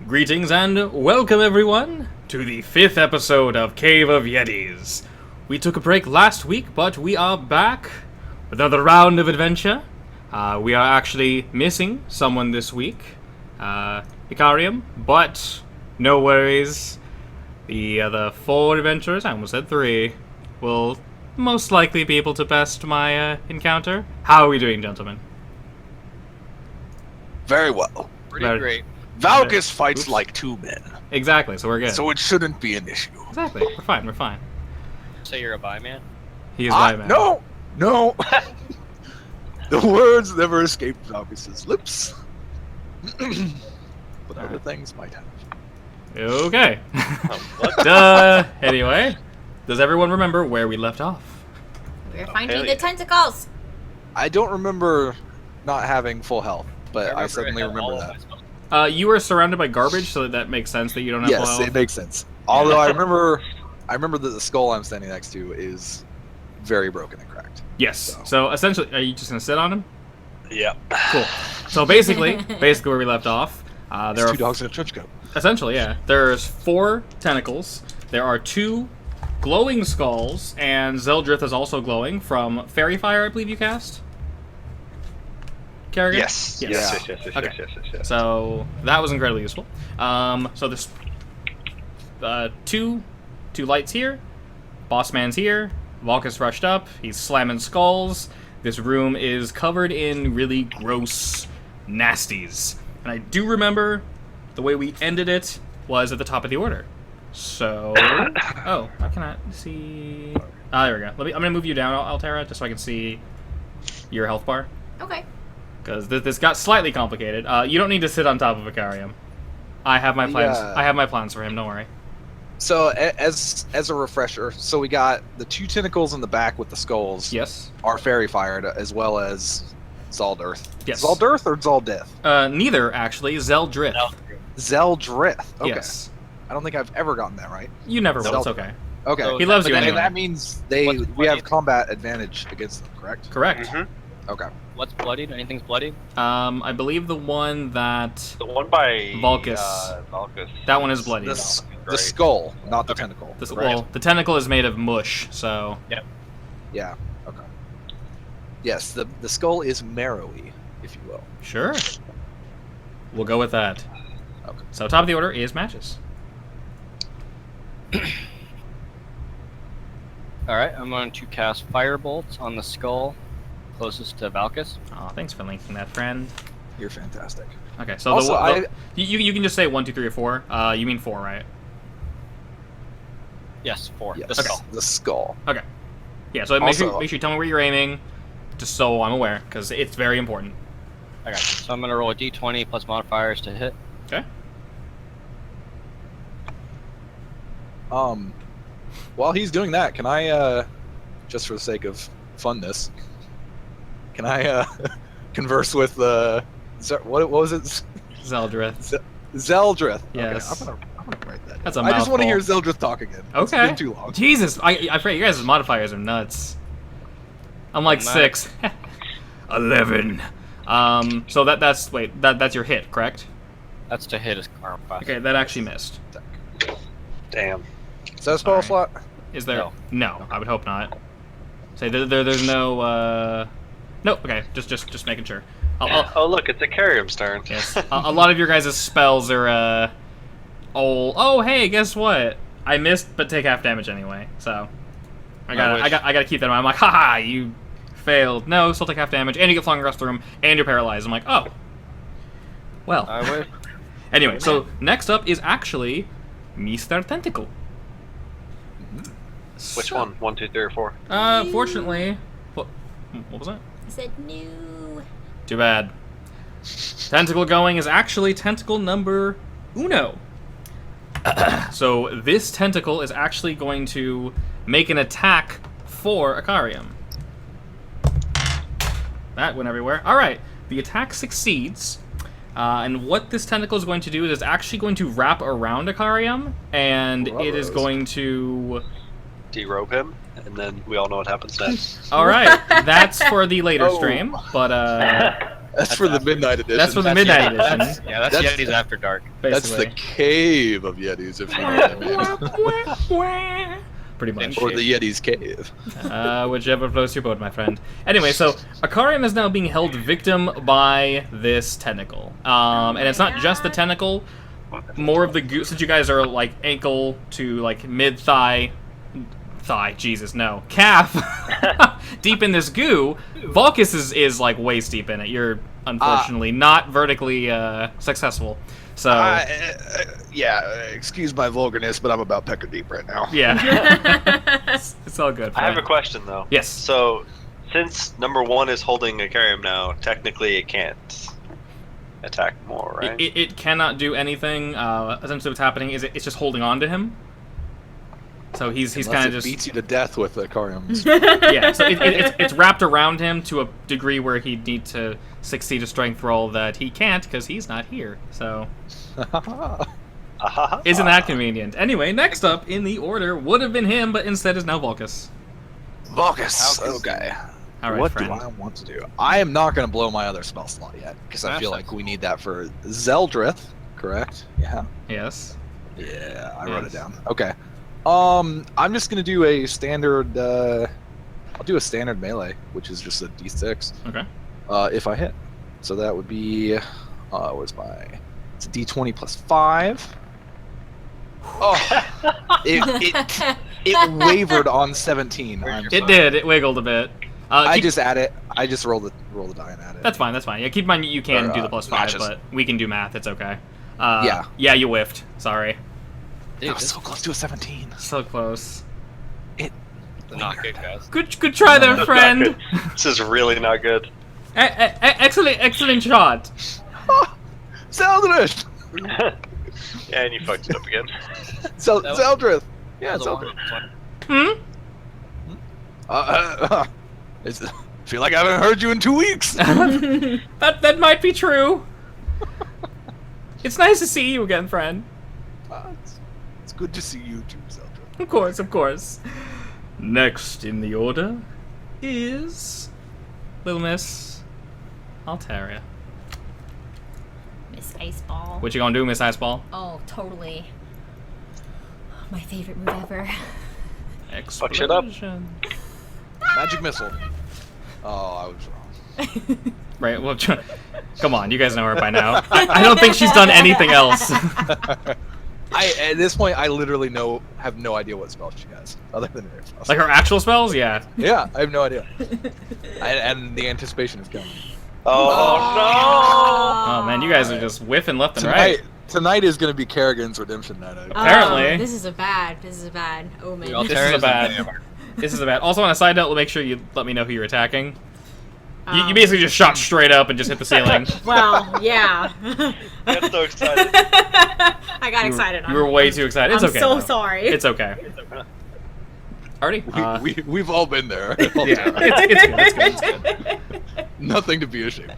Greetings and welcome everyone to the 5th episode of Cave of Yettis. We took a break last week, but we are back with another round of adventure. We are actually missing someone this week, Icarium, but no worries. The other 4 adventurers, I almost said 3, will most likely be able to best my encounter. How are we doing, gentlemen? Very well. Pretty great. Valgus fights like 2 men. Exactly, so we're good. So it shouldn't be an issue. Exactly, we're fine. Say you're a bi man? He is my man. No! The words never escape Valgus's lips. But other things might have. Okay. What? Anyway, does everyone remember where we left off? We're finding the tentacles. I don't remember not having full health, but I suddenly remember that. You were surrounded by garbage, so that makes sense that you don't have full Yes, health. it makes sense. Although I remember that the skull I'm standing next to is very broken and cracked. Yes. So essentially, are you just gonna sit on him? Yeah. Cool. So basically where we left off, there are 2 dogs in a trench coat. essentially, yeah. There's 4 tentacles. There are 2 glowing skulls, and Zeldryth is also glowing from Fairy Fire, I believe you cast. Kerrigan? Yes. Okay. So that was incredibly useful. So there's 2 lights here. Boss man's here. Valkus rushed up. He's slamming skulls. This room is covered in really gross nasties. And I do remember the way we ended it was at the top of the order. So, oh, I cannot see. Ah, there we go. I'm gonna move you down, Altera, just so I can see your health bar. Okay. Because this got slightly complicated. You don't need to sit on top of Icarium. I have my plans. Yeah. I have my plans for him. Don't worry. So as a refresher, so we got the 2 tentacles in the back with the skulls. Yes. Are fairy fired, as well as Zeldryth. Yes. Zeldryth or Zeldryth? Neither actually. Zeldryth. Zeldryth. Okay. Yes. I don't think I've ever gotten that right. You never will. It's Zeldryth. okay. Okay. So He loves But you then anyway. that means What's we have bloodied? combat advantage against them, correct? Correct. Okay. What's bloodied? Anything's bloodied? I believe the one that The one by Valkus. Valkus. that one is bloody. The skull, not the tentacle. Well, the tentacle is made of mush, so Yeah. Okay. Yes, the skull is marrowy, if you will. sure. We'll go with that. Okay. So top of the order is matches. Alright, I'm going to cast Firebolt on the skull closest to Valkus. Oh, thanks for linking that, friend. You're fantastic. Okay, so Also, you can just say 1, 2, 3, or 4. You mean 4, right? Yes, 4. Yes. The skull. The skull. Okay. Yeah, so make sure Also- you tell me where you're aiming, just so I'm aware, because it's very important. I got you. So I'm going to roll a d20 plus modifiers to hit. Okay. While he's doing that, can I, just for the sake of funness, can I, converse with, what was it? Zeldryth. Zeldryth. Yes. Okay, I'm gonna write that. That's a I just want to hear mouthful. Zeldryth talk again. It's Okay. been too long. Jesus, I forget you guys' modifiers are nuts. I'm like Nice. 6. 11. So that's your hit, correct? That's to hit his arm class. Okay, that actually missed. Damn. Is that a spell Sorry. slot? Is there? No. No, I would hope not. Say there's no. Nope. Okay, just making sure. Oh look, it's a Carium's turn. Yes. A lot of your guys' spells are Oh, hey, guess what? I missed, but take half damage anyway. So I gotta keep that in mind. I'm like, haha, you failed. No, still take half damage, and you get flung across the room, and you're paralyzed. I'm like, oh. Well. I would. Anyway, so next up is actually Mr. Tentacle. Which one? 1, 2, 3, or 4? Fortunately, what was that? I said no. Too bad. Tentacle going is actually tentacle number uno. So this tentacle is actually going to make an attack for Icarium. That went everywhere. Alright, the attack succeeds. And what this tentacle is going to do is it's actually going to wrap around Icarium, and it is going to... Derobe him, and then we all know what happens next. Alright, that's for the later Oh. stream, but That's for the midnight edition. That's for the midnight edition. Yeah, that's Yettis After Dark. That's the Basically. cave of Yetis, if you know what I mean. Pretty much. Or the Yeti's cave. Whichever floats your boat, my friend. Anyway, so Akarium is now being held victim by this tentacle. And it's not just the tentacle. More of the goo, since you guys are like ankle to like mid-thigh, Jesus, no, calf, deep in this goo, Vulcus is like waist deep in it. You're unfortunately not vertically successful. So yeah, excuse my vulgarness, but I'm about pecker deep right now. yeah, it's all good. I have a friend. question though. Yes. So, since number 1 is holding a Akarium now, technically it can't attack more, right? It cannot do anything. Essentially, what's happening is it's just holding on to him. So he's kind of just beats you to death with Akariums. yeah. So it's wrapped around him to a degree where he'd need to succeed a strength roll that he can't because he's not here. So isn't that convenient? Anyway, next up in the order would have been him, but instead is now Vulcus. Vulcus. Okay. All right, what friend. do I want to do? I am not going to blow my other spell slot yet because I feel like we need that for Zeldryth. Correct? Yeah. Yes. Yeah, I wrote it down. Okay. I'm just gonna do a standard. I'll do a standard melee, which is just a D6. Okay. If I hit, so that would be. Where's my? It's a D20 plus 5. Oh, it wavered on 17. It did. It wiggled a bit. I just add it. I just roll the die and add it. That's fine. That's fine. Yeah, keep in mind you can Or, do the plus 5, matches. but we can do math. It's okay. Yeah. Yeah, you whiffed. Sorry. I was so close to a 17. So close. Not good, guys. Good try there, That's friend. not good. This is really not good. Excellent shot. Zeldryth. Yeah, and you fucked it up again. Zeldryth. Yeah, That was a one. Zeldryth. Feel like I haven't heard you in 2 weeks. That might be true. It's nice to see you again, friend. It's good to see you too, Zeldryth. Of course, of course. Next in the order is Little Miss Altaria. Miss Iceball. What you gonna do, Miss Iceball? Oh, totally. My favorite move ever. Fuck shit up. Explosion. Magic missile. Oh, I was wrong. Right, well, come on, you guys know her by now. I don't think she's done anything else. At this point, I literally have no idea what spell she has, other than her spells. Like her actual spells? Yeah. Yeah, I have no idea. And the anticipation is coming. Oh, Oh man, you guys are just whiffing left and right. Tonight is going to be Kerrigan's redemption night. Apparently. This is a bad omen. Dude, This is a bad. This is a bad. Also, on a side note, make sure you let me know who you're attacking. You basically just shot straight up and just hit the ceiling. Well, yeah. no. Get so excited. I got excited. You were way too excited. It's I'm okay. so though. sorry. It's okay. Alrighty. We've all been there. Yeah, it's good. It's good. Nothing to be ashamed of.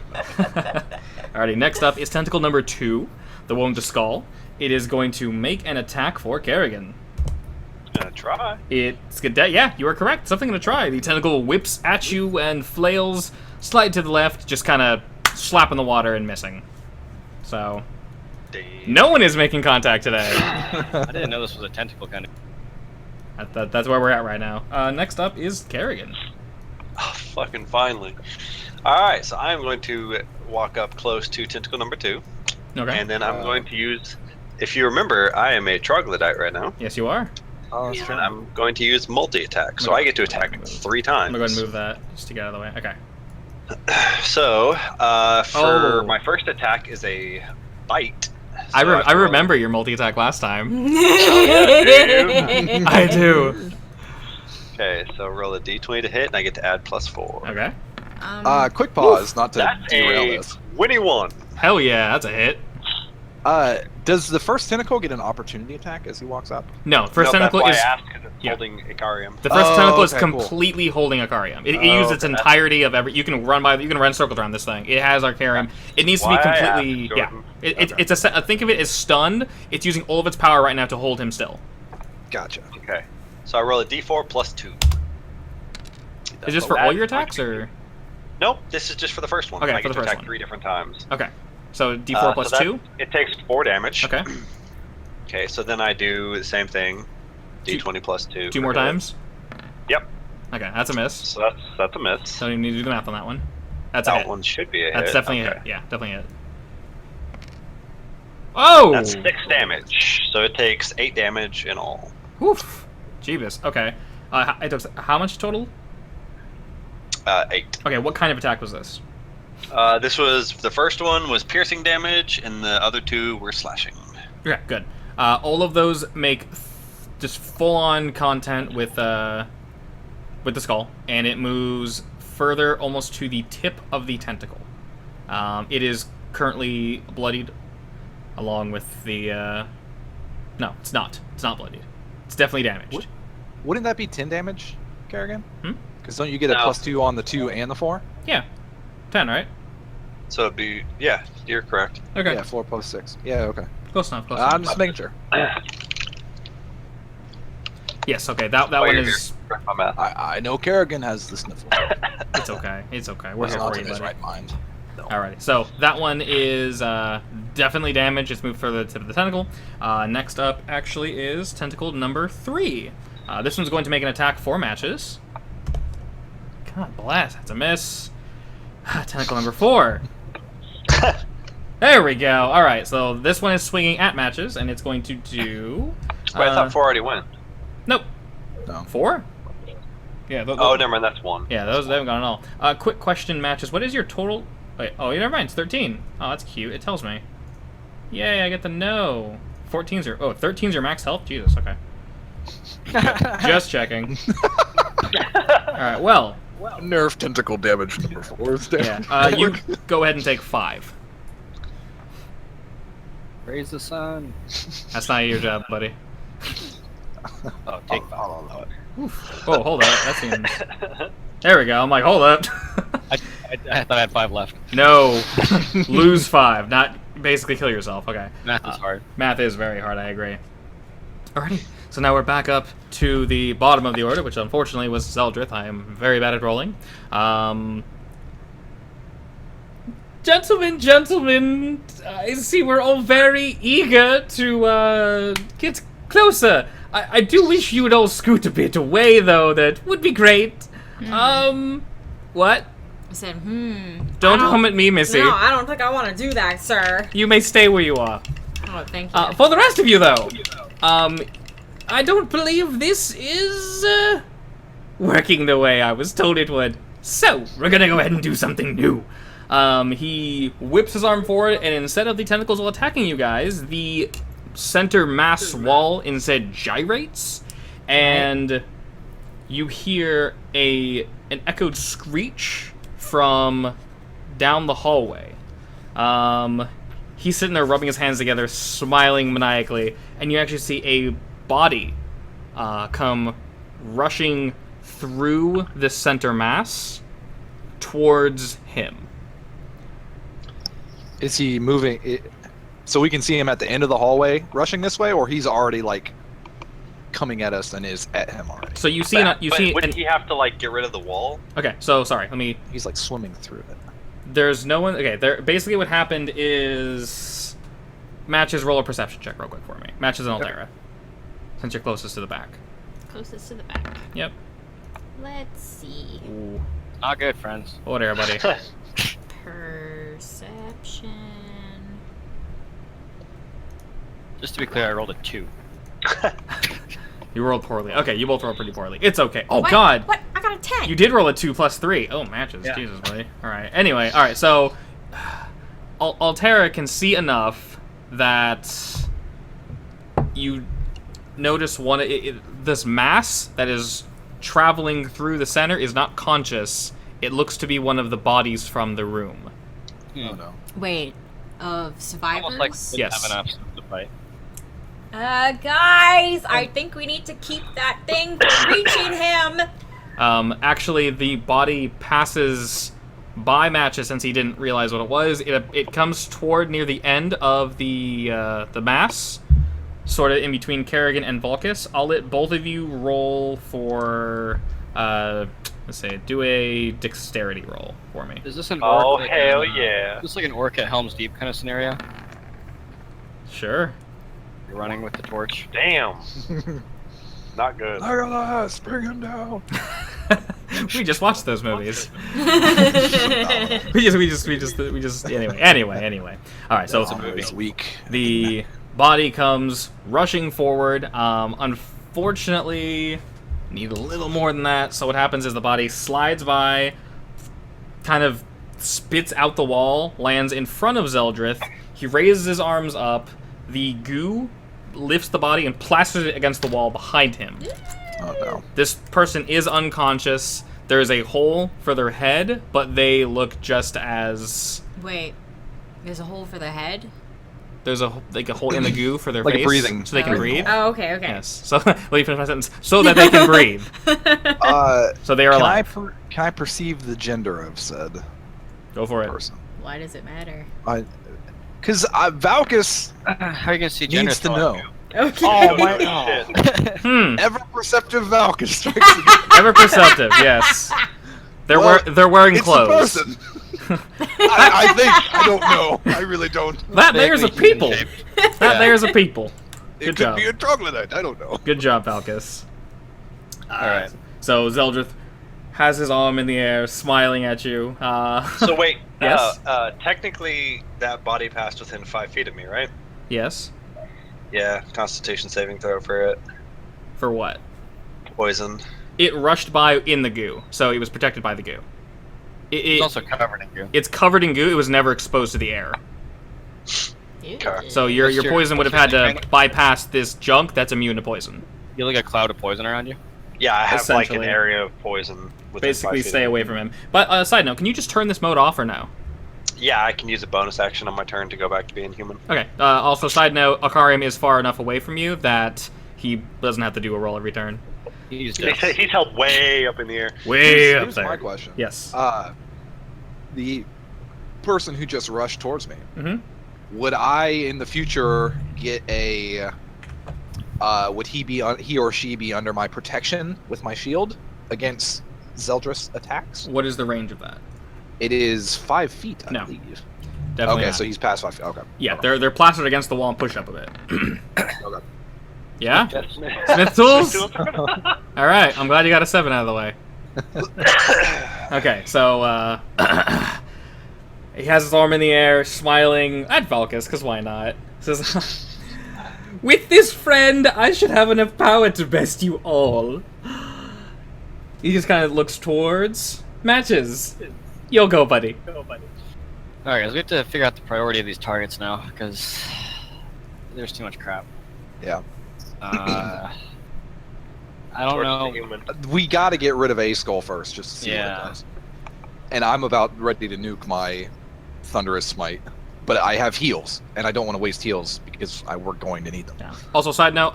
Alrighty. Next up is tentacle number 2, the one with the skull. It is going to make an attack for Kerrigan. Gonna try. It's good. Yeah, you are correct. Something to try. The tentacle whips at you and flails, slide to the left, just kind of slapping the water and missing. So, no one is making contact today. I didn't know this was a tentacle kind of. That's where we're at right now. Next up is Kerrigan. Oh, fucking finally. Alright, so I'm going to walk up close to tentacle number 2. Okay. And then I'm going to use... If you remember, I am a troglodyte right now. Yes, you are. Oh, And I'm going to use multi-attack, so I get to attack 3 times. I'm gonna go ahead and move that just to get out of the way. Okay. So, for Oh. my first attack is a bite. I So have to roll- remember your multi-attack last time. I I do. Okay, so roll a d20 to hit, and I get to add +4. Okay. Quick pause, not to That's derail a this. 21. Hell yeah, that's a hit. Does the first tentacle get an opportunity attack as he walks up? No, first No, tentacle that's is why I asked, 'cause it's yeah. holding Ikarium. the first tentacle is okay, cool. completely holding Akarium. It uses its okay. entirety of every. You can run circles around this thing. It has Akarium. It needs to be Why I completely. asked, Yeah. Jordan. It's a think of it as stunned. It's using all of its power right now to hold him still. Gotcha. Okay, so I roll a d4 + 2. Is this for all your attacks or? Nope, this is just for the first one. Okay, I for get the to first attack one. 3 different times. Okay. So D4 plus so that- 2? It takes 4 damage. Okay. Okay, so then I do the same thing. D20 plus 2. 2 more for hit. times? Yep. Okay, that's a miss. So that's a miss. Don't even need to do the math on that one. That's a That hit. one should be a hit. That's definitely a okay. hit. Yeah, definitely a hit. Oh! That's 6 damage. So it takes 8 damage in all. Woof. Jeebus. Okay. It took how much total? 8. Okay, what kind of attack was this? This was the first one was piercing damage, and the other 2 were slashing. Okay, good. All of those make just full-on content with the skull, and it moves further, almost to the tip of the tentacle. It is currently bloodied, along with the. No, it's not. It's not bloodied. It's definitely damaged. Wouldn't that be 10 damage, Kerrigan? Hmm? Because don't you get a No. +2 on the 2 and the 4? Yeah, 10, right? So it'd be you're correct. Okay, Yeah, 4 plus 6. Yeah, okay. close enough. Close I'm enough. just making sure. Yes. Okay. That Oh, one you're is. here. Correct my math. I know Kerrigan has the sniffle. It's okay. It's okay. We're He's here not for in you, his buddy. right mind. Alrighty, so that one is definitely damaged. It's moved further to the tip of the tentacle. Next up, actually, is tentacle number 3. This one's going to make an attack 4 matches. God bless, that's a miss. Tentacle number 4. There we go. Alright, so this one is swinging at matches, and it's going to do... Wait, I thought 4 already went. Nope. No. 4? Yeah. Oh, never mind. That's 1. Yeah, those they haven't gone at all. Quick question, matches. What is your total? Wait, oh, yeah, never mind. It's 13. Oh, that's cute. It tells me. Yay, I get to know. 14's your 13's your max health. Jesus. Okay. Just checking. All right. Well. Nerf tentacle damage number 4 is down. Yeah. You go ahead and take 5. Raise the sun. That's not your job, buddy. Oh, take 5. Oh, hold up. That seems. There we go. I'm like, hold up. I thought I had 5 left. No. Lose 5. Not basically kill yourself. Okay. Math is hard. Math is very hard, I agree. Alrighty, so now we're back up to the bottom of the order, which unfortunately was Zeldryth. I am very bad at rolling. Gentlemen, I see we're all very eager to get closer. I do wish you would all scoot a bit away, though. That would be great. What? I said, Don't hum at me, Missy. No, I don't think I want to do that, sir. You may stay where you are. Oh, thank you. For the rest of you, though, I don't believe this is working the way I was told it would. So, we're gonna go ahead and do something new. He whips his arm forward, and instead of the tentacles while attacking you guys, the center mass wall instead gyrates, and you hear an echoed screech from down the hallway. He's sitting there rubbing his hands together, smiling maniacally, and you actually see a body come rushing through the center mass towards him. Is he moving? So we can see him at the end of the hallway rushing this way, or he's already, like, coming at us and is at him already? So you see... Wouldn't he have to, like, get rid of the wall? Okay, so, sorry, let me... He's, like, swimming through it. There's no one... Okay, basically what happened is... Matches, roll a perception check real quick for me. Matches and Altera. Since you're closest to the back. Closest to the back. Yep. Let's see. Ooh. Not good, friends. What there, buddy? Perception. Just to be clear, I rolled a 2. You rolled poorly. Okay, you both rolled pretty poorly. It's okay. Oh, What? God! What? I got a 10. You did roll a 2 plus 3. Oh, matches. Yeah. Jesus, buddy. Alright. Anyway, alright, so... Altera can see enough that... You notice this mass that is traveling through the center is not conscious. It looks to be one of the bodies from the room. Oh, no. Wait, of survivors? Almost like we didn't Yes. have enough to fight. Guys, I think we need to keep that thing from reaching him. Actually, the body passes by Matches since he didn't realize what it was. It comes toward near the end of the mass, sort of in between Kerrigan and Volkus. I'll let both of you roll for Let's say, do a dexterity roll for me. Is this an Oh, orc? hell yeah. Is this like an orc at Helm's Deep kind of scenario? Sure. You're running with the torch. Damn. Not good. Legolas, bring him down. We just watched those movies. Wait. we just. Anyway. All right, so That's a movie. This week. the body comes rushing forward. Unfortunately, need a little more than that. So what happens is the body slides by, kind of spits out the wall, lands in front of Zeldryth. He raises his arms up. The goo lifts the body and plasters it against the wall behind him. Oh no. This person is unconscious. There is a hole for their head, but they look just as... Wait. There's a hole for the head? There's a hole in the goo for their Like a face, breathing. so they can breathe. Oh, okay. Yes. So let me finish my sentence. So that they can breathe. So they are alive. Can I perceive the gender of said Go for it. person? Why does it matter? Because Valkus How are you gonna see gender? needs to know. Okay. Oh my Shit. Hmm. Ever perceptive Valkus strikes again. Ever perceptive. Yes. They're Well, they're wearing It's clothes. a person. I think. I don't know. I really don't. That there's a Vaguely people. human-shaped. That Yeah. there's a people. It Good could job. be a troglodyte. I don't know. Good job, Valkus. Alright. So Zeldryth has his arm in the air, smiling at you. So wait, Yes? technically that body passed within 5 feet of me, right? Yes. Yeah, Constitution saving throw for it. For what? Poison. It rushed by in the goo, so it was protected by the goo. It's also covered in goo. It's covered in goo. It was never exposed to the air. Ew. So your What's your- poison would have what's had your to training? bypass this junk that's immune to poison. You have like a cloud of poison around you. Yeah, I have like an Essentially. area of poison. Within Basically, 5 feet stay of me. away from him. But side note, can you just turn this mode off or no? Yeah, I can use a bonus action on my turn to go back to being human. Okay. Also, side note, Akarium is far enough away from you that he doesn't have to do a roll every turn. He's He's held way up in the air. Way up Here's there. my question. Yes. The person who just rushed towards me, Mm-hmm. would I in the future get a? Would he or she be under my protection with my shield against Zeldryth's attacks? What is the range of that? It is 5 feet, I No. believe. Definitely Okay, not. so he's past 5 feet. Okay. Yeah, Okay. they're plastered against the wall and push up a bit. Okay. Yeah? Yes. Smith tools? Alright, I'm glad you got a 7 out of the way. Okay, so, he has his arm in the air, smiling at Valkus, because why not? Says, with this friend, I should have enough power to best you all. He just kind of looks towards matches. You'll go, buddy. Alright guys, we have to figure out the priority of these targets now, because there's too much crap. Yeah. I don't Towards the know. human. We got to get rid of A Skull first, just to see what Yeah. it does. And I'm about ready to nuke my Thunderous Smite, but I have heals, and I don't want to waste heals because we're going to need them. Yeah. Also, side note,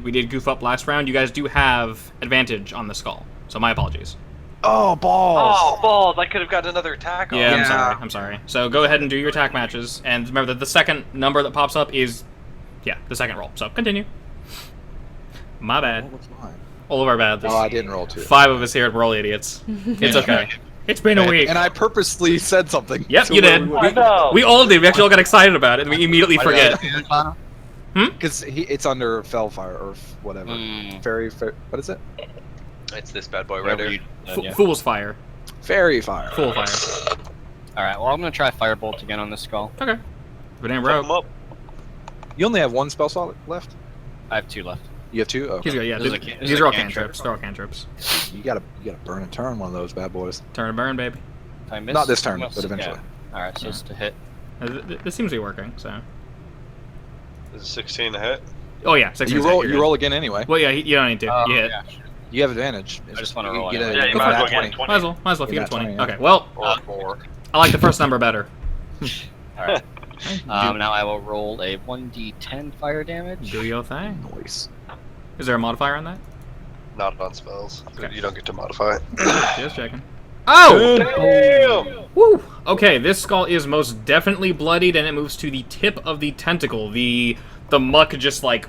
we did goof up last round. You guys do have advantage on the skull, so my apologies. Oh, balls! Oh, balls! I could have got another attack on. Yeah, Yeah. I'm sorry. So go ahead and do your attack matches, and remember that the second number that pops up is, yeah, the second roll. So continue. My bad. What was mine? All of our bad. Oh, I didn't roll 2. 5 of us here, we're all idiots. It's okay. It's been a week. And I purposely said something. Yep, to you where did. we I know. We all did. We actually all got excited about it, and we immediately forget. Because it's under Fellfire or whatever. Mm, Fairy, what is it? It's this bad boy right whatever here. you yeah. Fool's Fire. Fairy Fire. Fool Fire. Alright, well I'm gonna try Firebolt again on this skull. Okay. Banana Fuck 'em rope. up. You only have 1 spell slot left? I have 2 left. You have 2? Okay. He's good, yeah. This is These, a can- these are all cantrip. cantrips. They're all cantrips. You gotta burn and turn one of those bad boys. Turn and burn, baby. If I miss, Not this turn, almost- but eventually. Yeah. Alright, so it's to hit. This seems to be working, so. Is it 16 a hit? Oh, yeah. 16 You roll again anyway. Well, yeah, you don't need to. Oh, you hit. yeah, sure. You have advantage. I just wanna You roll get anyway. Yeah, you Go might for as it. well 20. get 20. Might as well if you You get got 20. 20, yeah. Okay, well, Or 4. I like the first number better. Alright. Now I will roll a 1d10 fire damage. Do your thing. Noise. Is there a modifier on that? Not on spells. Okay. You don't get to modify it. Just checking. Oh! Damn! Woo! Okay, this skull is most definitely bloodied, and it moves to the tip of the tentacle. The muck just, like,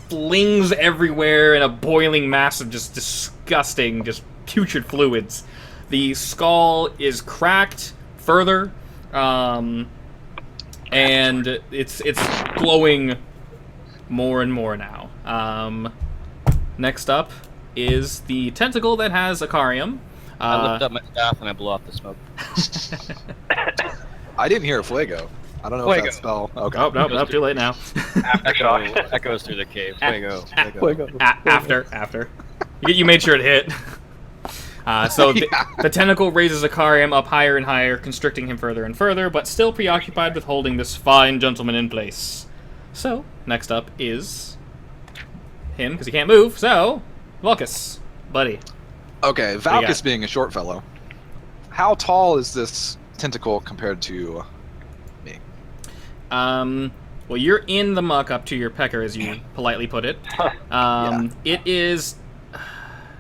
flings everywhere in a boiling mass of just disgusting, just putrid fluids. The skull is cracked further, and it's glowing more and more now. Next up is the tentacle that has Icarium. I lift up my staff and I blow off the smoke. I didn't hear a fuego. I don't know if that spell. Okay. Oh, no, too late now. Echoes through the cave. Fuego. After. You made sure it hit. So the tentacle raises Icarium up higher and higher, constricting him further and further, but still preoccupied with holding this fine gentleman in place. So, next up is him, because he can't move, so, Vulcus, buddy. Okay, Valkus being a short fellow, how tall is this tentacle compared to me? Well, you're in the muck up to your pecker, as you politely put it. It is...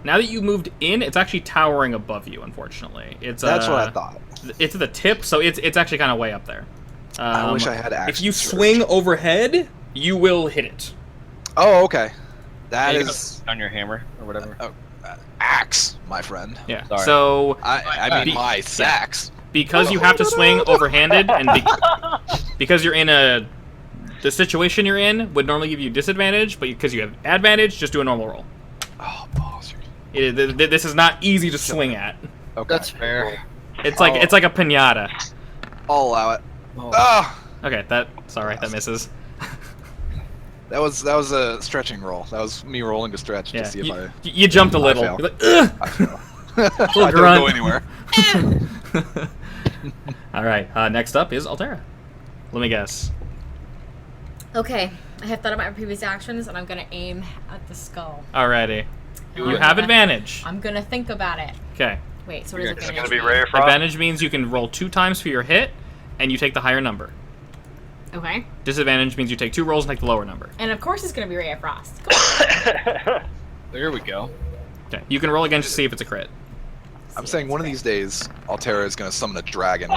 Now that you moved in, it's actually towering above you, unfortunately. That's what I thought. It's at the tip, so it's actually kind of way up there. I wish I had action. If you swing overhead, you will hit it. Oh, okay. That is... On your hammer, or whatever. Axe, my friend. Yeah, Sorry. so... I mean, my sax. Because you have to swing overhanded, and because you're in the situation you're in would normally give you disadvantage, but because you have advantage, just do a normal roll. Oh, balls. This is not easy to swing at. Okay. That's fair. It's like a pinata. I'll allow it. Oh. Okay, that misses. That was a stretching roll. That was me rolling to stretch to see if you jumped a little. fail. You're like, ugh! I fail. Little I don't grunt. go anywhere. All right. Next up is Altera. Let me guess. Okay, I have thought about my previous actions, and I'm gonna aim at the skull. Alrighty. You have advantage. I'm gonna think about it. Okay. Wait, so what is It's advantage? gonna be Ray of Frost. Advantage means you can roll 2 times for your hit, and you take the higher number. Okay. Disadvantage means you take 2 rolls and take the lower number. And of course it's gonna be Ray of Frost. Come on. There we go. Okay. You can roll again to see if it's a crit. I'm saying one of these days, Altera is going to summon a dragon. Woo!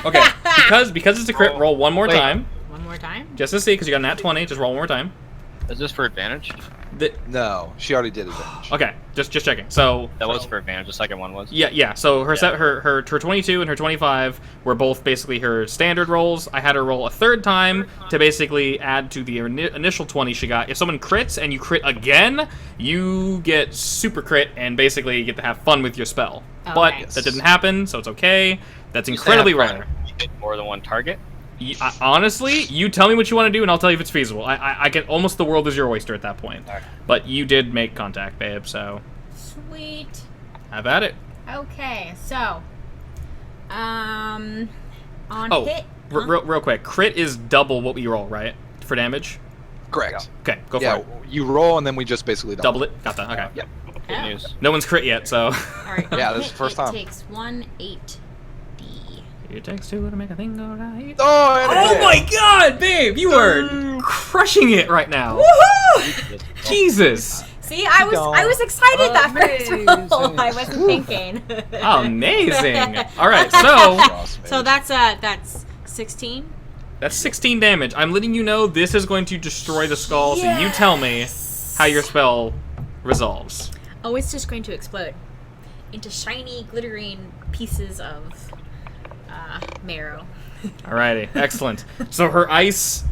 Okay. Because it's a crit, roll one more time. One more time? Just to see, because you got a nat 20. Just roll one more time. Is this for advantage? No, she already did advantage. Okay. Just checking. So That was for advantage. The second one was. yeah. So her 22 and her 25 were both basically her standard rolls. I had her roll a third time to basically add to the initial 20 she got. If someone crits and you crit again, you get super crit and basically get to have fun with your spell. Okay. But that didn't happen, so it's okay. That's incredibly rare. You hit more than one target. Honestly, you tell me what you want to do, and I'll tell you if it's feasible. I get almost the world is your oyster at that point. Right. But you did make contact, babe, so Sweet. have at it. Okay, so on Oh, hit. real quick. Crit is double what we roll, right? For damage? Correct. Okay, go for Yeah, it. you roll and then we just basically Double it. Got that. Okay. Yep. Good Oh. news. No one's crit yet, so. Alright. Yeah, this is the first time. It takes 1 8D. It takes 2 to make a thing go right. Oh my god, babe! You are crushing it right now. Woohoo! Jesus! See, I was excited that first roll. I wasn't thinking. Amazing! Alright, So that's 16. that's 16 damage. I'm letting you know this is going to destroy the skull, so you tell me how your spell resolves. Oh, it's just going to explode into shiny, glittering pieces of marrow. Alrighty, excellent. So her ice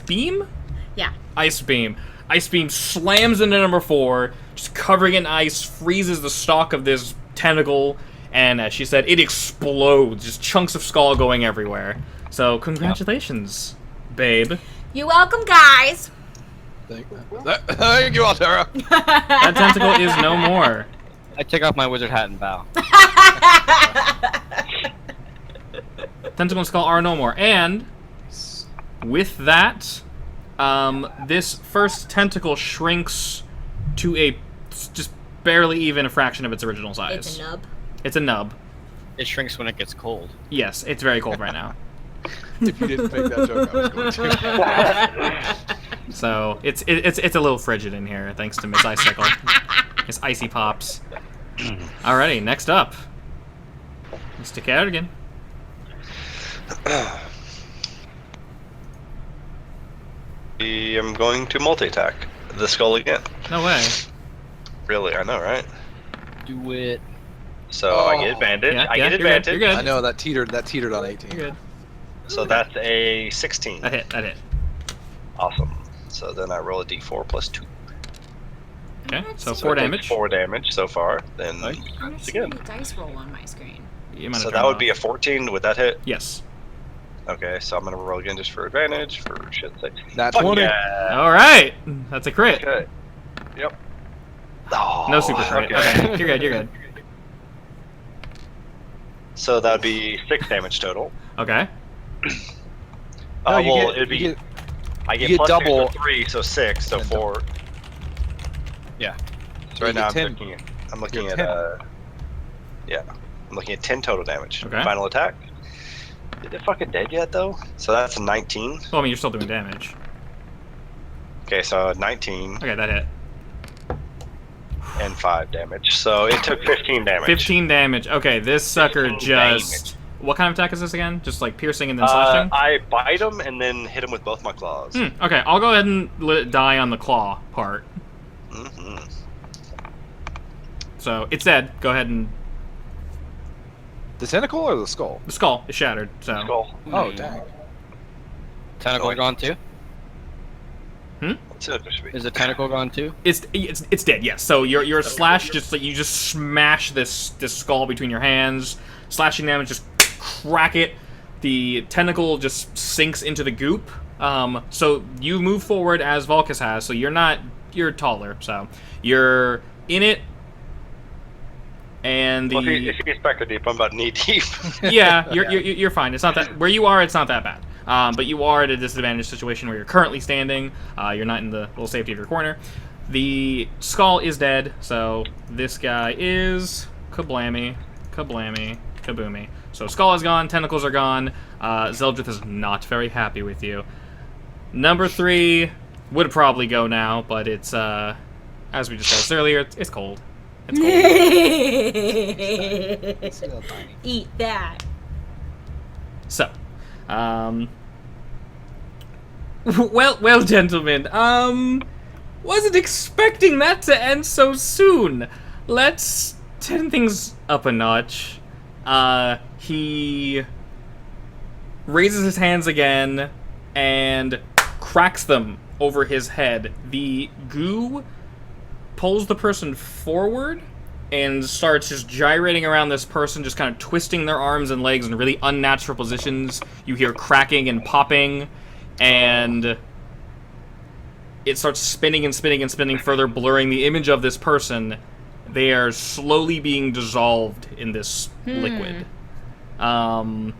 beam? Yeah. Ice beam. Ice beam slams into number 4, just covering it in ice, freezes the stalk of this tentacle, and as she said, it explodes. Just chunks of skull going everywhere. So congratulations, babe. You're welcome, guys. Thank you, Altera. That tentacle is no more. I take off my wizard hat and bow. Tentacle and skull are no more. And with that, this first tentacle shrinks to a just barely even a fraction of its original size. It's a nub. It's a nub. It shrinks when it gets cold. Yes, it's very cold right now. If you didn't make that joke, I was going to. So it's a little frigid in here, thanks to Miss Icicle. Miss Icy Pops. Alrighty, next up, Mr. Carrigan. I'm going to multi-attack the skull again. No way. Really, I know, right? Do it. So I get advantage. Yeah, I yeah, get you're good, advantage. you're good. I know that teetered on 18. You're good. So that's a 16. That hit. Awesome. So then I roll a d4 plus 2. Okay, so So 4 it takes damage. 4 damage so far. Then Nice. I'm not it's seeing again. any dice roll on my screen. You might have So turned that would off. be a 14. Would that hit? Yes. Okay, so I'm gonna roll again just for advantage for shit's sake. Nat Fuck 20. yeah. All right, that's a crit. Okay. Yep. Oh, No super crit. Okay, you're good. You're good. So that would be 6 damage total. Okay. No, you Well, get- it'd be. you I get you get plus double- 6, so 3, so 6, so And 4. Yeah. So right you now get I'm 10. looking at. I'm looking You're at. 10. Yeah. I'm looking at 10 total damage. Okay. Final attack. Is it fucking dead yet though? So that's a 19. Well, I mean, you're still doing damage. Okay, so 19 Okay, that hit. and 5 damage. So it took 15 damage. 15 damage. Okay, this sucker 15 just. What kind of attack is this again? Just like piercing and then slashing? I bite him and then hit him with both my claws. Okay, I'll go ahead and let it die on the claw part. hmm So it's dead. Go ahead and The tentacle or the skull? the skull is shattered. So Skull. Oh, dang. Tentacle gone too? What's it supposed to be? Is the tentacle gone too? it's dead. Yes. So your slash just like you just smash this skull between your hands, slashing damage, just crack it. The tentacle just sinks into the goop. So you move forward as Vulcus has. So you're taller. So you're in it. And the Well, if you get back to deep, I'm about knee deep. yeah, you're fine. It's not that where you are. It's not that bad. But you are at a disadvantaged situation where you're currently standing. You're not in the little safety of your corner. The skull is dead, so this guy is kablammy, kaboomy. So skull is gone, tentacles are gone. Zeldryth is not very happy with you. Number 3 would probably go now, but it's as we discussed earlier, it's cold. It's cold. Eat that. So, well, gentlemen, wasn't expecting that to end so soon. Let's turn things up a notch. He raises his hands again and cracks them over his head. The goo pulls the person forward and starts just gyrating around this person, just kind of twisting their arms and legs in really unnatural positions. You hear cracking and popping, and it starts spinning and spinning and spinning, further blurring the image of this person. They are slowly being dissolved in this liquid. Right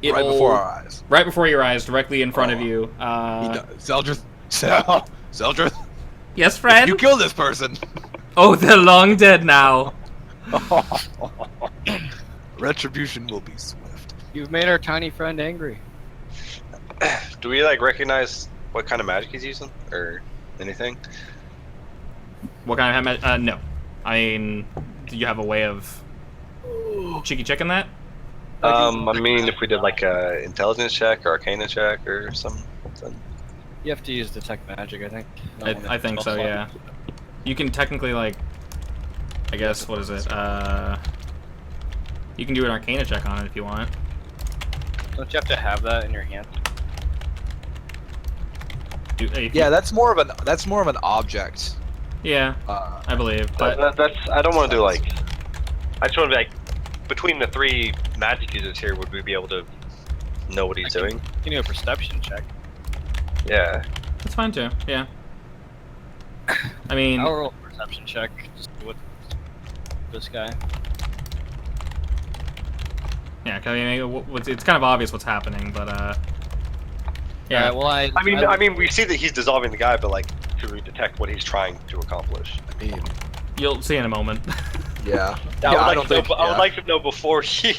before our eyes. Right before your eyes, directly in front of you. Zeldryth. Zeldryth. Yes, friend? You killed this person. Oh, they're long dead now. Retribution will be swift. You've made our tiny friend angry. Do we like recognize what kind of magic he's using or anything? What kind of no. I mean, do you have a way of cheeky checking that? I mean, if we did like a intelligence check or arcana check or something. You have to use detect magic, I think. I think so, yeah. You can technically, like, I guess, what is it? You can do an arcana check on it if you want. Don't you have to have that in your hand? Yeah, that's more of an object. Yeah, I believe. But That's I don't want to do like. I just want to be like, between the 3 magic users here, would we be able to know what he's doing? You can do a perception check. Yeah. that's fine too. Yeah. I mean, I'll roll a perception check just with this guy. yeah. 'Cause I mean, it's kind of obvious what's happening, but yeah. Alright, well, I mean, we see that he's dissolving the guy, but like, should we detect what he's trying to accomplish? I mean, You'll see in a moment. yeah. I would like to know before he.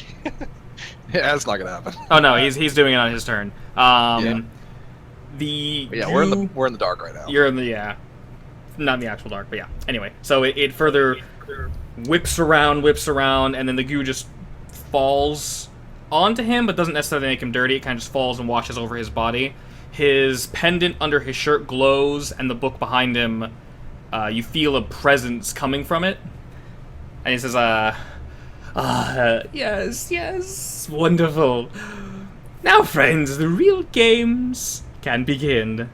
Yeah, that's not gonna happen. Oh no, he's doing it on his turn. Yeah. The But yeah, goo- we're in the dark right now. You're in the not in the actual dark, but yeah. Anyway, so it further whips around, and then the goo just falls onto him, but doesn't necessarily make him dirty. It kind of just falls and washes over his body. His pendant under his shirt glows, and the book behind him you feel a presence coming from it. And he says, yes, wonderful. Now, friends, the real games can begin.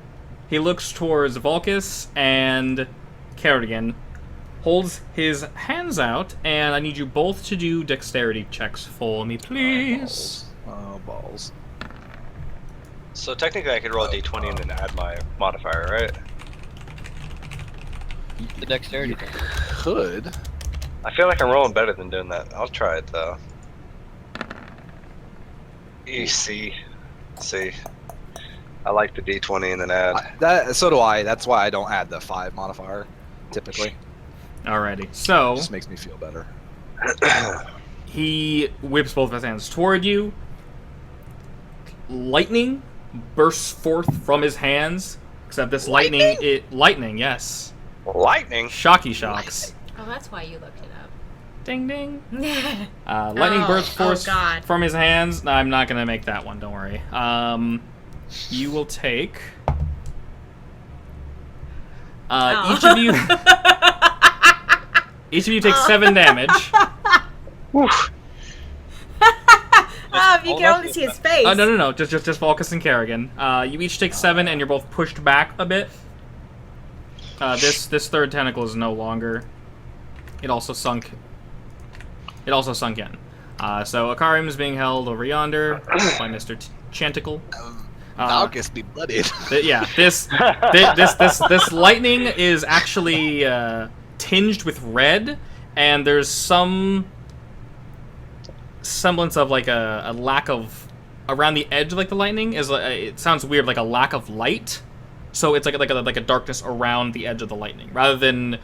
He looks towards Vulcus and Kerrigan, holds his hands out, and I need you both to do dexterity checks for me, please. Oh, balls. So technically, I could roll a d20 and then add my modifier, right? The dexterity. You could. I feel like I'm rolling better than doing that. I'll try it though. See. I like the d20 and then add. So do I. That's why I don't add the 5 modifier, typically. Alrighty, so Just makes me feel better. he whips both of his hands toward you. Lightning bursts forth from his hands, except this lightning, yes. Lightning? Shocky shocks. Oh, that's why you looked it up. Ding ding. Lightning bursts forth God. from his hands. No, I'm not gonna make that one, don't worry. You will take each of you take 7 damage. Oof. If you can only see his face. No. Just Vulcus and Kerrigan. You each take 7, and you're both pushed back a bit. This third tentacle is no longer. It also sunk in. So Akarium is being held over yonder by Mr. Chanticle. Malchus be blooded. This lightning is actually tinged with red, and there's some semblance of like a lack of around the edge of like the lightning is. It sounds weird, like a lack of light. So it's like a darkness around the edge of the lightning, rather than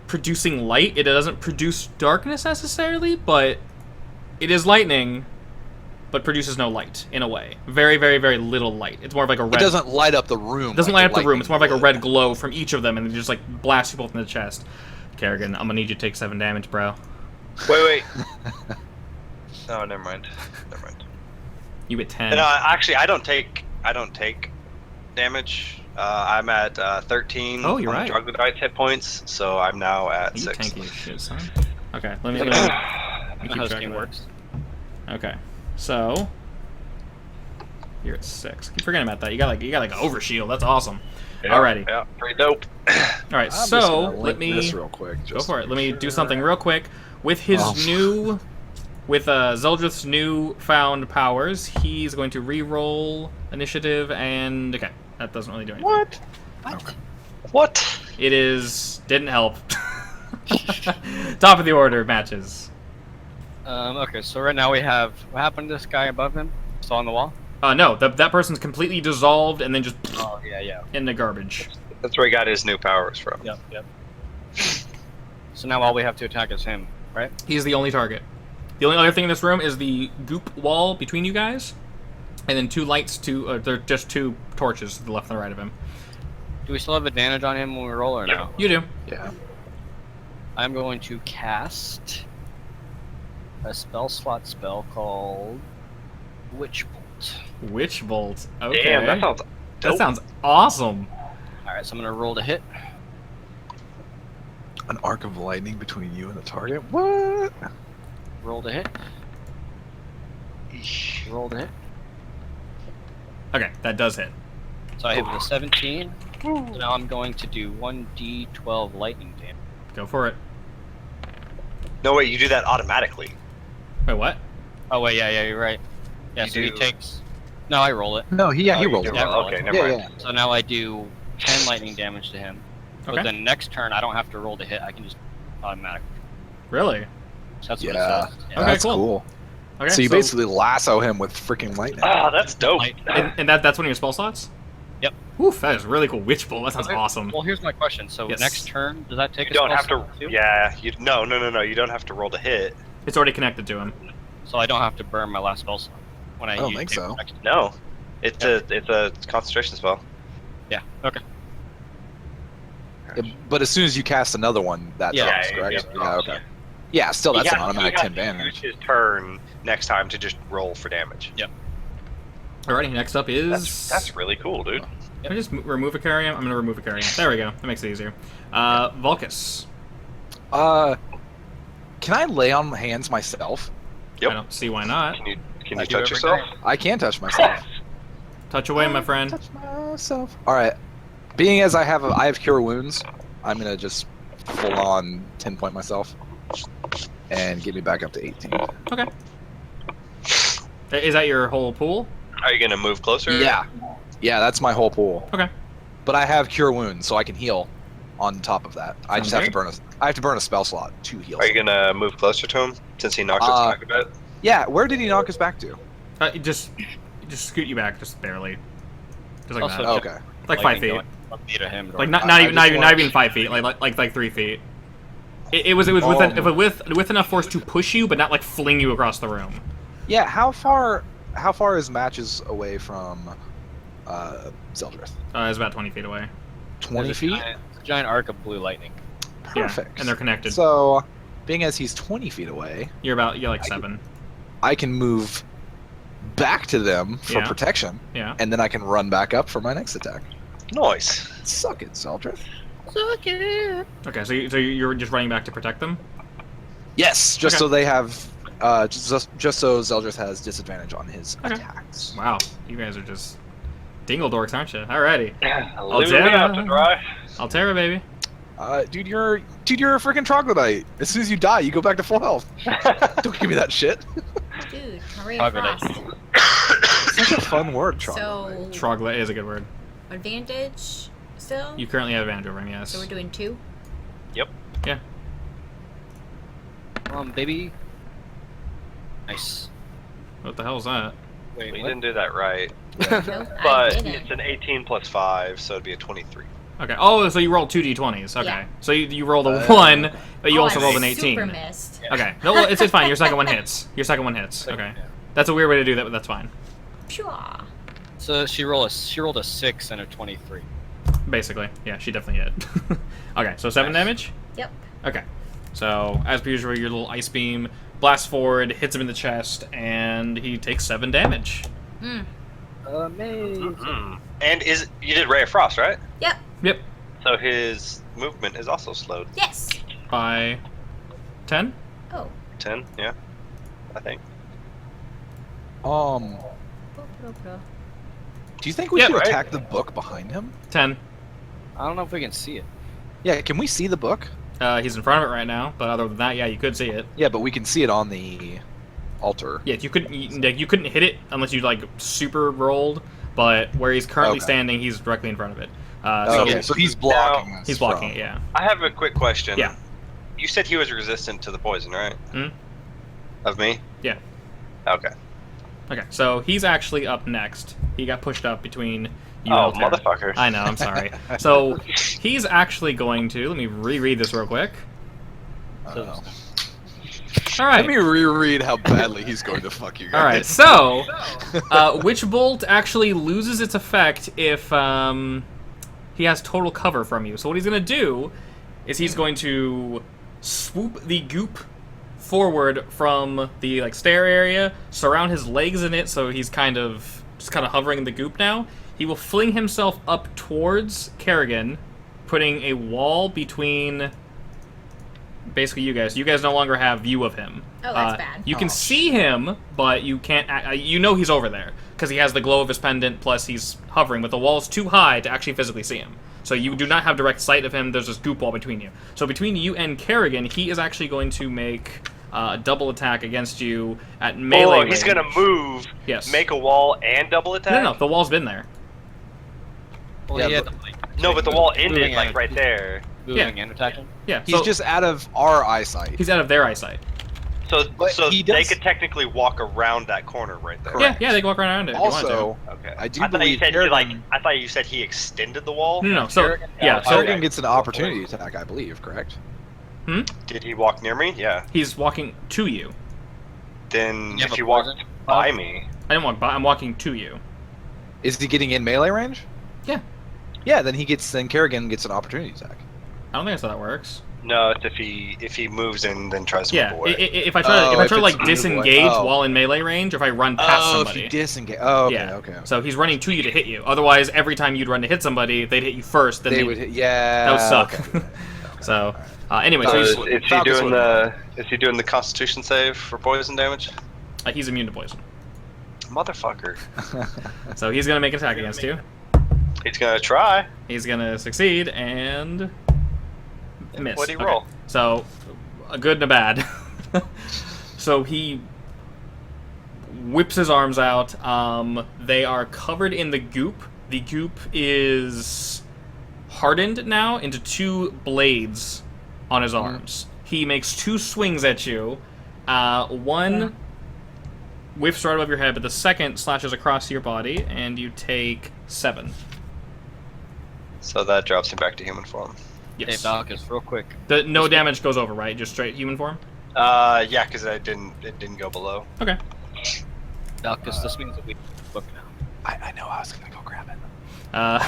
producing light. It doesn't produce darkness necessarily, but it is lightning, but produces no light in a way. Very, very, very little light. It's more of like a red. It doesn't light up the room. It doesn't like light up the room. It's more of like a would. red glow from each of them, and it just like blasts you both in the chest. Kerrigan, I'm gonna need you to take 7 damage, bro. Wait. Oh, never mind. You get 10. No, actually, I don't take damage. I'm at 13 Oh, you're on right. the troglodyte hit points, so I'm now at You 6. tanky as shit, son. Okay, let me That's keep how this track game of that. works. Okay, so you're at 6. Keep forgetting about that. You got like an overshield. That's awesome. Alrighty. Yeah, pretty dope. All right, I'm just so gonna let link me this real quick. go just for it. to Let me make do sure. something real quick with his Zeldryth's new-found powers. He's going to re-roll initiative, and okay, that doesn't really do anything. What? Okay. What? It didn't help. Top of the order matches. Okay, so right now we have what happened to this guy above him? Still on the wall? No, that person's completely dissolved and then just Oh yeah. in the garbage. That's where he got his new powers from. Yep. So now all we have to attack is him, right? He's the only target. The only other thing in this room is the goop wall between you guys, and then 2 lights. They're just 2 torches to the left and the right of him. Do we still have advantage on him when we roll or no? You do. Yeah. I'm going to cast a spell slot spell called Witch Bolt. Witch bolt. Okay. Damn, that sounds dope. That sounds awesome. Alright, so I'm gonna roll to hit. An arc of lightning between you and the target. What? Roll to hit. Roll to hit. Okay, that does hit. So I hit with a 17. So now I'm going to do 1d12 lightning damage. Go for it. No, wait, you do that automatically. Wait, what? Oh wait, yeah, you're right. Yeah, You so he do- takes. No, I roll it. No, he Oh, you rolled do it. Yeah, roll. roll Okay, it. never Yeah, mind. yeah. So now I do 10 lightning damage to him. Okay. But then next turn I don't have to roll to hit. I can just automatically. Really? So that's what Yeah. it says. Yeah. Okay, That's cool. cool. Okay. So you basically lasso him with freaking lightning. Ah, that's dope. Light- and that's one of your spell slots. Yep. Oof, that is really cool. Witch bolt. That sounds Okay. awesome. Well, here's my question. So Yes. next turn, does that take You a don't spell have to. slot too? Yeah, no. You don't have to roll to hit. It's already connected to him. So I don't have to burn my last spell slot when I I don't use think it so. next- No, it's a concentration spell. Yeah. Okay. Yeah, but as soon as you cast another one, that Yeah, drops, yeah, correct? yeah. Yeah, okay. Yeah, still, that's He an has- automatic he 10 has to damage. use his turn next time to just roll for damage. Alrighty, next up is That's really cool, dude. Can I just remove a Carrion? I'm going to remove a Carrion. There we go. That makes it easier. Vulcus. Can I lay on hands myself? Yep. I don't see why not. Can you touch yourself? I can touch myself. Touch away, my friend. Touch myself. All right. Being as I have cure wounds, I'm gonna just full on 10-point myself and get me back up to 18. Okay. Is that your whole pool? Are you gonna move closer? Yeah, that's my whole pool. Okay. But I have cure wounds, so I can heal on top of that. I just have to Okay. burn a spell slot to heal. Are you gonna move closer to him since he knocked us back a bit? Yeah. Where did he knock us back to? Just scoot you back, just barely. Just like Also, that. Oh, okay. Like 5 feet. 1 feet of him. Like not I even just want- even 5 feet. Like 3 feet. It was with enough force to push you, but not like fling you across the room. Yeah. How far is Matches away from Zeldryth? It's about 20 feet away. 20 feet. Giant arc of blue lightning. Perfect. Yeah, and they're connected. So, being as he's 20 feet away, You're like 7. I can move back to them for Yeah. protection, Yeah. and then I can run back up for my next attack. Nice. Suck it, Zeldryth. Okay, so you're just running back to protect them. Yes, just Okay. so they have, just so Zeldryth has disadvantage on his Okay. attacks. Wow, you guys are just dingle dorks, aren't you? Alrighty, Leaving me out to dry. Altera, baby. Dude, you're a freaking troglodyte. As soon as you die, you go back to full health. Don't give me that shit. Dude, hurry Troglodyte. across. Such a fun word, troglodyte. So, Troglodyte is a good word. advantage still? You currently have advantage over him, yes. So we're doing 2? Yep. Yeah. Baby. Nice. What the hell is that? Wait, We what? didn't do that right. Nope, I But didn't. it's an 18 plus 5, so it'd be a 23. Okay. Oh, so you rolled 2 d20s. Okay. Yeah. So you rolled a 1, but you Oh, also I rolled an 18. super missed. Okay. No, well, it's fine. Your second one hits. Your second one hits. Okay. Yeah. That's a weird way to do that, but that's fine. Pshwa. So she rolled a 6 and a 23. Basically. Yeah, she definitely hit. Okay, so 7 damage? Yep. Okay. So, as per usual, your little ice beam blasts forward, hits him in the chest, and he takes 7 damage. Mm. Amazing. And you did Ray of Frost, right? Yep. Yep. So his movement is also slowed. Yes. By 10? Oh. 10, yeah. I think. Do you think we Yeah, should right. attack the book behind him? 10. I don't know if we can see it. Yeah, can we see the book? He's in front of it right now, but other than that, yeah, you could see it. Yeah, but we can see it on the altar. Yeah, you couldn't hit it unless you like super rolled, but where he's currently Okay. standing, he's directly in front of it. Okay, so he's blocking us he's blocking from- it, yeah. I have a quick question. Yeah. You said he was resistant to the poison, right? Hmm? Of me? Yeah. Okay. Okay, so he's actually up next. He got pushed up between you Oh, and Altera. motherfucker. I know, I'm sorry. So he's actually going to, let me reread this real quick. Oh. All right. Let me reread how badly he's going to fuck you guys. All right, so Witch Bolt actually loses its effect if he has total cover from you. So what he's going to do is he's going to swoop the goop forward from the stair area, surround his legs in it, so he's just kind of hovering in the goop now. He will fling himself up towards Kerrigan, putting a wall between basically you guys. You guys no longer have view of him. Oh, that's bad. You can Oh, see him, but you can't. You know he's over there because he has the glow of his pendant. Plus, he's hovering, but the wall's too high to actually physically see him. So you do not have direct sight of him. There's this goop wall between you. So between you and Kerrigan, he is actually going to make a double attack against you at melee. Oh, he's range. gonna move, Yes. make a wall, and double attack? No, the wall's been there. Well, Yeah, he had but- No, but the wall ended, moving and- right there. moving and attacking. Yeah, He's so just out of our eyesight. he's out of their eyesight. So, But so he they does- could technically walk around that corner right there. Correct. Yeah, they can walk around it. if you want Also, Okay. I do thought you believe said Kerrigan- I thought you said he extended the wall. to. No. So Kerrigan- yeah, so Kerrigan gets an opportunity attack, I believe, correct? Did he walk near me? Yeah. he's walking to you. Then You have if a you walked poison? by me, I didn't walk by. I'm walking to you. Is he getting in melee range? Yeah. Yeah, then Kerrigan gets an opportunity attack. I don't think that's how that works. No, it's if he moves in, then tries to Yeah, move away. if I try to if like it's move away. disengage Oh. while in melee range, if I run past Oh, if somebody. you disengage. Oh, okay, Yeah. okay. So he's running to you to hit you. Otherwise, every time you'd run to hit somebody, they'd hit you first. Then They would hit. Yeah. that would suck. Okay, okay. So anyway, So so is he Falcus doing wouldn't is he doing the Constitution save for poison damage? he's immune to poison. Motherfucker. So he's gonna make an attack against you. He's gonna try. He's gonna succeed and miss. What'd he Okay. roll? So a good and a bad. So he whips his arms out. They are covered in the goop. The goop is hardened now into 2 blades on his arms. He makes 2 swings at you. One whiffs right above your head, but the second slashes across your body, and you take 7. So that drops him back to human form. Hey, Yes. Valkus, real quick. No damage goes over, right? Just straight human form? Yeah, because it didn't go below. Okay. Valkus, this means that we book now. I know. I was gonna go grab it. I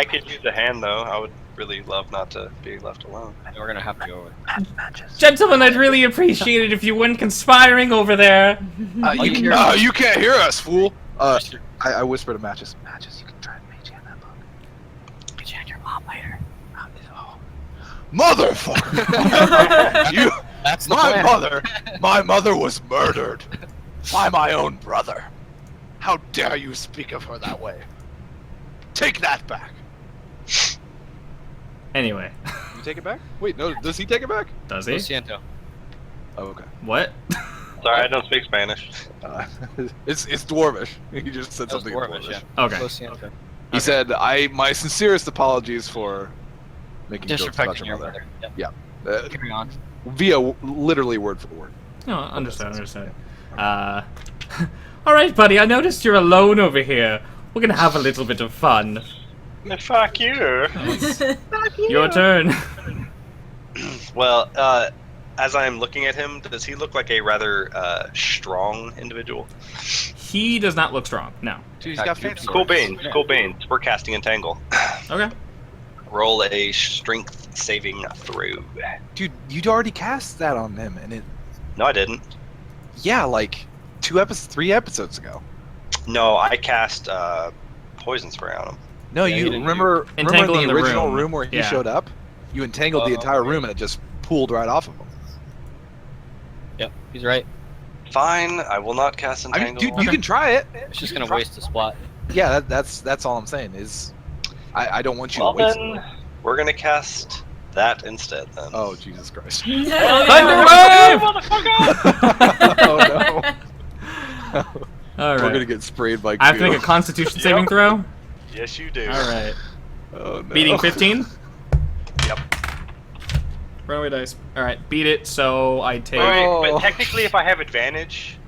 could use a hand though. I would really love not to be left alone. We're gonna have to go with. Gentlemen, I'd really appreciate it if you weren't conspiring over there. You can't hear us, fool. I whispered to Matches. Matches, you can try and mage hand that book. Mage hand your mom later. Motherfucker! You, That's the my plan. mother was murdered by my own brother. How dare you speak of her that way? Take that back. Anyway, You take it back? Wait, no. Does he take it back? does Lo he? siento. Oh, okay. What? Sorry, I don't speak Spanish. It's Dwarvish. He just said That was something in Dwarvish, Dwarvish. yeah. Okay. Lo siento. He said, my sincerest apologies for making jokes about Disrespecting your your mother. mother. Yep. Yeah. Carry on. Via literally word for word. No, understood. Alright, buddy, I noticed you're alone over here. We're gonna have a little bit of fun. Fuck you. Your turn. Well, as I'm looking at him, does he look like a rather strong individual? He does not look strong. No. Dude, he's got fancy Cool words. beans. Cool beans. We're casting Entangle. Okay. Roll a strength saving throw. Dude, you'd already cast that on him, and it. No, I didn't. Yeah, like 3 episodes ago. No, I cast poison spray on him. No, Yeah, you you didn't remember Entangle in in the the original room. room where he Yeah. showed up? You entangled the entire room, and it just pulled right off of him. Yep, he's right. Fine, I will not cast I mean, Entangle. dude, you can try it. It's just gonna waste a spot. Yeah, that's all I'm saying is, I don't want you Well to waste then, it. we're gonna cast that instead then. Oh Jesus Christ! Thunderwave! Oh no! Alright. We're gonna get sprayed by. I have to goo. make a constitution saving throw? Yes, you do. Alright. Oh, no. Beating 15? Yep. Runaway dice. Alright, beat it, so I take. Wait, Oh. but technically, if I have advantage,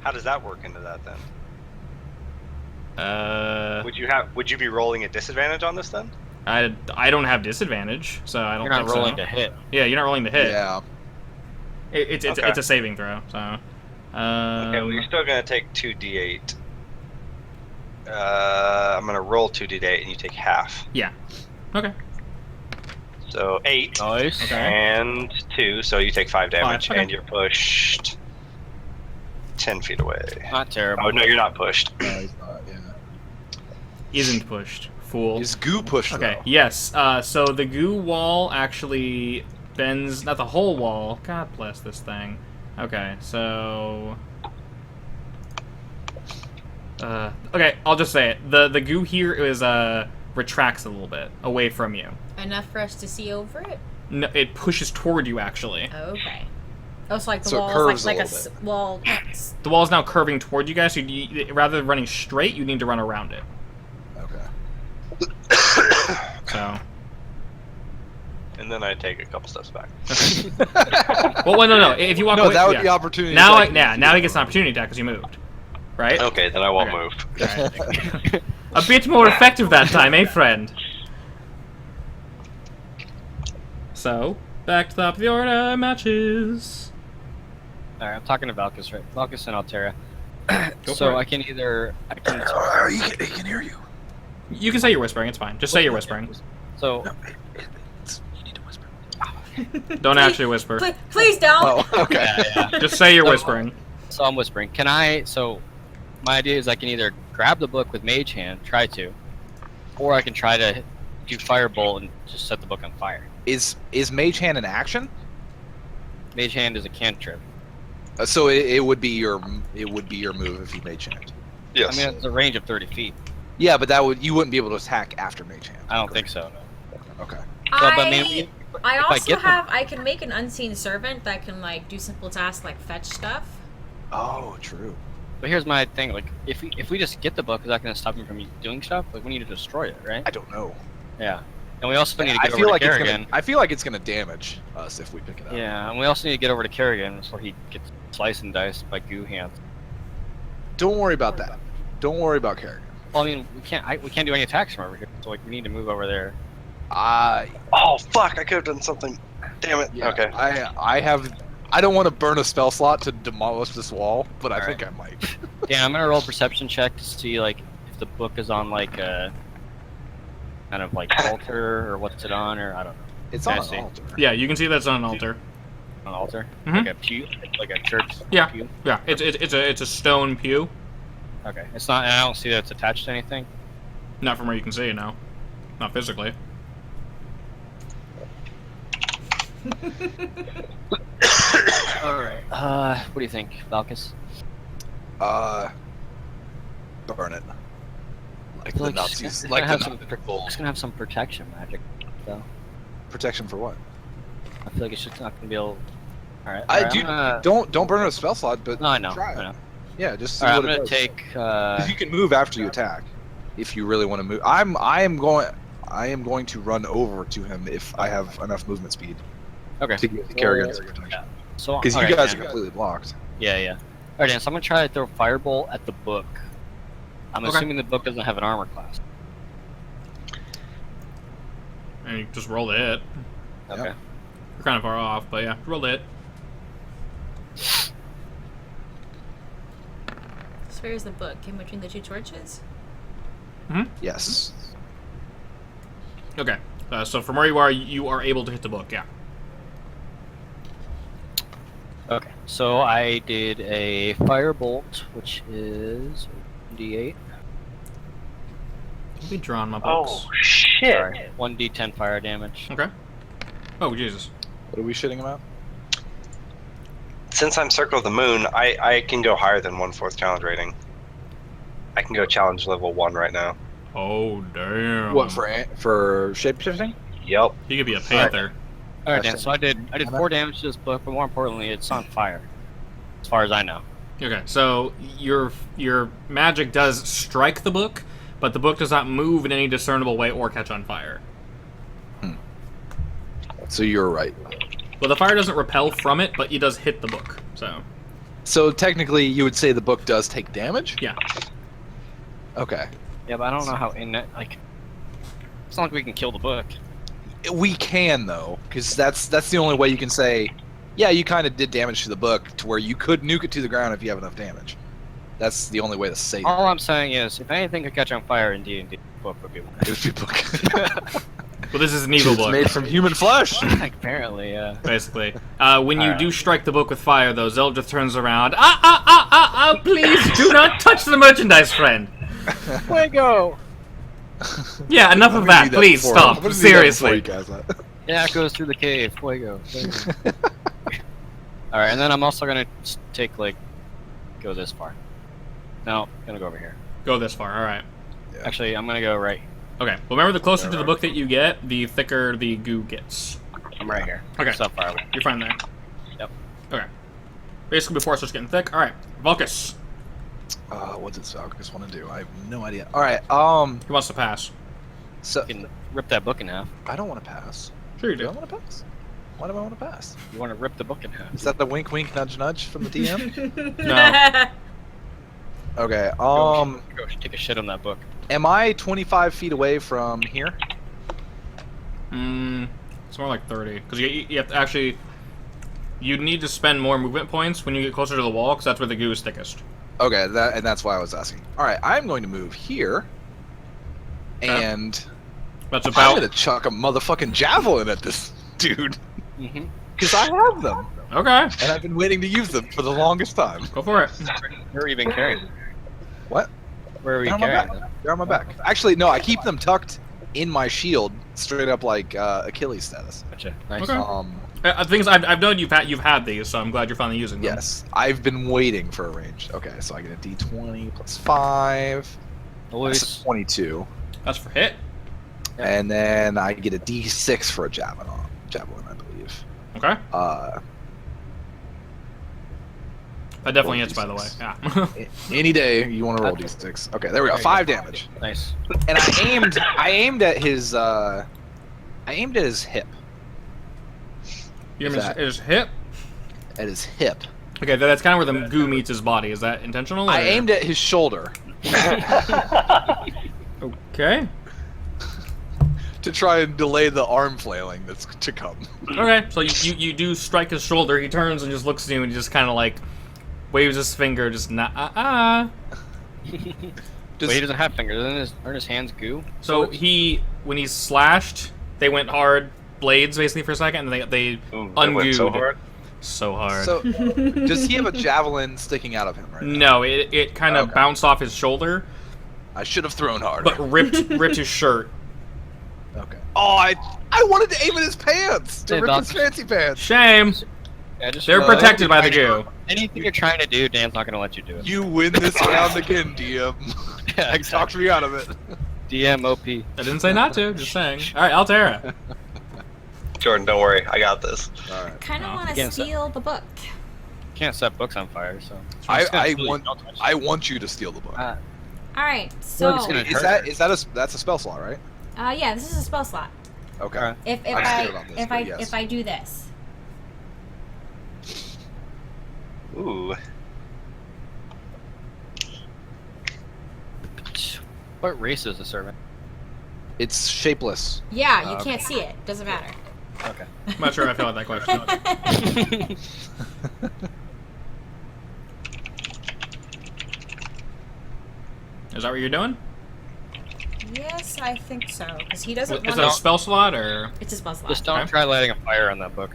how does that work into that then? Would you be rolling at disadvantage on this then? I don't have disadvantage, so I don't You're not think rolling so. to hit. Yeah, you're not rolling to hit. Yeah. It's Okay. a saving throw, so. Okay, well, you're still gonna take 2d8. I'm gonna roll 2d8 and you take half. Yeah. Okay. So 8 Nice. Okay. and 2, so you take 5 damage, okay. and you're pushed 10 feet away. Not terrible. Oh no, you're not pushed. No, he's not, yeah. Isn't pushed. Fool. Is goo pushed? Okay, though? yes. So the goo wall actually bends, not the whole wall. God bless this thing. Okay, so. Okay, I'll just say it. The goo here is retracts a little bit away from you. Enough for us to see over it? No, it pushes toward you actually. Okay. Oh, so like the So it wall curves is like a a little s- wall. The wall is now curving toward you guys. So rather than running straight, you need to run around it. Okay. So. And then I take a couple steps back. Well, no. If you walk No, away, that would yeah. be opportunity. Now, attack. now he gets an opportunity attack because you moved, right? Okay, then I won't Okay. move. A bit more effective that time, eh, friend? So, back to the top of the order, matches. Alright, I'm talking to Valkus, right? Valkus and Altera. Go So for it. I can either He can hear you. You can say you're whispering, it's fine. Just say you're whispering. So Don't actually whisper. Please don't. Oh, okay. Yeah. Just say you're whispering. So I'm whispering. Can I? So my idea is I can either grab the book with Mage Hand, try to, or I can try to do Firebolt and just set the book on fire. Is Mage Hand an action? Mage Hand is a cantrip. So it would be your move if you Mage Hand. Yes. I mean, it's a range of 30 feet. Yeah, but you wouldn't be able to attack after Mage Hand. I don't think so. No. Okay. But I mean, I if I also get them- have. I can make an unseen servant that can like do simple tasks like fetch stuff. Oh, true. But here's my thing: like, if we just get the book, is that going to stop him from doing stuff? Like, we need to destroy it, right? I don't know. Yeah. And we also need to I get feel over like to it's Kerrigan. gonna. I feel like it's gonna damage us if we pick it up. Yeah, and we also need to get over to Kerrigan before he gets sliced and diced by goo hands. Don't worry about that. Don't worry about Kerrigan. Well, I mean, we can't do any attacks from over here, so like we need to move over there. Oh fuck! I could have done something. Damn it. Yeah, Okay. I don't want to burn a spell slot to demolish this wall, but I All think I might. Yeah, I'm gonna roll a perception check to see like if the book is on like a kind of like altar or what's it on, or I don't know. It's I on see. an altar. Yeah, you can see that's on an altar. On an altar, Mhm. like a pew, like a church. Yeah. Pew. Yeah, it's a stone pew. Okay, it's not. And I don't see that it's attached to anything. Not from where you can see, no. Not physically. All right. What do you think, Valkus? Burn it. Like I feel the like it's Nazis. gonna Like the have some- Nazis. It's gonna have some protection magic, though. Protection for what? I feel like it's just not gonna be able. All right. I all right, do. Don't burn a spell slot, but No, I know. try it. I know. Yeah, just see All right, I'm what it gonna does. take. 'Cause you can move after you attack, if you really want to move. I am going to run over to him if I have enough movement speed Okay. to get the Kerrigan's protection. So Because you all right, guys are Dan. completely blocked. Yeah, yeah. All right, Dan. So I'm gonna try to throw Firebolt at the book. I'm Okay. assuming the book doesn't have an armor class. And you just roll the hit. Okay. Yep. You're kind of far off, but yeah, roll the hit. So where's the book? In between the two torches? Yes. Okay. So from where you are able to hit the book, yeah. Okay. So I did a Firebolt, which is D8. I'll be drawing my books. Oh shit! Sorry, 1d10 fire damage. Okay. Oh, Jesus. What are we shitting about? Since I'm Circle of the Moon, I can go higher than 1/4 challenge rating. I can go challenge level 1 right now. Oh, damn. What for shapeshifting? Yep. You could be a panther. All right, Dan. Gotcha. So I did 4 damage to this book, but more importantly, it's on fire, as far as I know. Okay, so your magic does strike the book, but the book does not move in any discernible way or catch on fire. So you're right. Well, the fire doesn't repel from it, but it does hit the book. So technically, you would say the book does take damage? Yeah. Okay. Yeah, but I don't know how like. It's not like we can kill the book. We can though, because that's the only way you can say, yeah, you kind of did damage to the book to where you could nuke it to the ground if you have enough damage. That's the only way to say All I'm saying is, if anything could catch on fire in D&D, the book would be one. it. It would be book. Well, this is an evil It's book, made from human flesh. Apparently, yeah. basically. When you Alright. do strike the book with fire, though, Zeldryth turns around. Please do not touch the merchandise, friend. Fuego! Yeah, enough I'm of gonna that. do that Please before- I'm stop. gonna do that before Seriously. you guys. Yeah, it goes through the cave. Fuego. Alright, and then I'm also gonna take, like, go this far. No, I'm gonna go over here. Go this far. All right. Actually, I'm gonna go right. Okay. Well, remember, the closer to the book that you get, the thicker the goo gets. I'm right here. Okay. Stop fire away. You're fine there. Yep. Okay. Basically, before it starts getting thick. All right. Vulcus. What does Valkyries want to do? I have no idea. All right. He wants to pass. So You can rip that book in half. I don't want to pass. Sure you Do I do. want to pass? Why do I want to pass? You want to rip the book in half. Is that the wink, wink, nudge, nudge from the DM? No. Okay. Go take a shit on that book. Am I 25 feet away from here? It's more like 30. Because you have to actually... You need to spend more movement points when you get closer to the wall, because that's where the goo is thickest. Okay, that's why I was asking. All right, I'm going to move here, and That's I'm about... gonna chuck a motherfucking javelin at this dude. Mm-hmm. Because I have them, Okay, and I've been waiting to use them for the longest time. go for it. Where are you even carrying them? What? Where are you They're on my carrying back. them? They're on my back. Actually, no, I keep them tucked in my shield, straight up like Achilles status. Gotcha. Nice. Okay. The thing is, I've known you've had these, so I'm glad you're finally using them. Yes, I've been waiting for a range. Okay, so I get a D20 plus 5. That's Always. a 22. That's for hit. Yep. And then I get a D6 for a javelin, I believe. Okay. That definitely Roll hits, by the way. D6. Yeah. Any day you want to roll D6. Okay, there we go. 5 damage. Nice. And I aimed at his hip. You Is mean that- his hip? At his hip. Okay, that's kind of where the goo meets his body. Is that intentional? Or? I aimed at his shoulder Okay. to try and delay the arm flailing that's to come. Okay, so you do strike his shoulder. He turns and just looks at you and just kind of like waves his finger, just Wait, he doesn't have fingers. Aren't his hands goo? So when he's slashed, they went hard blades basically for a second, and they Ooh, that went so ungooed hard. so hard. So, does he have a javelin sticking out of him right now? No, it kind of Okay. bounced off his shoulder, I should have thrown harder. but ripped his shirt. Okay. Oh, I wanted to aim at his pants to Hey, rip Doc. his fancy pants. Shame. Yeah, just They're protected by the goo. Anything you're trying to do, Dan's not going to let you do it. You win this round again, DM. Yeah, Talk exactly. me out of it. DM OP. I didn't say not to. Just saying. All right, Altera. Jordan, don't worry, I got this. All right. Kind of Oh, want to against it. steal the book. Can't set books on fire, so. I'm just gonna I steal want it. Don't touch it. I want you to steal the book. Uh, All right, We're so just gonna- That's a spell slot, right? yeah, this is a spell slot. Okay. Alright. If I'm scared about this, if but I yes. if I do this, Ooh. What race is the servant? It's shapeless. yeah, you Okay. can't see it. Doesn't matter. Okay. I'm not sure how I feel about that question. Is that what you're doing? Yes, I think so. Because he doesn't Is want it a to. spell slot or? It's a spell slot. Just don't Okay. try lighting a fire on that book.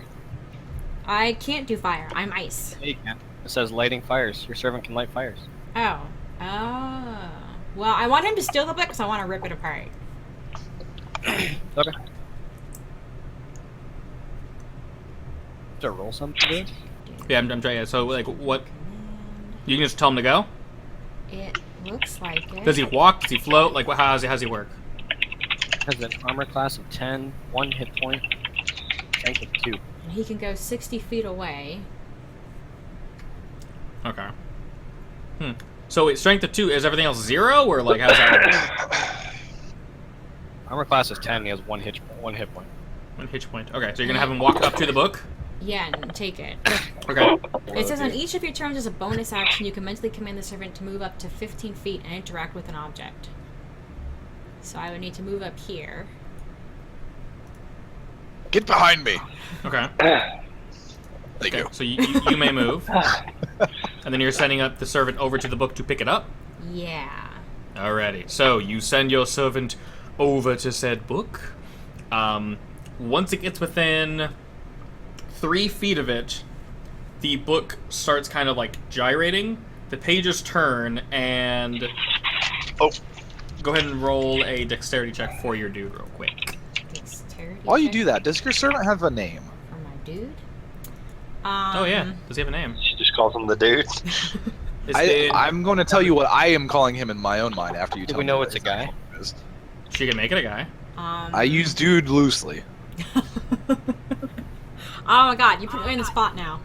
I can't do fire. I'm ice. Yeah, you can. It says lighting fires. Your servant can light fires. Oh. Oh. Well, I want him to steal the book because I want to rip it apart. Okay. To roll something, dude? Yeah, I'm trying. Yeah, so like, what? You can just tell him to go. It looks like it. Does he walk? Does he float? Like, what? How's he work? Has an armor class of 10, 1 hit point, strength of 2. And he can go 60 feet away. Okay. So it's strength of 2. Is everything else 0, or like how's that work? Armor class is 10. He has 1 hit point. 1 hit point. Okay, so you're gonna have him walk up to the book. Yeah, and take it. Okay. It says on each of your turns as a bonus action, you can mentally command the servant to move up to 15 feet and interact with an object. So I would need to move up here. Get behind me. Okay. Thank Okay. you. So you may move, and then you're sending up the servant over to the book to pick it up. Yeah. Alrighty. So you send your servant over to said book. Once it gets within 3 feet of it, the book starts kind of like gyrating. The pages turn, and Oh. go ahead and roll a dexterity check for your dude real quick. Dexterity While you check do that, does your servant have a name? for my dude. Oh yeah. Does he have a name? She just calls him the dude. I'm going to tell you what I am calling him in my own mind after you Do tell we me know what it's a his guy? name is. She can make it a guy. I use dude loosely. Oh my god, you put me in the spot now.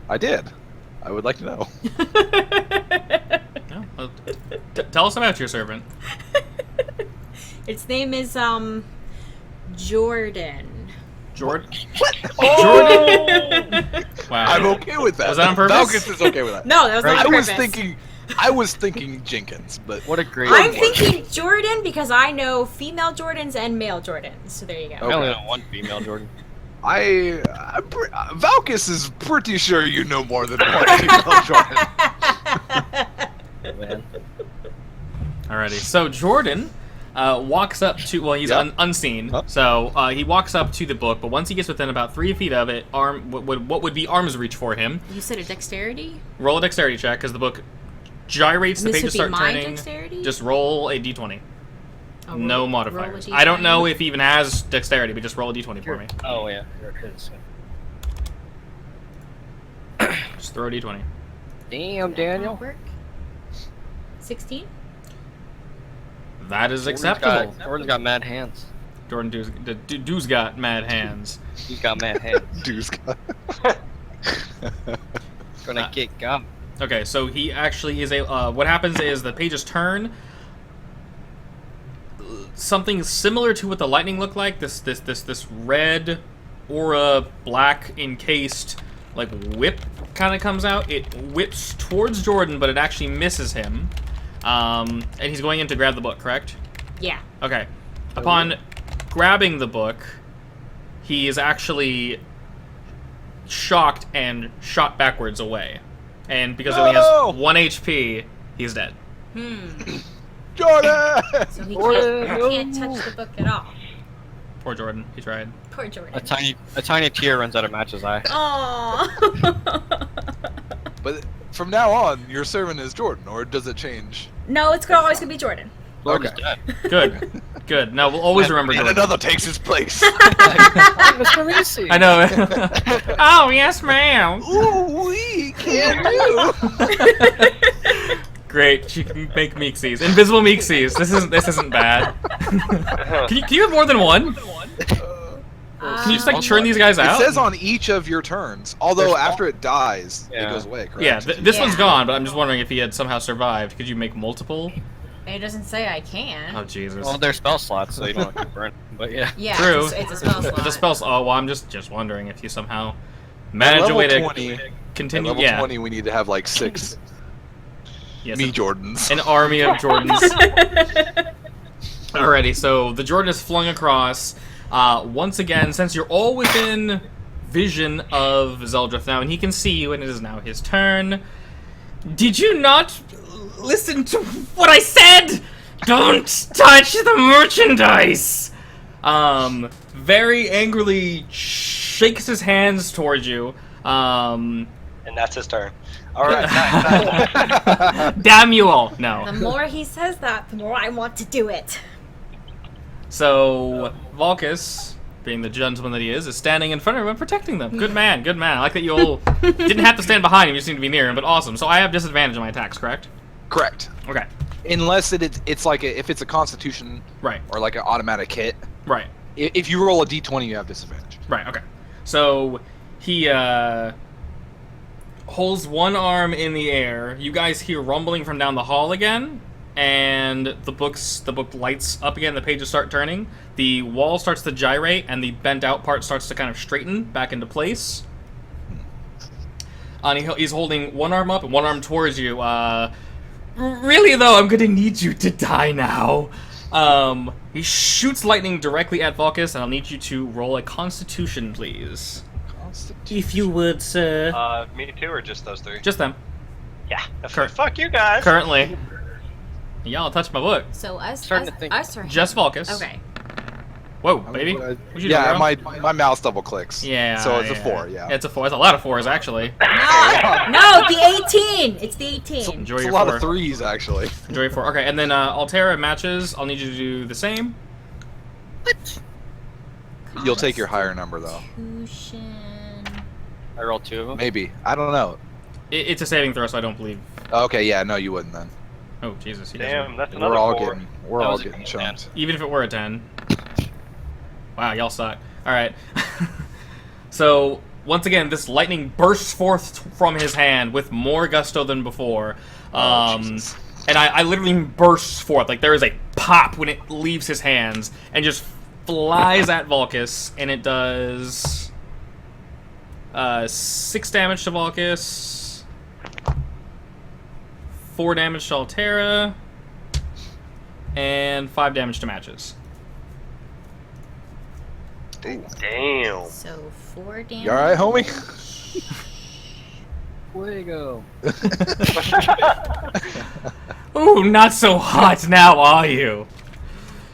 I did. I would like to know. No. Well, tell us about your servant. Its name is Jordan. Jordan. Oh! Wow. I'm okay with that. Was that on purpose? Valkus is okay with that. No, that was not I on was purpose. I was thinking Jenkins, but What a great. I'm word. thinking Jordan because I know female Jordans and male Jordans. So there you go. I only know one female Jordan. Valkus is pretty sure you know more than one female Jordan. Man. Alrighty. So Jordan, walks up to, well, he's Yep. unseen, Huh? so he walks up to the book, but once he gets within about 3 feet of it, what would be arm's reach for him, You said a dexterity? roll a dexterity check, because the book gyrates, the This pages would start be my turning. dexterity? Just roll a d20. Oh, No roll a modifiers. D20? I don't know if he even has dexterity, but just roll a d20 for me. Oh yeah, here it is. Just throw a d20. Damn, That'll Daniel. work. 16? That is acceptable. Jordan's got mad hands. Jordan Dew's got mad hands. He's got mad hands. Dude's got. Gonna get got. Okay, so he actually is a. What happens is the pages turn. Something similar to what the lightning looked like. This red aura, black encased like whip kind of comes out. It whips towards Jordan, but it actually misses him. And he's going in to grab the book, correct? Yeah. Okay. Upon grabbing the book, he is actually shocked and shot backwards away. And because he only No! has 1 HP, he's dead. Jordan! So he can't touch the book at all. Poor Jordan. He tried. Poor Jordan. A tiny tear runs out of Match's eye. Aww. But from now on, your servant is Jordan, or does it change? No, it's always gonna be Jordan. Jordan's Okay. dead. Good. Good. Now we'll always remember And Jordan. another takes his place. Mr. Lacey. I know. Oh, yes, ma'am. Ooh, we can do. Great. She can make Meeksies. Invisible Meeksies. This isn't bad. Can you have more than one? Can you just like churn these guys It out? says on each of your turns. Although There's after it dies, Yeah. it goes away. Correct? Yeah, this one's Yeah. gone, but I'm just wondering if he had somehow survived. Could you make multiple? It doesn't say I can. Oh, Jesus. Well, they're spell slots, so you don't have to burn. But yeah. Yeah, True. It's a spell slot. It's a spell. Oh, well, I'm just wondering if you somehow At manage a level way to 20, at continue. level Yeah. 20, we need to have like 6 Yes, me Jordans. an army of Jordans. Alrighty, so the Jordan is flung across. Once again, since you're all within vision of Zeldryth now, and he can see you, and it is now his turn. Did you not listen to what I said? Don't touch the merchandise! Very angrily shakes his hands towards you. And that's his turn. All right. Nice. Damn you all! No. The more he says that, the more I want to do it. So, Valkus, being the gentleman that he is standing in front of him and protecting them. Good man, good man. I like that you all didn't have to stand behind him, you just need to be near him, but awesome. So I have disadvantage on my attacks, correct? Correct. Okay. Unless it's like if it's a Constitution Right, or like an automatic hit. right, If you roll a d20, you have disadvantage. right, okay. So, he, holds one arm in the air. You guys hear rumbling from down the hall again, and the book lights up again, the pages start turning. The wall starts to gyrate, and the bent out part starts to kind of straighten back into place. And he's holding one arm up and one arm towards you. Really though, I'm gonna need you to die now. He shoots lightning directly at Valkus, and I'll need you to roll a Constitution, please. If you would, sir. Me too, or just those three? Just them. Yeah. Fuck you guys. Currently. Y'all touched my book. So us, Starting us, to think. us or Just him? Valkus. Okay. Whoa, baby. What'd you do, Yeah, girl? my mouse double clicks. Yeah. So it's a 4. Yeah. It's a 4. It's a lot of 4s, actually. No, the 18. It's the 18. Enjoy It's a your lot 4. of 3s actually. Enjoy your 4. Okay, and then Altera matches. I'll need you to do the same. You'll take your higher number though. Constitution. I rolled 2 of them. Maybe. I don't know. It's a saving throw, so I don't believe. Okay, yeah, no, you wouldn't then. Oh, Jesus. He Damn, doesn't. that's another We're all 4. we're That all was a getting good man. chunked. Even if it were a 10. Wow, y'all suck. Alright. So, once again, this lightning bursts forth from his hand with more gusto than before. Jesus. And I literally bursts forth. Like, there is a pop when it leaves his hands and just flies at Valkus, and it does 6 damage to Valkus, 4 damage to Altera, and 5 damage to Matches. Damn. So 4 damage. You alright, homie? Fuego. Ooh, not so hot now, are you?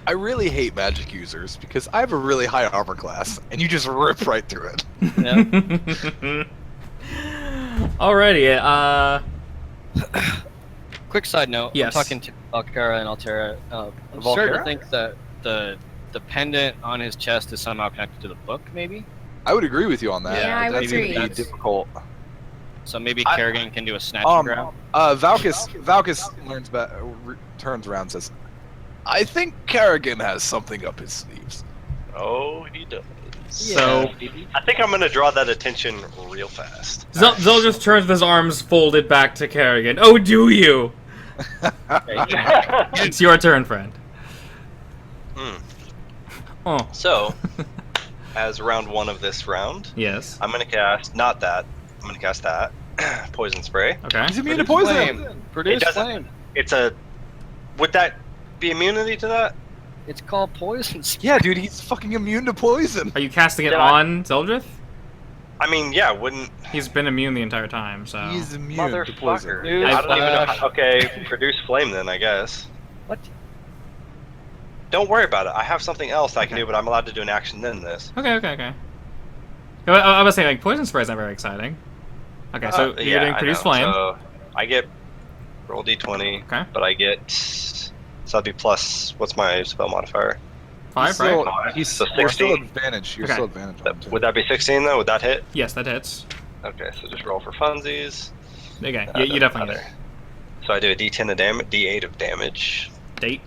I really hate magic users because I have a really high armor class, and you just rip right through it. Yeah. Alrighty, Quick side note. Yes. I'm talking to Alcara and Altera. I'm starting to think that the pendant on his chest is somehow connected to the book, maybe. I would agree with you on that. Yeah, I would That's gonna agree. be difficult. So maybe Kerrigan can do a snatch and grab. Valkus turns around and says, "I think Kerrigan has something up his sleeves." Oh, he does. so I think I'm gonna draw that attention real fast. Zeldryth turns with his arms folded back to Kerrigan. Oh, do you? It's your turn, friend. Hmm. Oh. So, as round 1 of this round, Yes. I'm gonna cast not that. I'm gonna cast that poison spray. Okay. He's immune to poison. Flame. Produce doesn't- flame. It's a. Would that be immunity to that? It's called poison. Yeah, dude, he's fucking immune to poison. Are you casting it Did I- on Zeldryth? I mean, yeah, wouldn't. He's been immune the entire time, so. He's immune to poison. Motherfucker. Dude, I don't even know. Flash. Okay, produce flame then, I guess. What? Don't worry about it. I have something else I can do, but I'm allowed to do an action then this. Okay. I was saying, like, poison spray is not very exciting. Okay, so you're yeah, doing I produce know. flame. So I get roll d20, Okay. but I get. So that'd be plus. What's my spell modifier? 5, He's right? still, he's So you're still 16. advantage. You're Okay. still advantage on him, too. Would that be 16 though? Would that hit? Yes, that hits. Okay, so just roll for funsies. Okay, That you doesn't definitely matter. So I do a d10 of damage, d8 of damage. Date.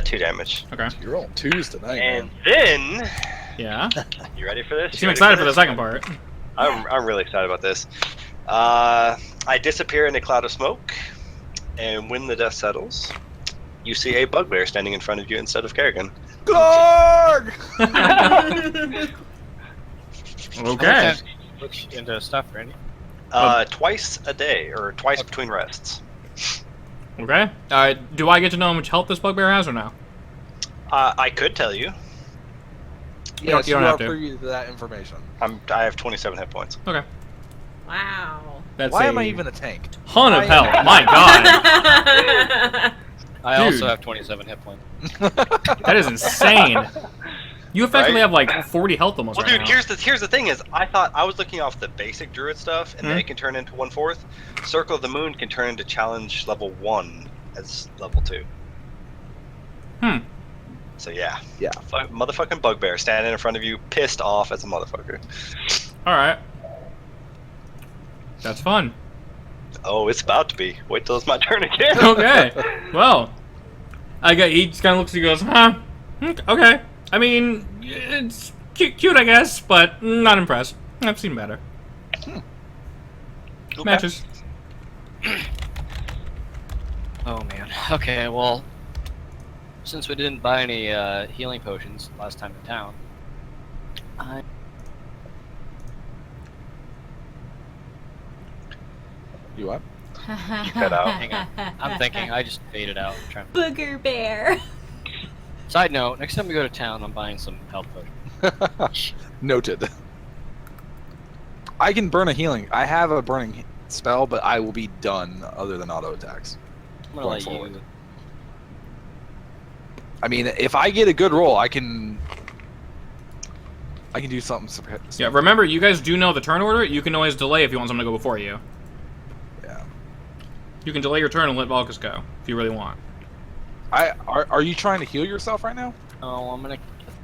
2 damage. Okay. You're rolling 2s tonight, And man. then, Yeah. you ready for this? You seem excited for the second part. I'm really excited about this. I disappear in a cloud of smoke, and when the dust settles, you see a bugbear standing in front of you instead of Kerrigan. Glarg! Okay. Look into stuff, right? Twice a day, or twice between rests. Okay. Do I get to know how much health this bugbear has or no? I could tell you. Yes, you don't you have are to. privy to that information. I have 27 hit points. Okay. Wow. That's Why a am I even a tank? ton of health. My god. I Dude. also have 27 hit points. That is insane. You effectively Right? have like 40 health almost Well, right dude, now. here's the thing is, I thought I was looking off the basic druid stuff, and Mhm. they can turn into 1/4. Circle of the Moon can turn into challenge level 1 as level 2. Hmm. So yeah. Yeah. Motherfucking bugbear standing in front of you, pissed off as a motherfucker. Alright. That's fun. Oh, it's about to be. Wait till it's my turn again. Okay. Well. He just kind of looks and goes, huh? Okay. I mean, it's cute, I guess, but not impressed. I've seen better. Okay. Matches. Oh man. Okay, well, since we didn't buy any healing potions last time in town, You what? cut out. hang on. I'm thinking. I just faded out. I'm trying. Booger bear. Side note: next time we go to town, I'm buying some health potions. Noted. I can burn a healing. I have a burning spell, but I will be done other than auto attacks. I'm gonna Going let forward. you. I mean, if I get a good roll, I can do something. Yeah, remember, you guys do know the turn order. You can always delay if you want someone to go before you. Yeah. You can delay your turn and let Valkus go if you really want. Are you trying to heal yourself right now? Oh, I'm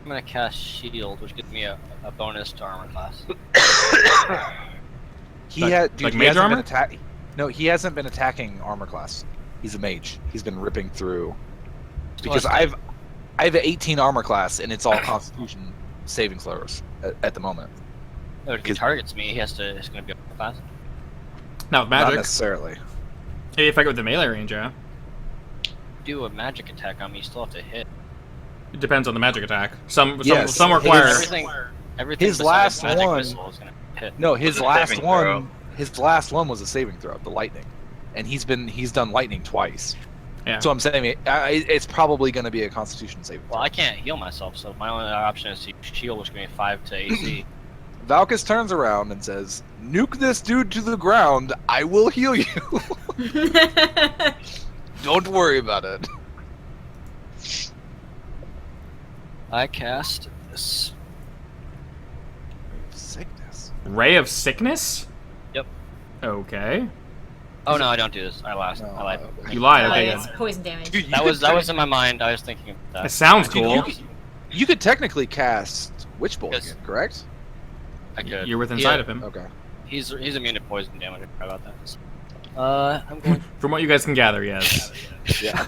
gonna cast shield, which gives me a bonus to armor class. He Like- had dude, like he mage hasn't armor? been attack. No, he hasn't been attacking armor class. He's a mage. He's been ripping through. Because I have an 18 armor class and it's all Constitution saving throws at the moment. No, if he targets me, it's gonna be armor class. Now with Not magic, necessarily. if I go with the melee range, yeah. Do a magic attack on me, you still have to hit. It depends on the magic attack. Some Yes, require. Everything his besides last magic one- missile is gonna hit. No, his Was a last saving one. throw. His last one was a saving throw, the lightning, and he's done lightning twice. Yeah. So I'm saying it's probably going to be a Constitution saving Well, throw. I can't heal myself, so my only option is to shield, which gives me 5 to AC. Valkus turns around and says, "Nuke this dude to the ground. I will heal you. Don't worry about it." I cast this. Sickness. Ray of Sickness? Yep. Okay. Oh no, I don't do this. I lied. No, I lied. You lied, Oh, okay, it's good. poison damage. Dude, That was in my mind. I was thinking of It that. sounds Dude, cool. you could technically cast Witch Bolt Yes. again, correct? I could. You're within sight of him. Okay. He's immune to poison damage. I forgot about that. I'm going. From what you guys can gather, yes. Yeah.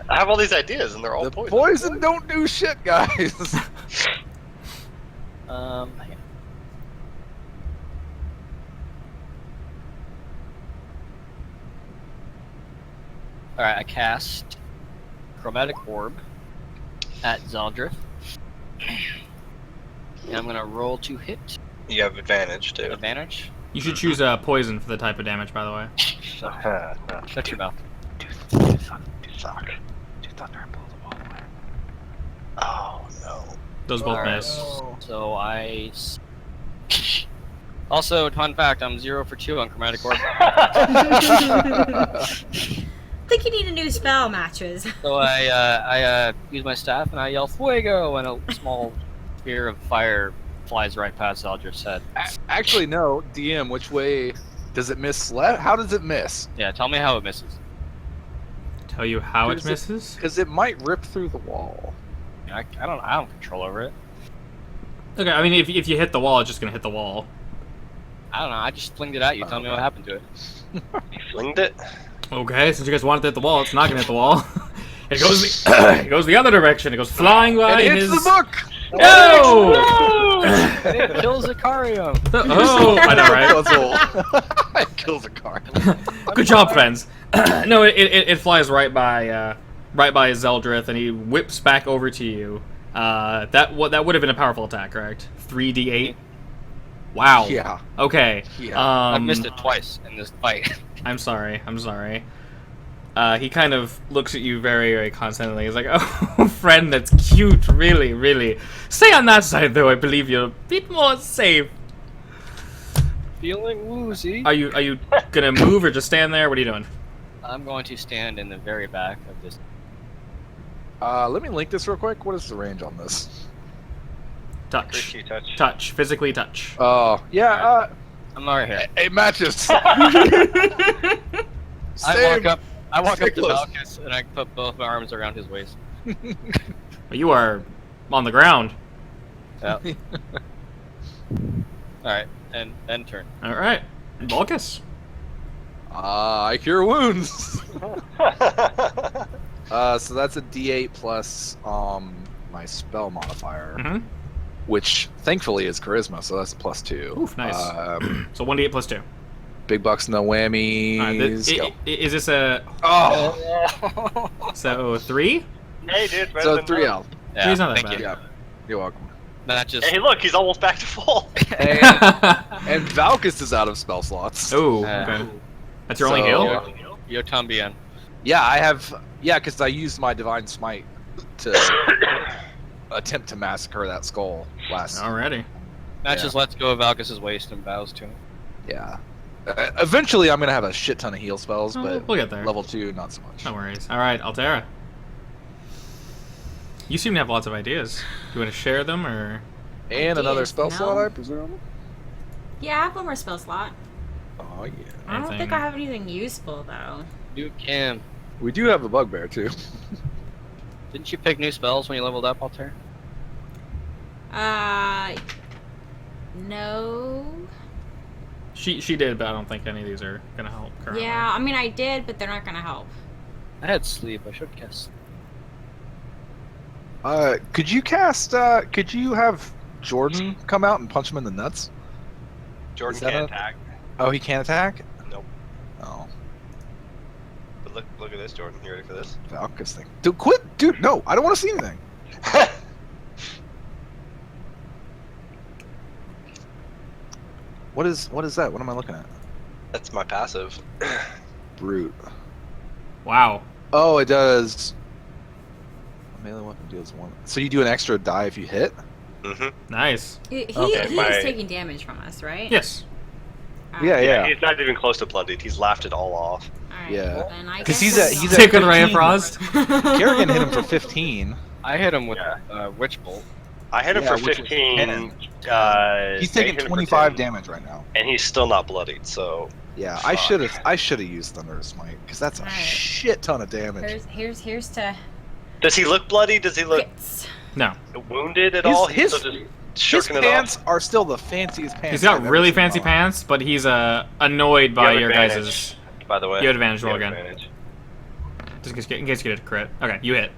I have all these ideas, and they're all The poison. poison don't do shit, guys. Hang on. All right, I cast Chromatic Orb at Zeldryth, and I'm gonna roll to hit. You have advantage too. Advantage. You should choose poison for the type of damage, by the way. Shut your mouth. Do suck. Do thunder and blow the wall away. Oh no. Those both Alright. miss. So Also, fun fact: I'm 0 for 2 on Chromatic Orb. I think you need a new spell, Matches. So I use my staff and I yell "Fuego!" and a small spear of fire flies right past Zeldryth's head. Actually, no. DM, which way does it miss? How does it miss? Yeah, tell me how it misses. Tell you how it Does it- misses? Because it might rip through the wall. I don't control over it. Okay, I mean, if you hit the wall, it's just gonna hit the wall. I don't know. I just flinged it at you. Tell me what happened to it. You flinged it. Okay, since you guys wanted to hit the wall, it's not gonna hit the wall. It goes it goes the other direction. It goes flying by It his. hits the book! No! It kills Icario. Oh, I know, right? Puzzle. It kills a car. Good job, friends. No, it flies right by Zeldryth, and he whips back over to you. That would have been a powerful attack, correct? 3d8. Wow. Yeah. Okay. Yeah. I've missed it twice in this fight. I'm sorry. He kind of looks at you very, very constantly. He's like, "Oh, friend, that's cute. Really, really. Stay on that side, though. I believe you're a bit more safe." Feeling woozy. Are you gonna move or just stand there? What are you doing? I'm going to stand in the very back of this. Let me link this real quick. What is the range on this? Touch. Christy touch. Touch. Physically touch. Oh, yeah. I'm right here. It matches. I walk Stay up to close. Valkus and I put both my arms around his waist. You are on the ground. Yeah. Alright, and then turn. All right, Vulcus. I cure wounds. So that's a D8 plus my spell modifier, Mm-hmm. which thankfully is charisma, so that's a +2. Oof, nice. Um, So 1d8 plus 2. big bucks, no whammies. All right, Go. is this a Oh, so 3? Hey, dude. better so than 3 none. out. Yeah, He's not that thank bad. you. Yeah, you're welcome. That just Hey, look, he's almost back to full. And, and Valkus is out of spell slots. Oh, okay. That's your only So- heal? Yotumbian. Yeah, I have. Yeah, because I used my divine smite to attempt to massacre that skull last. Alrighty. Matt Yeah. just lets go of Valkus's waist and bows to him. Yeah. Eventually, I'm gonna have a shit ton of heal spells, Oh, but we'll get there. level 2, not so much. No worries. All right, Altera. You seem to have lots of ideas. Do you want to share them, or? And another Ideas, spell no. slot, I presume. Yeah, I have one more spell slot. Oh yeah. I don't Anything? think I have anything useful though. You can. We do have a bugbear too. Didn't you pick new spells when you leveled up, Altair? No. She did, but I don't think any of these are gonna help currently. Yeah, I mean I did, but they're not gonna help. I had sleep. I should guess. Could you cast? Could you have Jordan come out and punch him in the nuts? Jordan Is that can't a- attack. Oh, he can't attack. Nope. Oh, But look at this, Jordan. You ready for this? Valkus thing. Dude, quit, dude. No, I don't want to see anything. What is that? What am I looking at? That's my passive. Brute. Wow. Oh, it does. A melee weapon deals 1. So you do an extra die if you hit. Mm-hmm. Nice. He Okay, is my- taking damage from us, right? Yes. Yeah, yeah. He's not even close to bloodied. He's laughed it all off. Alright, Yeah. well, then I 'Cause guess he's that's at- all. he's at- Take on Ray of 15. Frost. Kerrigan hit him for 15. I hit him with Witch Bolt. I hit him Yeah, for which was 15. He's taking Nate hit him for 25 10, damage right now. and he's still not bloodied. So Yeah, Fuck. I should have used Thunder Smite because that's a Alright. shit ton of damage. Here's to does he look bloody? Does he look hits. No. wounded at all? He's His still just his shirking it pants off. are still the fanciest pants. He's got I've ever really seen fancy in my life. pants, but he's annoyed You by have your advantage, guys'. by the way. You have advantage, roll You have again. advantage. Just in case you get a crit. Okay, you hit.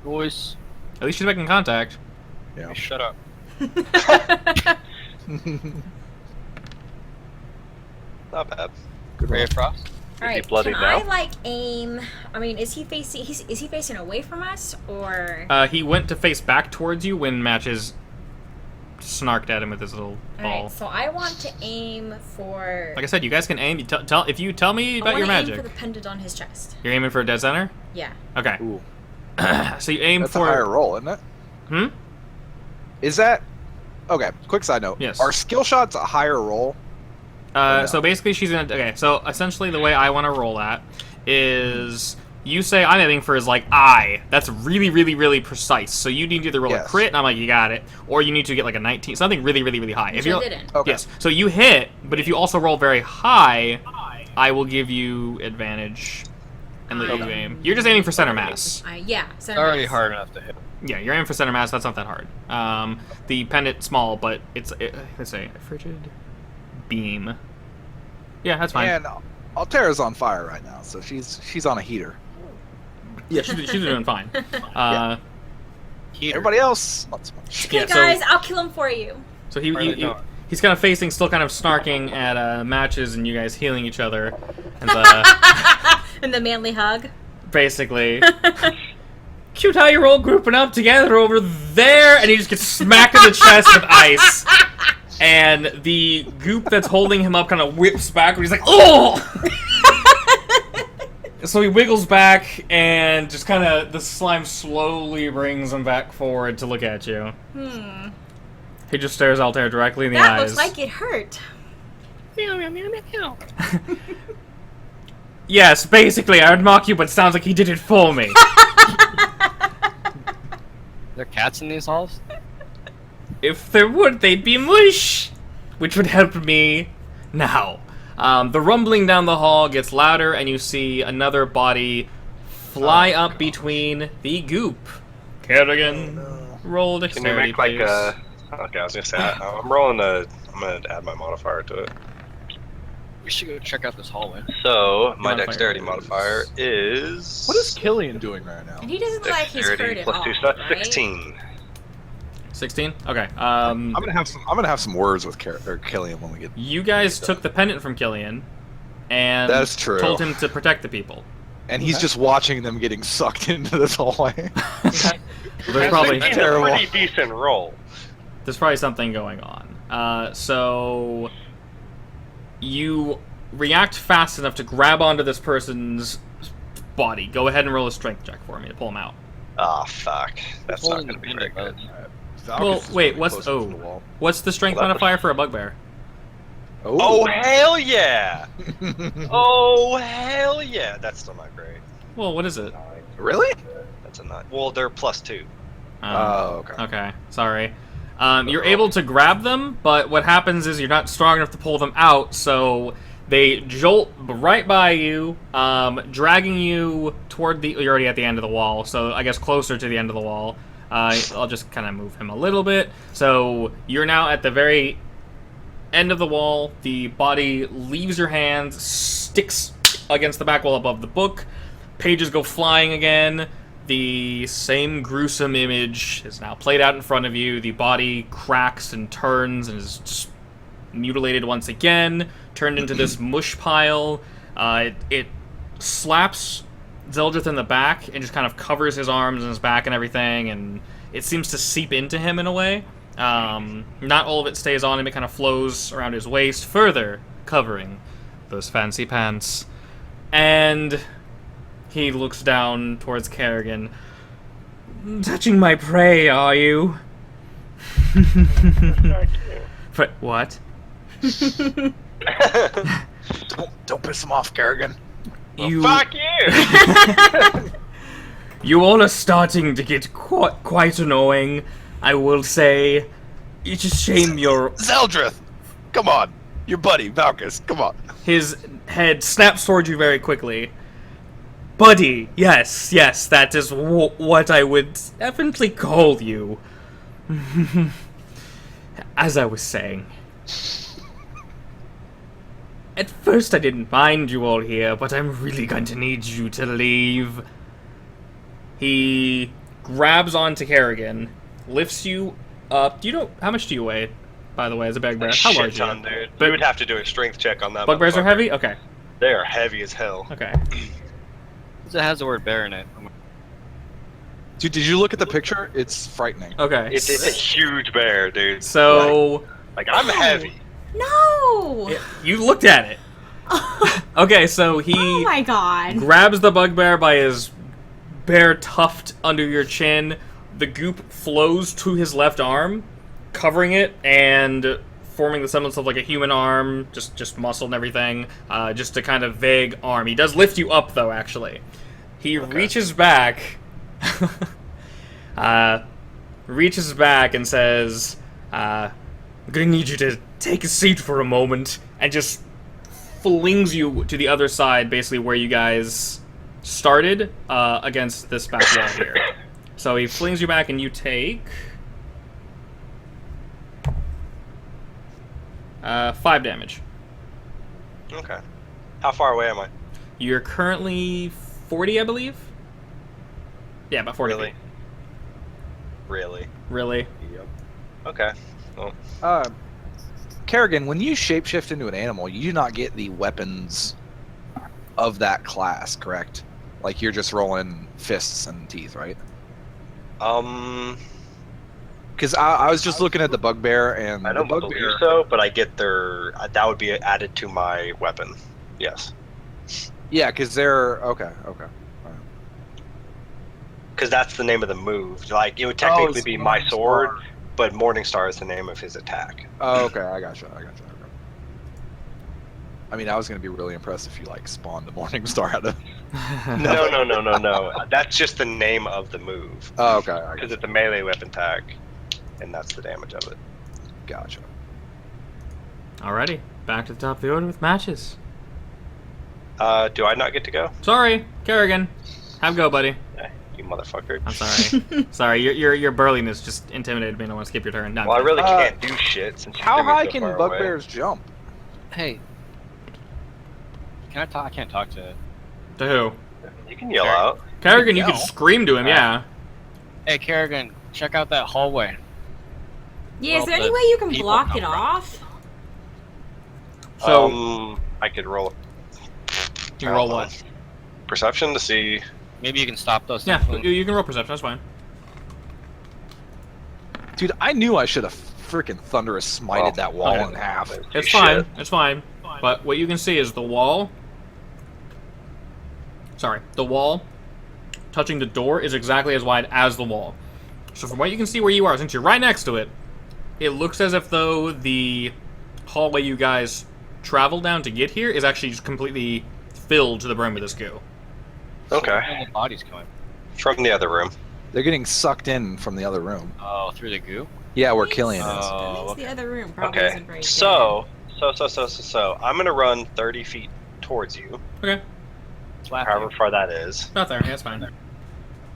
Boys, At least she's making contact. Yeah. shut up. Not bad. Good Ray roll. of Frost. All right, bloodied can now? I like aim? I mean, is he facing away from us or? He went to face back towards you when Matches snarked at him with his little All ball. right, so I want to aim for. Like I said, you guys can aim. If you tell me I about want your to aim magic. for the pendant on his chest. You're aiming for a dead center? Yeah. Okay. Ooh, So you aim that's a for. higher roll, isn't it? Hmm? Is that okay? Quick side note. Yes. Are skill shots a higher roll? So basically, she's gonna. Okay, so essentially, the way I want to roll that is you say I'm aiming for is like eye. That's really, really, really precise. So you need to either roll a Yes. crit, and I'm like, you got it, or you need to get like a 19, something really, really, really high. Which I didn't. Okay. Yes. So you hit, but if you also roll very high, I will give you advantage and let you aim. You're just aiming for center mass. Yeah. It's Center already mass. hard enough to hit. Yeah, you're aiming for center mass. That's not that hard. The pendant small, but let's say a frigid beam. Yeah, that's fine. And Altera's on fire right now, so she's on a heater. Yeah, she's doing fine. Heater. Everybody else, not so much. Okay, Yeah, so- guys, I'll kill him for you. So he's kind of facing, still kind of snarking at Matches, and you guys healing each other, and And the manly hug. basically, cute how you're all grouping up together over there, and he just gets smacked in the chest with ice, and the goop that's holding him up kind of whips back, and he's like, oh! So he wiggles back, and just kind of the slime slowly brings him back forward to look at you. He just stares Altair directly in the That eyes. looks like it hurt. Yes, basically, I would mock you, but it sounds like he did it for me. There cats in these halls? If there would, they'd be mush, which would help me now. The rumbling down the hall gets louder, and you see another body fly up between the goop. Kerrigan, roll Can you dexterity, make like please. a? Okay, I was gonna say I'm rolling a. I'm gonna add my modifier to it. We should go check out this hallway. So my Modifier dexterity is- modifier is. What is Killian doing right now? And he doesn't look like he's hurt Dexterity at plus all, 2, so that's right? 16. 16? Okay. I'm gonna have some words with Killian when we get. You guys took the pendant from Killian, and That's true. told him to protect the people. And he's just watching them getting sucked into this hallway. There's probably... It's terrible. a pretty decent roll. There's probably something going on. So you react fast enough to grab onto this person's body. Go ahead and roll a strength check for me to pull him out. Ah, fuck. That's not Holding gonna the be very pendant, good. Well, wait, what's what's the strength Well, that modifier for a bugbear? Oh hell yeah! Oh hell yeah! That's still not great. Well, what is it? Really? That's a 9. Well, they're +2. Oh, okay. Okay, sorry. You're able to grab them, but what happens is you're not strong enough to pull them out, so they jolt right by you, dragging you toward the... You're already at the end of the wall, so I guess closer to the end of the wall. I'll just kind of move him a little bit. So you're now at the very end of the wall. The body leaves your hands, sticks against the back wall above the book. Pages go flying again. The same gruesome image is now played out in front of you. The body cracks and turns and is just mutilated once again, turned into this mush pile. It slaps Zeldryth in the back and just kind of covers his arms and his back and everything, and it seems to seep into him in a way. Not all of it stays on him, it kind of flows around his waist, further covering those fancy pants. And he looks down towards Kerrigan. Touching my prey, are you? What? Don't piss him off, Kerrigan. You, Fuck you! You all are starting to get quite annoying, I will say. It's a shame you're... Zeldryth! Come on! Your buddy, Valkus, come on. His head snaps towards you very quickly. Buddy, yes, that is what I would definitely call you. As I was saying. At first I didn't mind you all here, but I'm really going to need you to leave. He grabs onto Kerrigan, lifts you up. Do you know, how much do you weigh, by the way, as a bugbear? How large are you? Dude. You would have to do a strength check on that. Bugbears are heavy? Okay. They are heavy as hell. Okay. It has the word bear in it. Dude, did you look at the picture? It's frightening. Okay. It's a huge bear, dude. So... Like I'm heavy. No! You looked at it. Okay, so he Oh my god. grabs the bugbear by his bare tuft under your chin. The goop flows to his left arm, covering it and forming the semblance of like a human arm, just muscle and everything, just a kind of vague arm. He does lift you up, though, actually. He reaches back, and says, I'm gonna need you to take a seat for a moment, and just flings you to the other side, basically where you guys started, against this back wall here. So he flings you back, and you take 5 damage. Okay. How far away am I? You're currently 40, I believe? Yeah, about 40 Really? feet. Really? Really? Yep. Okay. Well, Kerrigan, when you shapeshift into an animal, you do not get the weapons of that class, correct? Like, you're just rolling fists and teeth, right? Because I was just looking at the bugbear, and I don't believe so, but I get their... that would be added to my weapon. Yes. Yeah, because they're... Okay. Because that's the name of the move. Like, it would technically be my sword, but Morningstar is the name of his attack. Oh, okay, I gotcha. Okay. I mean, I was going to be really impressed if you, like, spawned a Morningstar out of... No. That's just the name of the move. Oh, okay. Because it's a melee weapon attack, and that's the damage of it. Gotcha. Alrighty, back to the top of the order with matches. Do I not get to go? Sorry, Kerrigan. Have a go, buddy. You motherfucker. I'm sorry. Sorry, your burliness just intimidated me and I want to skip your turn. No, Well, I really can't do shit since you're How doing high so can far away. bugbears jump? Hey, can I talk? I can't talk to. To who? You can yell out. Kerrigan, you yell. could scream to him, yeah. Hey, Kerrigan, check out that hallway. Yeah, is there Well, any the way you can people block come it from. off? So, I could roll. you roll what? Perception to see. Maybe you can stop those. Yeah, things. you can roll perception, that's fine. Dude, I knew I should have freaking thunderous smited that wall okay. in half. It's Shit. fine, it's fine. But what you can see is the wall... Sorry, the wall touching the door is exactly as wide as the wall. So from what you can see where you are, since you're right next to it, it looks as if though the hallway you guys traveled down to get here is actually just completely filled to the brim with this goo. Okay. Where are the bodies coming? From the other room. They're getting sucked in from the other room. Oh, through the goo. Yeah, where Killian is. Oh, That means okay. the other room probably Okay. isn't very So I'm gonna run 30 feet towards you, Okay, however far that is. not there, yeah, that's fine.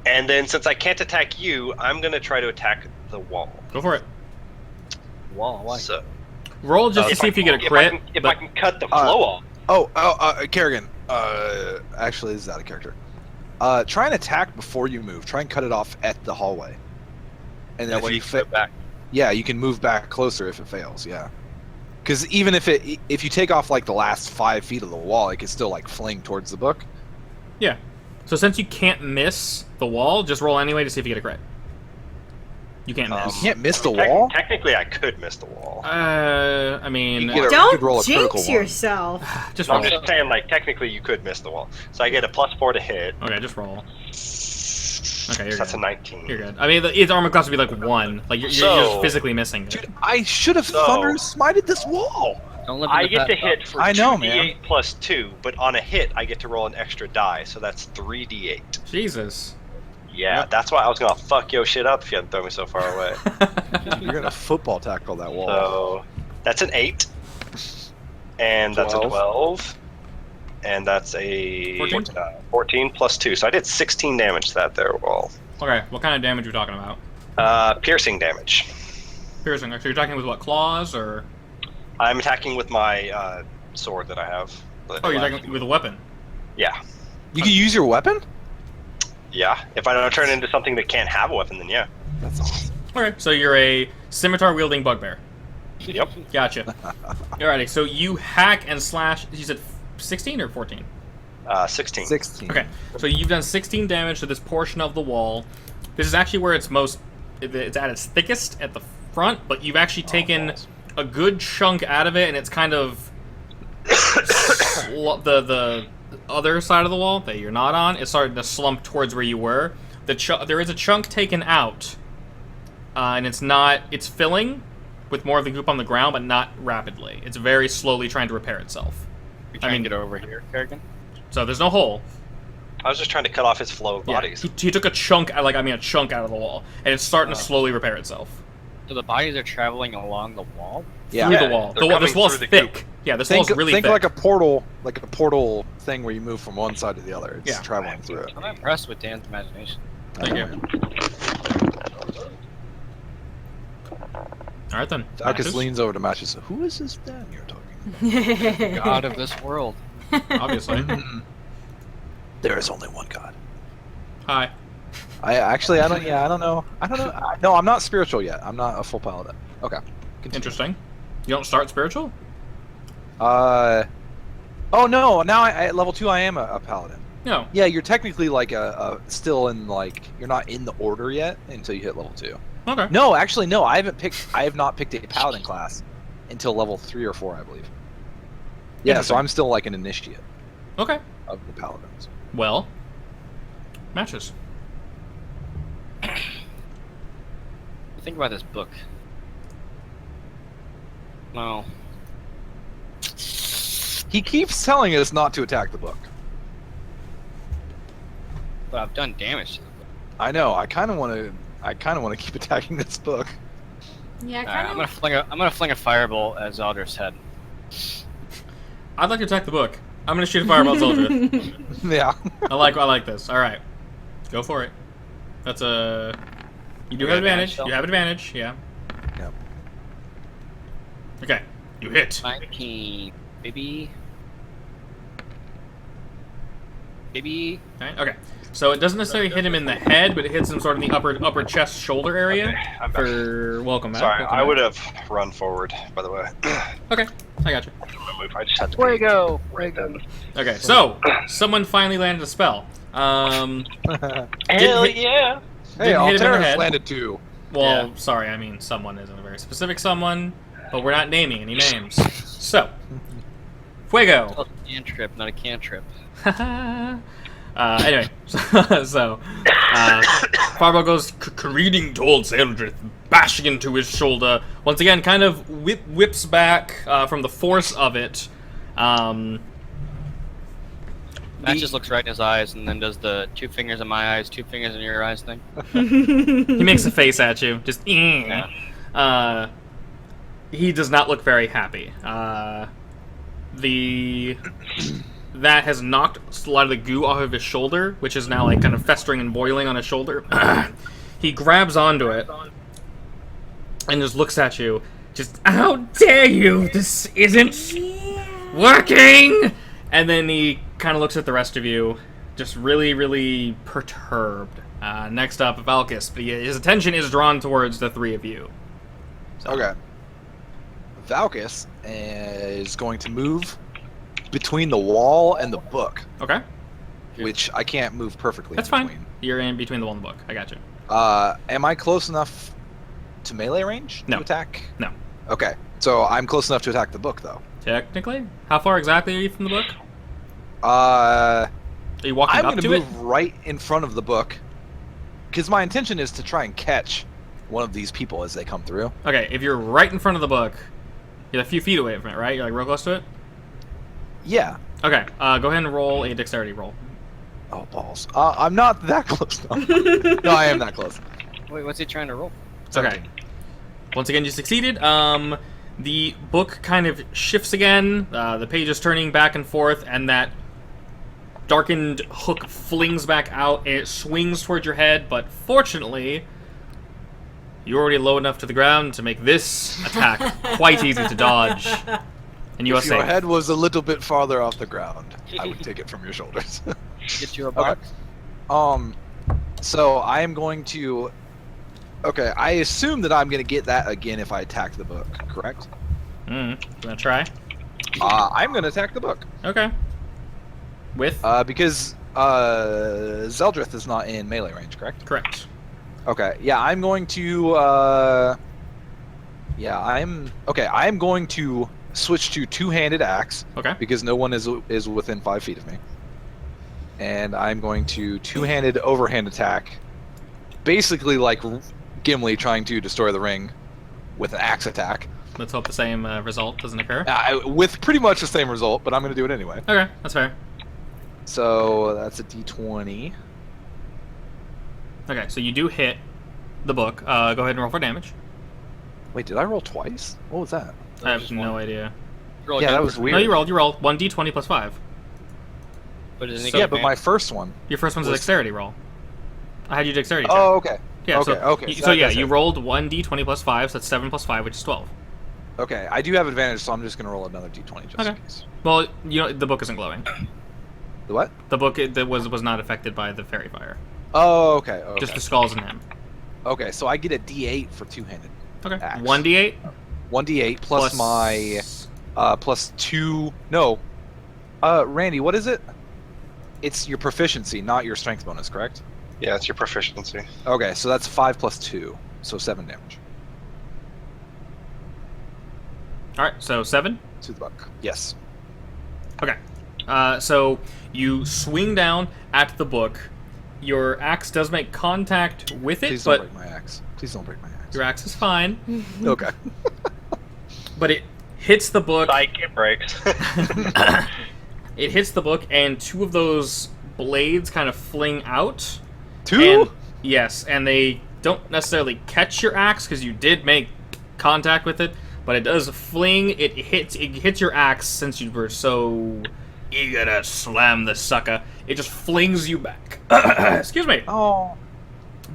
And then since I can't attack you, I'm gonna try to attack the wall. Go for it. Wall. Why? So Roll just to see if you get a crit. If I can cut the flow off. Kerrigan. Actually, this is out of character. Try and attack before you move. Try and cut it off at the hallway. And then That if way you you can go back. yeah, you can move back closer if it fails. Yeah. Because even if you take off like the last 5 feet of the wall, it can still like fling towards the book. Yeah. So since you can't miss the wall, just roll anyway to see if you get a crit. You can't miss. You can't miss the wall. Technically, I could miss the wall. I mean, You get a- Don't roll a critical jinx one. yourself. just I'm roll. just saying, like, technically you could miss the wall. So I get a +4 to hit. Okay, just roll. Okay, you're That's a good. 19. You're good. I mean, its armor class would be like 1. Like, you're just physically missing it. Dude, I should have thunderous smited this wall. Don't live in I the get to past. hit for I know, 2d8 plus 2, but on a hit I get to roll an extra die, so that's 3d8. Jesus. Yeah, that's why I was gonna fuck your shit up if you hadn't thrown me so far away. You're gonna football tackle that wall. So that's an 8, and that's a 12. 12, and that's a 14? 14 plus 2. So I did 16 damage to that there wall. Okay, what kind of damage are we talking about? Piercing damage. Piercing. So you're attacking with what, claws or? I'm attacking with my sword that I have. Oh, you're attacking with a weapon. Yeah. You can use your weapon? Yeah. If I don't turn it into something that can't have a weapon, then yeah. That's awesome. Okay, so you're a scimitar wielding bugbear. Yep. Gotcha. Alrighty, so you hack and slash. You said 16 or 14? 16. 16. Okay, so you've done 16 damage to this portion of the wall. This is actually where it's at its thickest at the front, but you've actually taken balls. a good chunk out of it, and it's kind of the other side of the wall that you're not on. It's starting to slump towards where you were. There is a chunk taken out, and it's filling with more of the goop on the ground, but not rapidly. It's very slowly trying to repair itself. We try and get over here, Kerrigan. So there's no hole. I was just trying to cut off his flow of Yeah, bodies. he took a chunk, a chunk out of the wall, and it's starting to slowly repair itself. So the bodies are traveling along the wall? Yeah. Through Yeah, the wall. they're coming This wall's through the thick. goop. Yeah, this Think wall's really thick. like a portal thing where you move from one side to the other. It's Yeah. traveling through it. I'm impressed with Dan's imagination. Thank you. Alright then. Darkus Matches? leans over to Match and says, "Who is this Dan you're talking God of this world. Obviously. about?" There is only one God. Hi. I don't know. No, I'm not spiritual yet. I'm not a full paladin. Okay. Continue. Interesting. You don't start spiritual? Oh no! Now at level 2, I am a paladin. No. Yeah, you're technically like still in like you're not in the order yet until you hit level 2. Okay. No, actually, no. I have not picked a paladin class until level 3 or 4, I believe. Yeah, so Interesting. I'm still like an initiate Okay. of the paladins. Well. Matches. Think about this book. No. He keeps telling us not to attack the book. But I've done damage to the book. I know. I kind of want to keep attacking this book. Yeah, Alright, kind I'm of. gonna fling a firebolt at Zeldryth's head. I'd like to attack the book. I'm gonna shoot a fireball at Zeldryth. Yeah. I like this. Alright. Go for it. That's a... You do You have have advantage. advantage, though? You have advantage, yeah. Yep. Okay. You hit. 19, baby. Okay. So it doesn't necessarily hit him in the head, but it hits him sort of in the upper chest shoulder area. Okay, I'm back. For welcome, Matt. Sorry, Welcome I back. would have run forward, by the way. Okay, I got you. I just had to Way to go! right then. Okay, so someone finally landed a spell. Hell hit- yeah! Hey, Didn't hit him in the Altera's head. landed 2. Well, Yeah. sorry, I mean someone isn't a very specific someone, but we're not naming any names. So, Fuego. Oh, cantrip, not a cantrip. Anyway, Fireball goes careening towards Zeldryth, bashing into his shoulder. Once again, kind of whips back from the force of it. Matt just looks right in his eyes and then does the 2 fingers in my eyes, 2 fingers in your eyes thing. He makes a face at you, just. Yeah. He does not look very happy. That has knocked a lot of the goo off of his shoulder, which is now like kind of festering and boiling on his shoulder. He grabs onto it and just looks at you. Just, how dare you? This isn't working! And then he kind of looks at the rest of you, just really, really perturbed. Next up, Valkis. But his attention is drawn towards the 3 of you. Okay. Valkis is going to move between the wall and the book, Okay? which I can't move perfectly. That's in fine. between. You're in between the wall and the book. I got you. Am I close enough to melee range No. to attack? No. Okay, so I'm close enough to attack the book, though. Technically? How far exactly are you from the book? Uh, Are you walking I'm up going to to it? move right in front of the book, because my intention is to try and catch one of these people as they come through. Okay, if you're right in front of the book, you're a few feet away from it, right? You're like real close to it? Yeah. Okay, go ahead and roll a dexterity roll. Oh, balls. I'm not that close. No, I am that close. Wait, what's he trying to roll? Okay. Once again, you succeeded. The book kind of shifts again. The page is turning back and forth, and that darkened hook flings back out, and it swings towards your head, but fortunately, you're already low enough to the ground to make this attack quite easy to dodge. And you are If your safe. head was a little bit farther off the ground, I would take it from your shoulders. Get you a box. So I am going to... Okay, I assume that I'm going to get that again if I attack the book, correct? You wanna try? I'm going to attack the book. Okay. With? Because Zeldryth is not in melee range, correct? Correct. Okay, yeah, I'm going to... I'm going to switch to two-handed axe. Okay. Because no one is within 5 feet of me. And I'm going to two-handed overhand attack. Basically like Gimli trying to destroy the ring with an axe attack. Let's hope the same result doesn't occur. With pretty much the same result, but I'm going to do it anyway. Okay, that's fair. So that's a d20. Okay, so you do hit the book. Go ahead and roll for damage. Wait, did I roll twice? What was that? I have no idea. Roll Yeah, again. that was weird. No, you rolled. You rolled 1d20 plus 5. But isn't he So- Yeah, getting but my first one. Your first one's a Was- dexterity roll. I had you dexterity check. Oh, okay. Yeah, okay, so, okay. So yeah, that's you it. rolled 1d20 plus 5, so that's 7 plus 5, which is 12. Okay, I do have advantage, so I'm just going to roll another d20 just in Okay. case. Well, you know, the book isn't glowing. The what? The book that was not affected by the fairy fire. Oh, okay. Okay. Just the skulls and him. Okay, so I get a d8 for two-handed. Okay. Axe. 1d8 1d8 plus my plus 2. No. Randy, what is it? It's your proficiency, not your strength bonus, correct? Yeah, it's your proficiency. Okay, so that's 5 plus 2, so 7 damage All right, so 7. to the buck. Yes. Okay. So you swing down at the book. Your axe does make contact with it, Please don't but break my axe. Please don't break my axe. your axe is fine. Okay. But it hits the book. Psych, it breaks. It hits the book, and two of those blades kind of fling out. 2? And, yes, and they don't necessarily catch your axe because you did make contact with it, but it does fling. It hits your axe since you were so eager to slam the sucker. It just flings you back. Excuse me. Oh.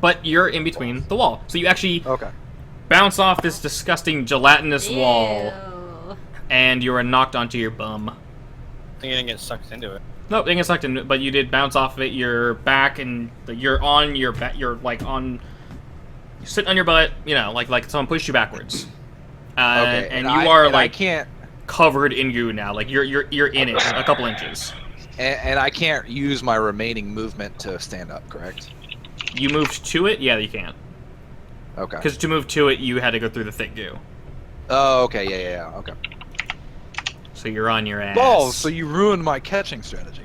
But you're in between the wall, so you actually Okay. bounce off this disgusting gelatinous wall, Ew. and you are knocked onto your bum. I think you didn't get sucked into it. Nope, didn't get sucked in, but you did bounce off of it. You're back, and you're on your back. You're like on. You're sitting on your butt. You know, like someone pushed you backwards. Okay. And you are I like can't. covered in goo now. Like you're in it a couple inches. And I can't use my remaining movement to stand up, correct? You moved to it. Yeah, you can't. Okay. Because to move to it, you had to go through the thick goo. Oh, okay. Yeah. Okay. So you're on your ass. Oh, so you ruined my catching strategy.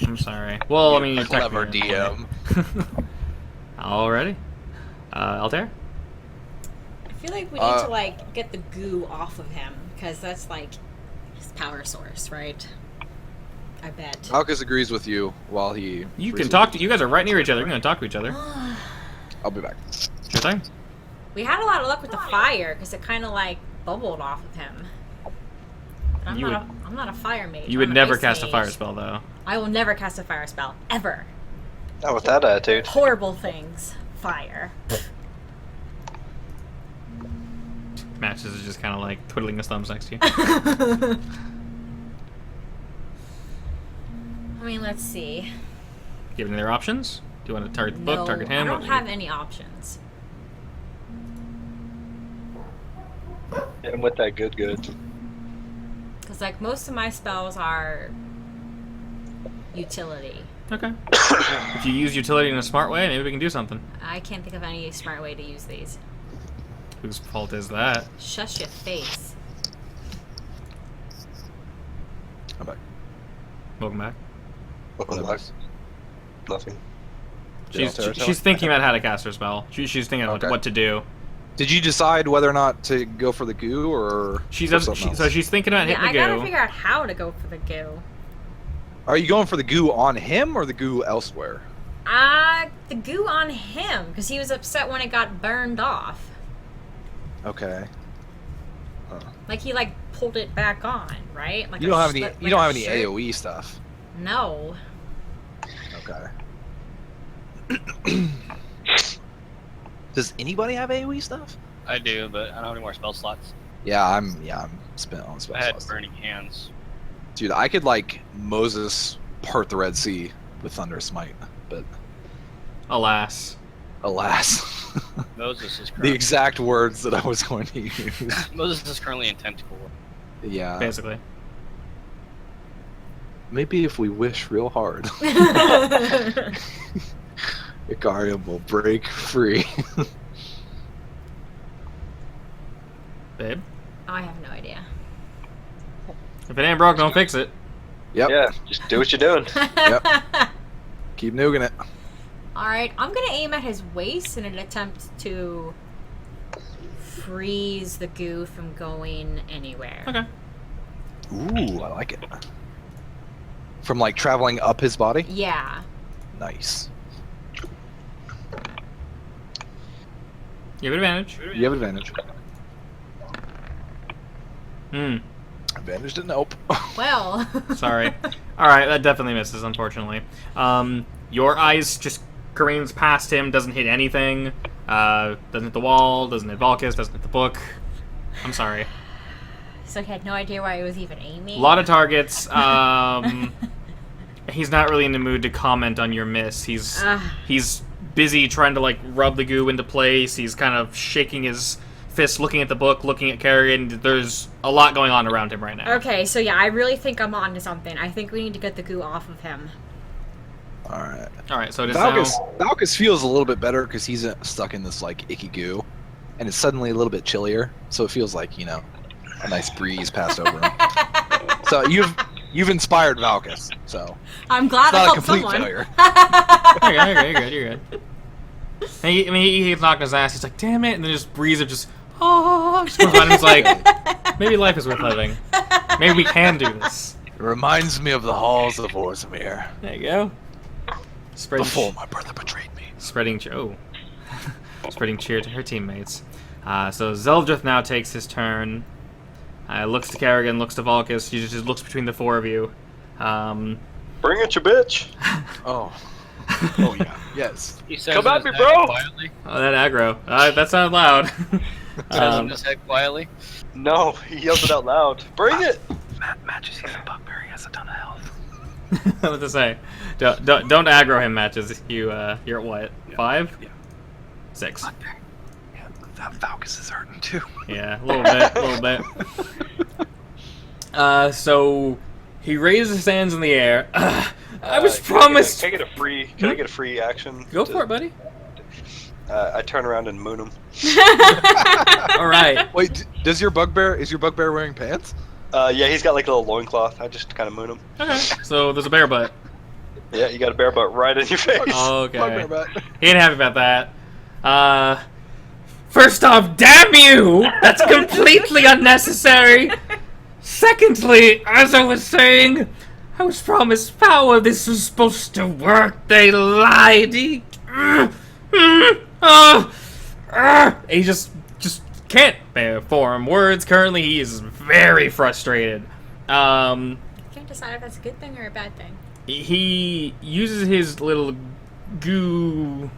I'm sorry. Well, I mean, you're Clever technically- DM. Alrighty. Altair? I feel like we need to like get the goo off of him because that's like his power source, right? I bet. Alcus agrees with you while he. You can talk to. You guys are right near each other. You're gonna talk to each other. I'll be back. Sure thing. We had a lot of luck with the fire because it kind of like bubbled off of him. But I'm not a fire mage. You would I'm a never ice cast a mage. fire spell, though. I will never cast a fire spell ever. Not with that attitude. Horrible things. Fire. Matches is just kind of like twiddling his thumbs next to you. I mean, let's see. Do you have any other options? Do you want to target the book, No, target him? I What don't do you- have any options. And with that good. Because like most of my spells are utility. Okay. If you use utility in a smart way, maybe we can do something. I can't think of any smart way to use these. Whose fault is that? Shush your face. I'm back. Welcome back. Welcome back. Nothing. She's thinking about how to cast her spell. She's thinking about Okay. what to do. Did you decide whether or not to go for the goo or? She's for something else? so she's thinking about Yeah, hitting I the gotta goo. figure out how to go for the goo. Are you going for the goo on him or the goo elsewhere? The goo on him, because he was upset when it got burned off. Okay. Like he like pulled it back on, right? Like You don't have any. like You don't a have any shirt. AOE stuff. No. Okay. Does anybody have AOE stuff? I do, but I don't have any more spell slots. Yeah, I'm spent on spell I had slots. burning hands. Dude, I could like Moses part the Red Sea with Thunder Smite, but Alas. alas, Moses is the currently, exact words that I was going to use. Moses is currently in tentacle. Yeah, Basically. maybe if we wish real hard, Ikarium will break free. Babe. I have no idea. If it ain't broke, don't fix it. Yep. Yeah, just do what you're doing. Yep. Keep nuking it. Alright, I'm gonna aim at his waist in an attempt to freeze the goo from going anywhere. Okay. Ooh, I like it. From like traveling up his body. Yeah. Nice. You have advantage. You have advantage. Hmm. Advantage didn't help. Well. Sorry. Alright, that definitely misses, unfortunately. Your eyes just careens past him, doesn't hit anything. Doesn't hit the wall, doesn't hit Valkus, doesn't hit the book. I'm sorry. So he had no idea why I was even aiming. A lot of targets. He's not really in the mood to comment on your miss. He's busy trying to like rub the goo into place. He's kind of shaking his fist, looking at the book, looking at Kerrigan. There's a lot going on around him right now. Okay, so yeah, I really think I'm on to something. I think we need to get the goo off of him. Alright, so it is Valkus feels a little bit better because he's stuck in this like icky goo, and it's suddenly a little bit chillier. So it feels like a nice breeze passed over him. So you've inspired Valkus. So I'm glad it's I not a helped complete someone. failure. You're good. And he's knocking his ass. He's like, damn it. And then just breeze of just comes on and he's like, maybe life is worth living. Maybe we can do this. It reminds me of the halls of Orzammar. There you go. Before my brother betrayed me. Spreading cheer to her teammates. So Zeldryth now takes his turn. Looks to Kerrigan, looks to Valkus. He just looks between the four of you. Bring it, you bitch. Oh. Oh yeah. Yes. He says Come in at his me, head bro. Quietly. Oh, that aggro. That sounded loud. Says in his head quietly. No, he yelled it out loud. Bring it. Matches he's a bugbear. He has a ton of health. What to say? Don't aggro him, Matches. You're at what? 5? Yeah. 6. Bugbear. Yeah, that Valkus is hurting too. Yeah, a little bit. So he raises his hands in the air. I was promised. Can I get a free action? Go for it, buddy. I turn around and moon him. All right. Wait, is your bugbear wearing pants? Yeah, he's got like a little loincloth. I just kind of moon him. Okay. So there's a bear butt. Yeah, you got a bear butt right in your face. Okay. Bugbear butt. He ain't happy about that. First off, damn you! That's completely unnecessary. Secondly, as I was saying, I was promised power. This was supposed to work. They lied. He just can't form words. Currently, he is very frustrated. Can't decide if that's a good thing or a bad thing. He uses his little goo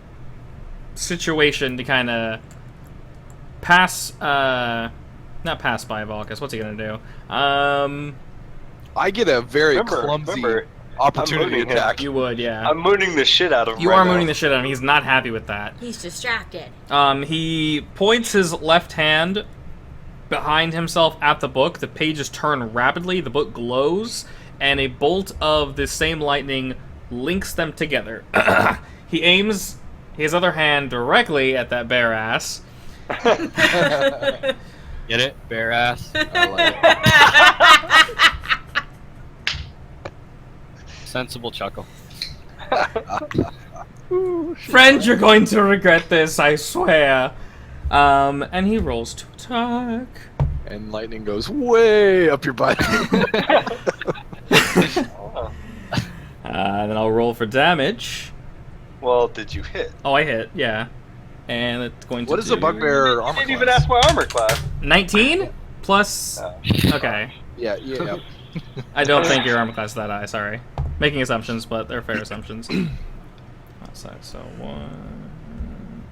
situation to kind of not pass by Valkus. What's he gonna do? I get a very clumsy remember, opportunity I'm mooning attack. You would, yeah. I'm mooning the shit out of him. You right are now. mooning the shit out of him. He's not happy with that. He's distracted. He points his left hand behind himself at the book. The pages turn rapidly. The book glows, and a bolt of the same lightning links them together. He aims his other hand directly at that bear ass. Get it? Bare ass. I like it. Sensible chuckle. Friend, you're going to regret this, I swear. And he rolls to attack. And lightning goes way up your butt. Then I'll roll for damage. Well, did you hit? Oh, I hit, yeah. And it's going to What is the bugbear You armor didn't even class? ask my armor class. 19 plus... Okay. Yeah. I don't think your armor class is that high, sorry. Making assumptions, but they're fair assumptions. So 1...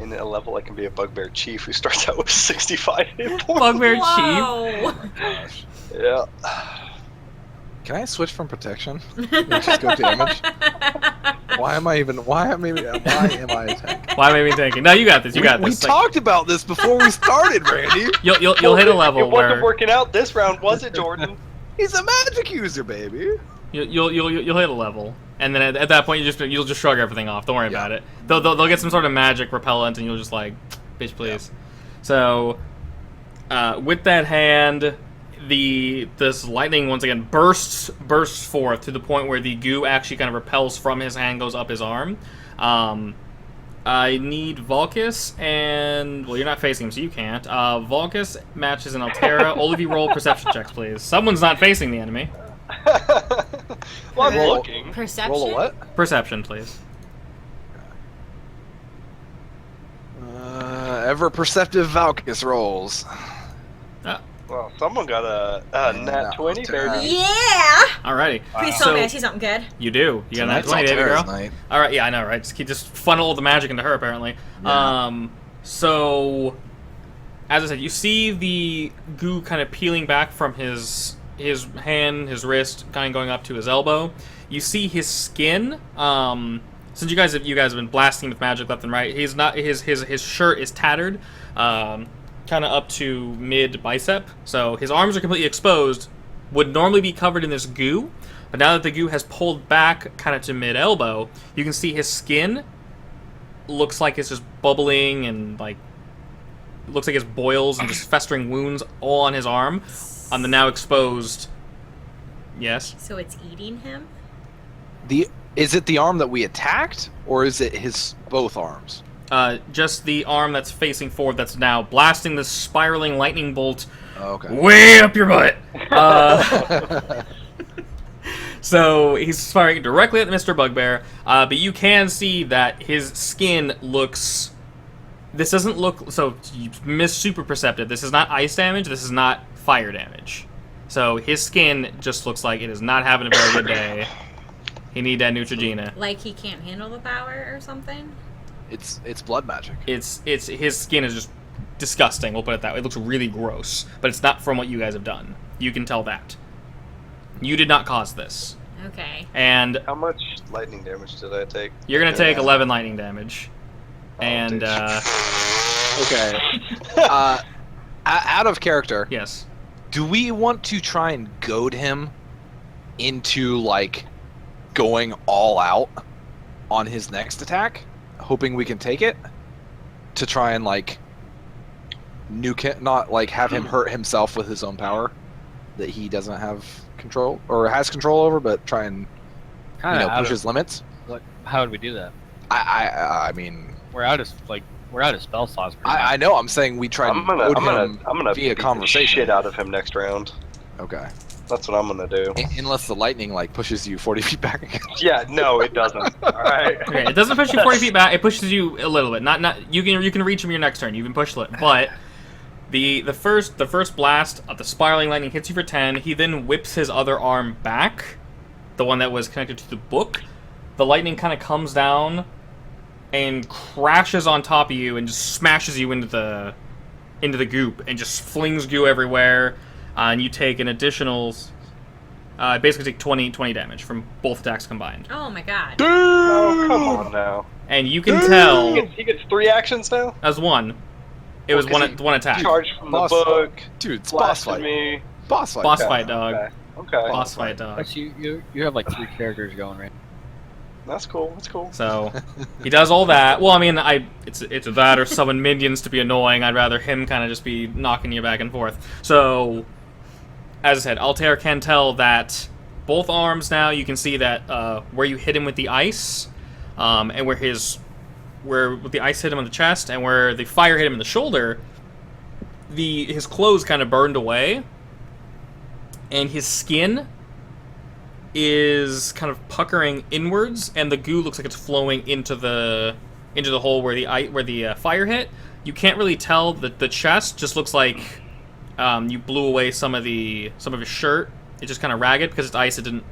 In a level, I can be a bugbear chief who starts out with 65 hit points. Bugbear Chief. Whoa! Yeah. Can I switch from protection? And just go damage? Why am I attacking? Why am I thinking? No, you got this. You got We this. talked about this before we started, Randy. You'll hit a level It wasn't where working out this round, was it, Jordan? He's a magic user, baby. you'll hit a level, and then at that point you'll just shrug everything off. Don't worry about it. They'll get some sort of magic repellent, and you'll just like, bitch, please. So, with that hand, this lightning once again bursts forth to the point where the goo actually kind of repels from his hand, goes up his arm. I need Volkus, and well, you're not facing him, so you can't. Volkus matches an Altera. All of you roll perception checks, please. Someone's not facing the enemy. Well, I'm Roll- looking. Perception? Roll a what? Perception, please. Ever perceptive Valkus rolls. Well, someone got a nat 20, baby. Yeah! Alrighty. Please tell me I see something good. You do. You got that Tonight's 20, baby Altera's girl. night. All right, yeah, I know, right? Just funnel all the magic into her, apparently. Yeah. So, as I said, you see the goo kind of peeling back from his hand, his wrist, kind of going up to his elbow. You see his skin. Since you guys have been blasting with magic left and right, he's not his shirt is tattered, kind of up to mid bicep. So his arms are completely exposed. Would normally be covered in this goo. But now that the goo has pulled back kind of to mid-elbow, you can see his skin looks like it's just bubbling and, like, looks like it's boils and just festering wounds all on his arm on the now exposed... Yes? So it's eating him? Is it the arm that we attacked, or is it his both arms? Just the arm that's facing forward that's now blasting this spiraling lightning bolt Okay. way up your butt. So he's firing directly at Mr. Bugbear, but you can see that his skin looks... This doesn't look... So, you miss super perceptive. This is not ice damage. This is not fire damage. So his skin just looks like it is not having a very good day. He need that Neutrogena. Like he can't handle the power or something? It's blood magic. It's his skin is just disgusting. We'll put it that way. It looks really gross, but it's not from what you guys have done. You can tell that. You did not cause this. Okay. And How much lightning damage did I take? you're gonna take 11 lightning damage. Oh, And dude. Okay. Out of character, yes. do we want to try and goad him into, like, going all out on his next attack, hoping we can take it, to try and, like, nuke it, not, like, have him hurt himself with his own power that he doesn't have control, or has control over, but try and, push his limits? How would we do that? I mean... We're out of spell slots. I know, I'm saying we try and goad him via beat the conversation. shit out of him next round. Okay. That's what I'm gonna do. Unless the lightning, like, pushes you 40 feet back again. Yeah, no, it doesn't. All right. Okay, it doesn't push you 40 feet back. It pushes you a little bit. Not you can reach him your next turn. You can push it, but the first blast of the spiraling lightning hits you for 10. He then whips his other arm back, the one that was connected to the book. The lightning kind of comes down and crashes on top of you and just smashes you into the goop and just flings goo everywhere. And you take an additional, basically take 20 damage from both attacks combined. Oh my god. Oh, come on now. And you can tell He gets 3 actions now? as one. It was Well, 'cause one attack. Charge from the Boss book. Dude, it's boss Blasted fight. me. Boss fight. Boss Yeah. fight, dog. Okay. Boss fight, dog. But you have like 3 characters going, right? That's cool. That's cool. So he does all that. Well, I mean, it's that or summon minions to be annoying. I'd rather him kind of just be knocking you back and forth. So, as I said, Altair can tell that both arms now. You can see that where you hit him with the ice, and where the ice hit him on the chest, and where the fire hit him in the shoulder, his clothes kind of burned away, and his skin is kind of puckering inwards, and the goo looks like it's flowing into the hole where the fire hit. You can't really tell that the chest just looks like you blew away some of his shirt. It's just kind of ragged because it's ice. It didn't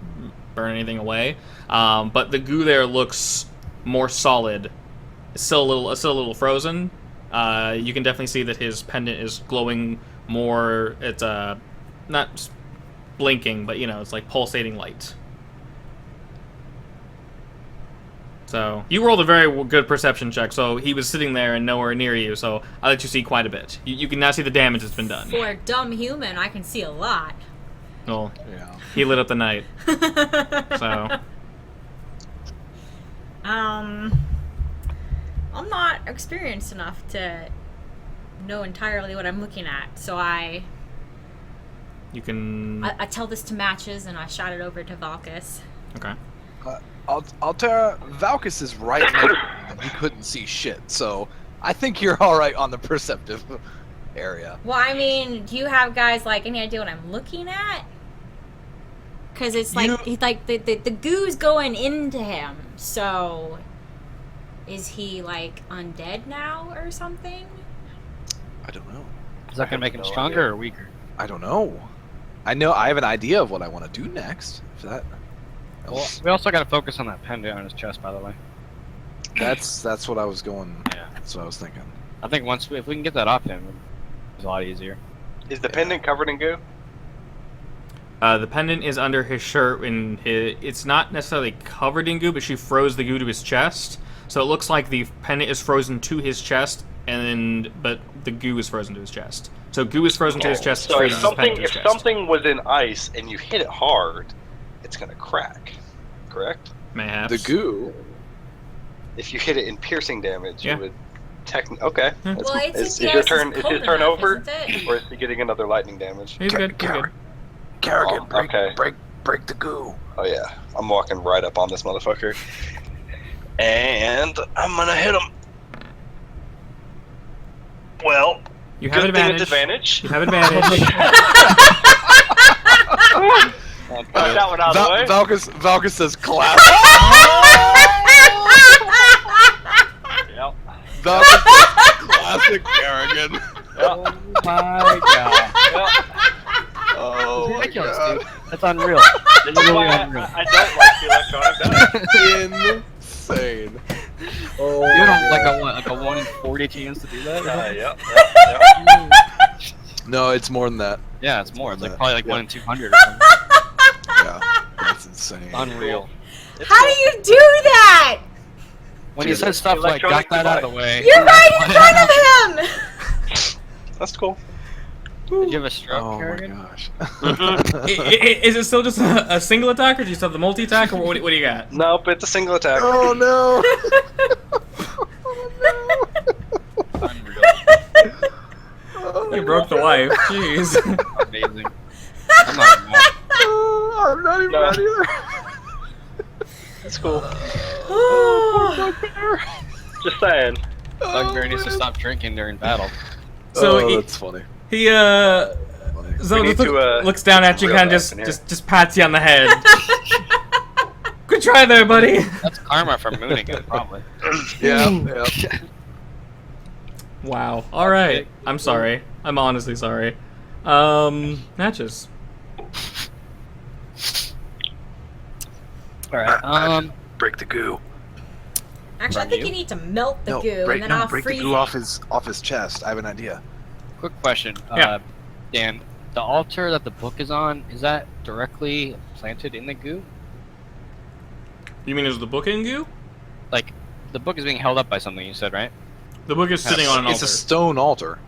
burn anything away. But the goo there looks more solid. It's still a little frozen. You can definitely see that his pendant is glowing more. It's not blinking, but it's like pulsating light. So you rolled a very good perception check. So he was sitting there and nowhere near you. So I let you see quite a bit. You can now see the damage that's been done. For a dumb human, I can see a lot. Well, Yeah. he lit up the night. So I'm not experienced enough to know entirely what I'm looking at, so I tell this to Matches and I shout it over to Valkus. Okay. Altera, Valkus is right next to him, and he couldn't see shit, so I think you're alright on the perceptive area. Well, I mean, do you have guys any idea what I'm looking at? Because it's the goo's going into him, so is he undead now or something? I don't know. Is that gonna make him stronger or weaker? I don't know. I have an idea of what I want to do next. If that. Well, we also got to focus on that pendant on his chest, by the way. That's what I was going. Yeah. That's what I was thinking. I think if we can get that off him, it's a lot easier. Is the pendant covered in goo? The pendant is under his shirt, and it's not necessarily covered in goo, but she froze the goo to his chest. So it looks like the pendant is frozen to his chest, but the goo is frozen to his chest. So goo is frozen to his chest. So if freezes his pendant to his chest. something was in ice and you hit it hard, it's gonna crack. Correct? Mayhaps. The goo. If you hit it in piercing damage, Yeah. you would okay. Yeah. Well, Is your turn? Is his turn over, isn't it? or is he getting another lightning damage? He's good. He's good. Kerrigan, okay. break the goo. Oh yeah, I'm walking right up on this motherfucker, and I'm gonna hit him. Well, You have good thing advantage. it's advantage. You have advantage. Push that one out of the way. Valkus says clap. Yep. Valkus says classic Kerrigan. Oh my god. Yep. Oh my Ridiculous, god. dude. That's unreal. This is why I don't like the electronic dice. Insane. You don't like a 1 in 40 chance to do that? Yep. No, it's more than that. Yeah, it's more. It's Yeah. probably Yeah. 1 in 200 or something. Yeah, that's insane. Unreal. How do you do that? When you said stuff like, got Electronic that out of the way. You're right in front of him! That's cool. Did you have a stroke, Oh my Kerrigan? gosh. Is it still just a single attack, or do you still have the multi-attack, or what do you got? Nope, it's a single attack. Oh no. Unreal. You broke the wife. Jeez. Amazing. I'm not mad. I'm not even No. mad either. That's cool. Oh. Just saying. Bugbear needs to stop drinking during battle. So oh, he- that's funny. He Funny. Zeldryth looks down at you, real kind of fast in here. just pats you on the head. Good try there, buddy. That's karma from Moonigan, probably. Yeah. Wow. All right. I'm sorry. I'm honestly sorry. Matches. Alright, Break the goo. Actually, I From think you? you need to melt the No, goo, break, and then I'll break the freeze goo it. off his chest. I have an idea. quick question. Yeah. Dan, the altar that the book is on, is that directly planted in the goo? You mean is the book in goo? Like, the book is being held up by something you said, right? The book is sitting on an It's altar. a stone altar.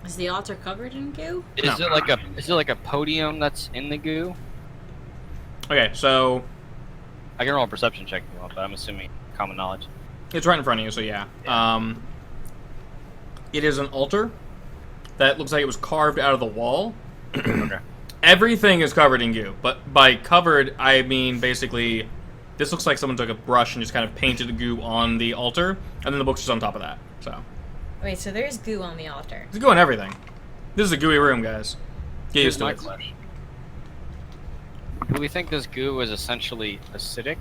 Is the altar covered in goo? Is it like a podium that's in the goo? Okay, so I can roll a perception check if you want, but I'm assuming common knowledge. it's right in front of you, so yeah. It is an altar that looks like it was carved out of the wall. Okay. Everything is covered in goo, but by covered, I mean basically, this looks like someone took a brush and just kind of painted the goo on the altar, and then the book's just on top of that. So Wait, so there's goo on the altar. it's goo on everything. This is a gooey room, guys. Get used to My it. question. Do we think this goo is essentially acidic,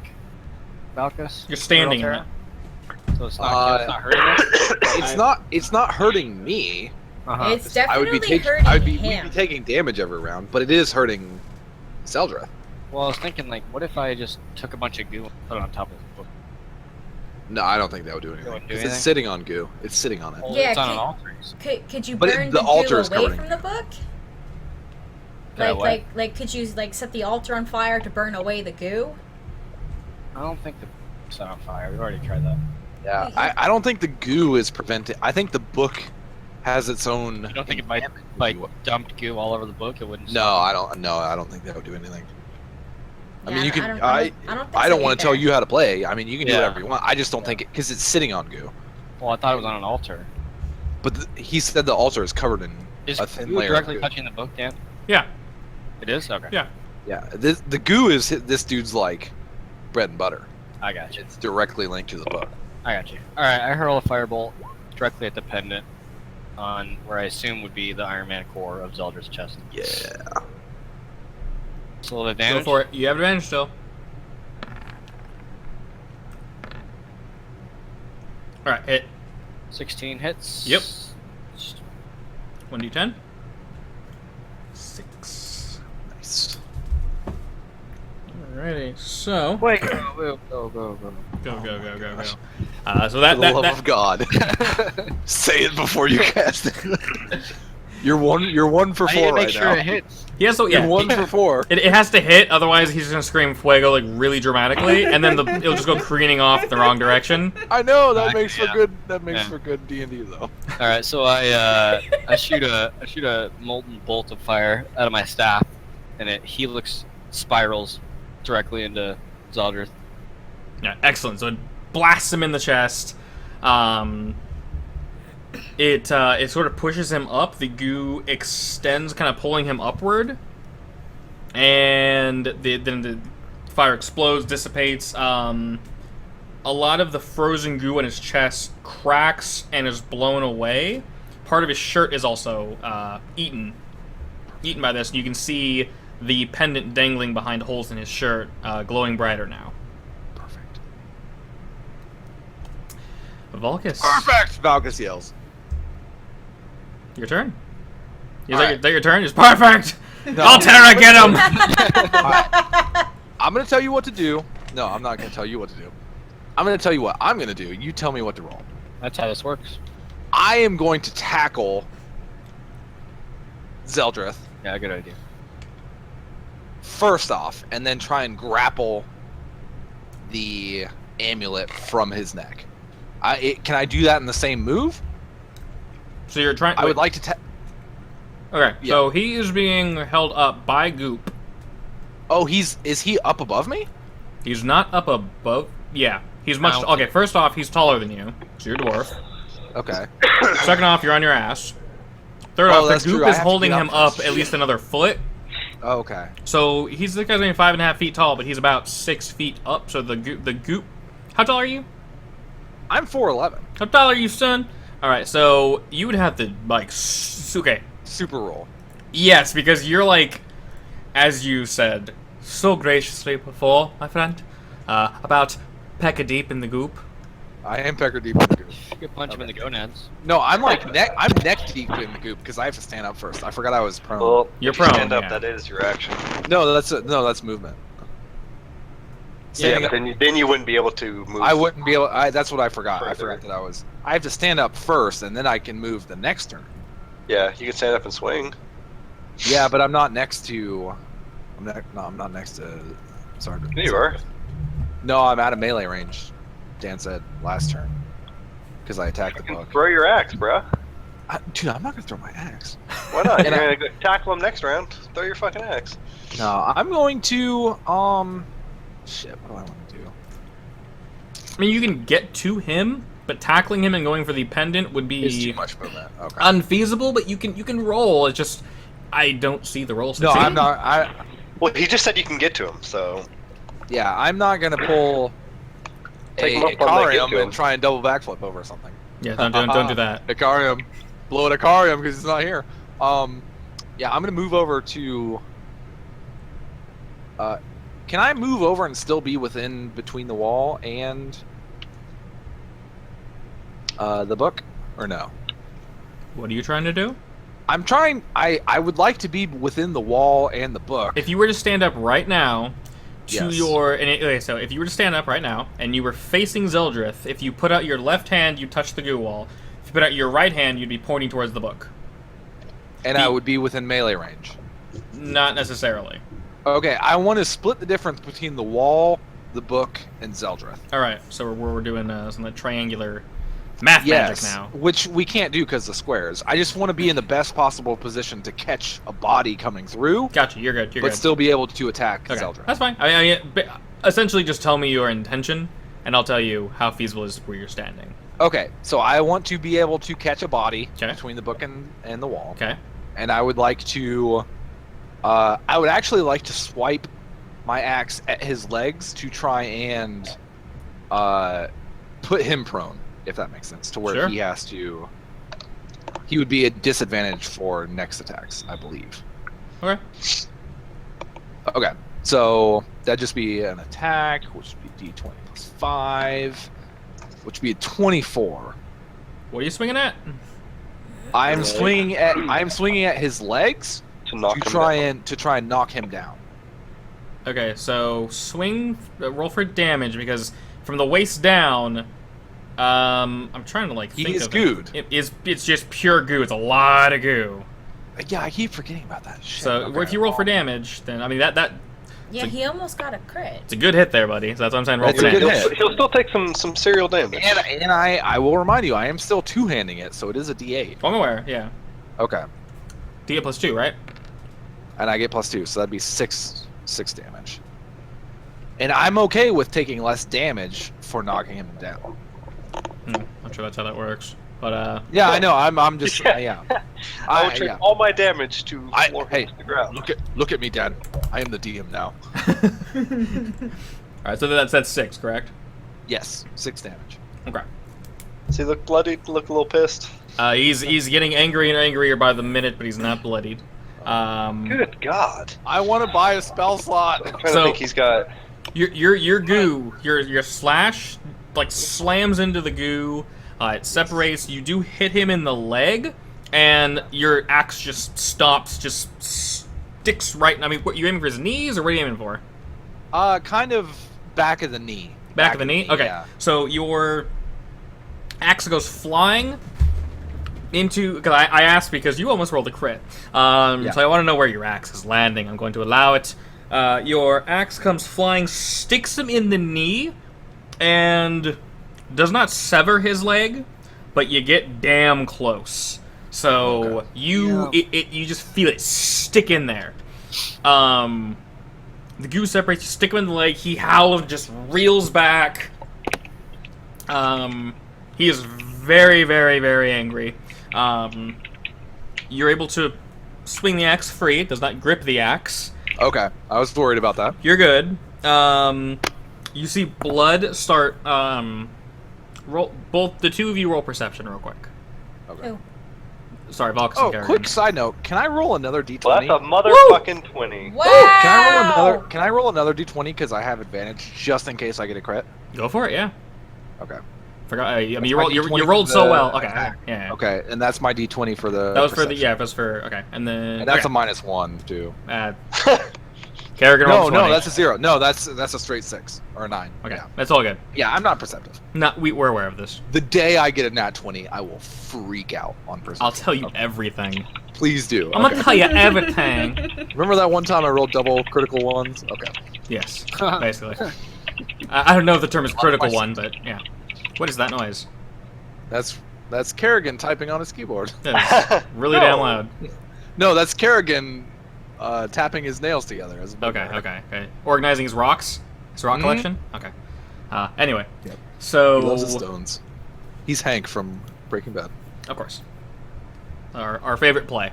Valkus? You're standing in it. So it's not hurting us? It's not hurting me. Uh-huh. It's definitely we'd hurting be him. taking damage every round, but it is hurting Zeldryth. Well, I was thinking, like, what if I just took a bunch of goo and put it on top of the book? No, I don't think that would do anything. wouldn't do Because anything? it's sitting on goo. It's sitting on it. Well, Yeah, it's on an altar. So. Could you But burn the the altar goo is away covering from the book? What? Like, could you like set the altar on fire to burn away the goo? I don't think the book's on fire. We've already tried that. Yeah, I don't think the goo is preventing. I think the book has its own. You don't think if I dumped goo all over the book, it wouldn't? No, I don't. No, I don't think that would do anything. I mean, you can. I don't I don't want to tell either. you how to play. I mean, you can do Yeah. whatever you want. I just don't think it because it's sitting on goo. Well, I thought it was on an altar. But he said the altar is covered in Is a thin goo layer directly of goo. touching the book, Dan? Yeah. It is? Okay. Yeah. Yeah, the goo is this dude's like bread and butter. I got you. It's directly linked to the book. I got you. Alright, I hurl a firebolt directly at the pendant on where I assume would be the Iron Man core of Zeldryth's chest. Yeah. It's a little Go advantage. for it. You have advantage still. Alright, hit. 16 hits. Yep. 1d10. 6. Nice. Alrighty, so. Wait, go. Go. So that For the that, love that of God, say it before you cast it. You're one for I need four to make right sure now. it hits. yeah, so yeah, You're 1 for 4. it has to hit, otherwise he's gonna scream "fuego" like really dramatically, and then it'll just go careening off the wrong direction. I know that Yeah. makes for good. That makes Yeah. for good D&D though. Alright, so I shoot a molten bolt of fire out of my staff, and it helix spirals directly into Zeldryth. Yeah, excellent. So it blasts him in the chest. It sort of pushes him up. The goo extends, kind of pulling him upward, and then the fire explodes, dissipates. A lot of the frozen goo in his chest cracks and is blown away. Part of his shirt is also eaten by this. You can see the pendant dangling behind holes in his shirt, glowing brighter now. Perfect. Valkus, Perfect. Valkus yells. your turn. Is Alright. that your turn? It's perfect. No. Altera, get him. I'm gonna tell you what to do. No, I'm not gonna tell you what to do. I'm gonna tell you what I'm gonna do. You tell me what to roll. That's how this works. I am going to tackle Zeldryth Yeah, good idea. first off, and then try and grapple the amulet from his neck. Can I do that in the same move? So you're trying. I would like to. Okay, Yeah. so he is being held up by Goop. Oh, is he up above me? He's not up above. Yeah, he's much. Wow. Okay, first off, he's taller than you, so you're a dwarf. Okay. Second off, you're on your ass. Third Oh, off, that's the Goop true. I is have to holding get him up up first. at least another foot. Oh, okay. So this guy's only 5.5 feet tall, but he's about 6 feet up. So the Goop. How tall are you? I'm 4'11". How tall are you, son? All right, so you would have to like. Okay. Super roll. Yes, because you're like, as you said so graciously before, my friend, about peck a deep in the goop. I am pecker deep in the goop. You could punch him in the gonads. No, I'm like I'm neck deep in the goop because I have to stand up first. I forgot I was prone. Well, You're if you prone, stand up, yeah. that is your action. No, that's movement. Standing Yeah, up- but then you wouldn't be able to move. I wouldn't be able. That's what I forgot. I Further. forgot that I have to stand up first, and then I can move the next turn. Yeah, you can stand up and swing. Yeah, but I'm not next to. I'm not next to. Sorry. There you are. No, I'm out of melee range. Dan said last turn because I attacked the book. Throw your axe, bro. Dude, I'm not gonna throw my axe. Why not? And You're gonna go tackle him next round. Throw your fucking axe. No, I'm going to. Shit. What do I want to do? I mean, you can get to him, but tackling him and going for the pendant would It's be too much movement. Okay. unfeasible. But you can roll. It's just I don't see the roll. No, succeeding. I'm not. Well, he just said you can get to him, so Yeah, I'm not gonna pull Take him a up on the get Icarium to him. and try and double backflip over something. Yeah, don't do that. Icarium, blow an Icarium because it's not here. Yeah, I'm gonna move over to Can I move over and still be within between the wall and the book, or no? What are you trying to do? I'm trying. I would like to be within the wall and the book. If you were to stand up right now to Yes. your... Okay, so if you were to stand up right now and you were facing Zeldryth, if you put out your left hand, you'd touch the goo wall. If you put out your right hand, you'd be pointing towards the book. And I would be within melee range. Not necessarily. Okay, I want to split the difference between the wall, the book, and Zeldryth. Alright, so we're doing some like triangular math magic now. Which we can't do because of squares. I just want to be in the best possible position to catch a body coming through, Gotcha, you're good, you're but good. still be able to attack Okay, Zeldryth. that's fine. Essentially just tell me your intention, and I'll tell you how feasible it is where you're standing. Okay, so I want to be able to catch a body Okay. between the book and the wall. Okay? And I would like to... I would actually like to swipe my axe at his legs to try and put him prone, if that makes sense, to where Sure. he has to... He would be a disadvantage for next attacks, I believe. Okay. Okay, so that'd just be an attack, which would be d20 plus 5, which would be a 24. What are you swinging at? I'm swinging at his legs To knock to him try down. and knock him down. Okay, so roll for damage, because from the waist down, I'm trying to like He think is of gooed. It's just pure goo. It's a lot of goo. Yeah, I keep forgetting about that shit. So Okay. if you roll for damage, then I mean that Yeah, he almost got a crit. it's a good hit there, buddy. So that's what I'm saying. Roll That's for a good damage. hit. He'll still take some serial damage. And I will remind you, I am still two-handing it, so it is a d8. I'm aware. Yeah. Okay, D8 plus 2, right? and I get +2, so that'd be six damage. And I'm okay with taking less damage for knocking him down. Not sure that's how that works, but Yeah, I know. I'm just yeah. I will trade all my damage to floor him Hey, to the ground. look at me, Dad. I am the DM now. all right. So that's 6, correct? Yes, 6 damage. Okay. Does he look bloodied? Look a little pissed? He's getting angrier and angrier by the minute, but he's not bloodied. Good God! I want to buy a spell slot. I'm trying to So- think he's got. Your goo, your slash like slams into the goo. It separates. You do hit him in the leg, and your axe just stops, just sticks right. I mean, what you aiming for his knees, or what are you aiming for? Kind of back of the knee. Back of the knee. Okay. Yeah. So your axe goes flying into. Because I asked because you almost rolled a crit. Yeah. So I want to know where your axe is landing. I'm going to allow it. Your axe comes flying, sticks him in the knee, and does not sever his leg, but you get damn close. So Okay. you just feel it stick in there. The goo separates, you stick him in the leg, he howls, just reels back. He is very, very, very angry. You're able to swing the axe free, it does not grip the axe. Okay, I was worried about that. You're good. You see blood start. Roll both the two of you roll perception real quick. Okay. Ooh. Sorry, Valkus Oh, and Kerrigan. quick side note: can I roll another d20? Well, that's a motherfucking 20. Wow! Can I roll another d20 because I have advantage just in case I get a crit? Go for it. Yeah. Okay. Forgot. I mean, That's you my rolled. You D20 rolled for so the well. Okay. attack. Yeah. Okay, and that's my d20 for the. That was for the. perception. Yeah. That was for. Okay. And then. And that's okay. a -1 too. Kerrigan No, rolled 20. no, that's a 0. No, that's a straight 6 or a 9. Okay. Yeah, That's all good. yeah, I'm not perceptive. We're aware of this. The day I get a nat 20, I will freak out on perception. I'll tell you Okay. everything. Please do. I'm gonna tell you everything. Remember that one time I rolled double critical ones? Okay. Yes. Basically. I don't know if the term is critical one, but yeah. What is that noise? That's Kerrigan typing on his keyboard. That is really damn loud. No, that's Kerrigan tapping his nails together. As a Okay. Organizing his rocks? His rock Mhm. collection? Okay. Anyway. Yep. So... He loves the stones. He's Hank from Breaking Bad. Of course. Our favorite play.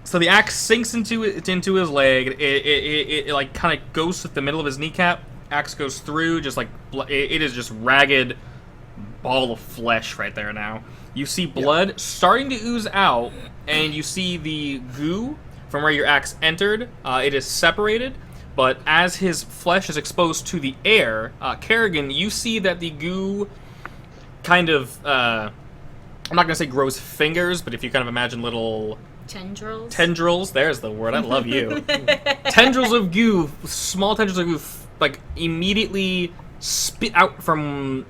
So the axe sinks into his leg. It like kind of goes to the middle of his kneecap. Axe goes through, just like it is just ragged ball of flesh right there now. You see blood starting to ooze out, and you see the goo from where your axe entered. It is separated, but as his flesh is exposed to the air, Kerrigan, you see that the goo kind of, I'm not going to say grows fingers, but if you kind of imagine little... Tendrils, there's the word, I love you. Tendrils of goo, small tendrils of goo, like, immediately spit out from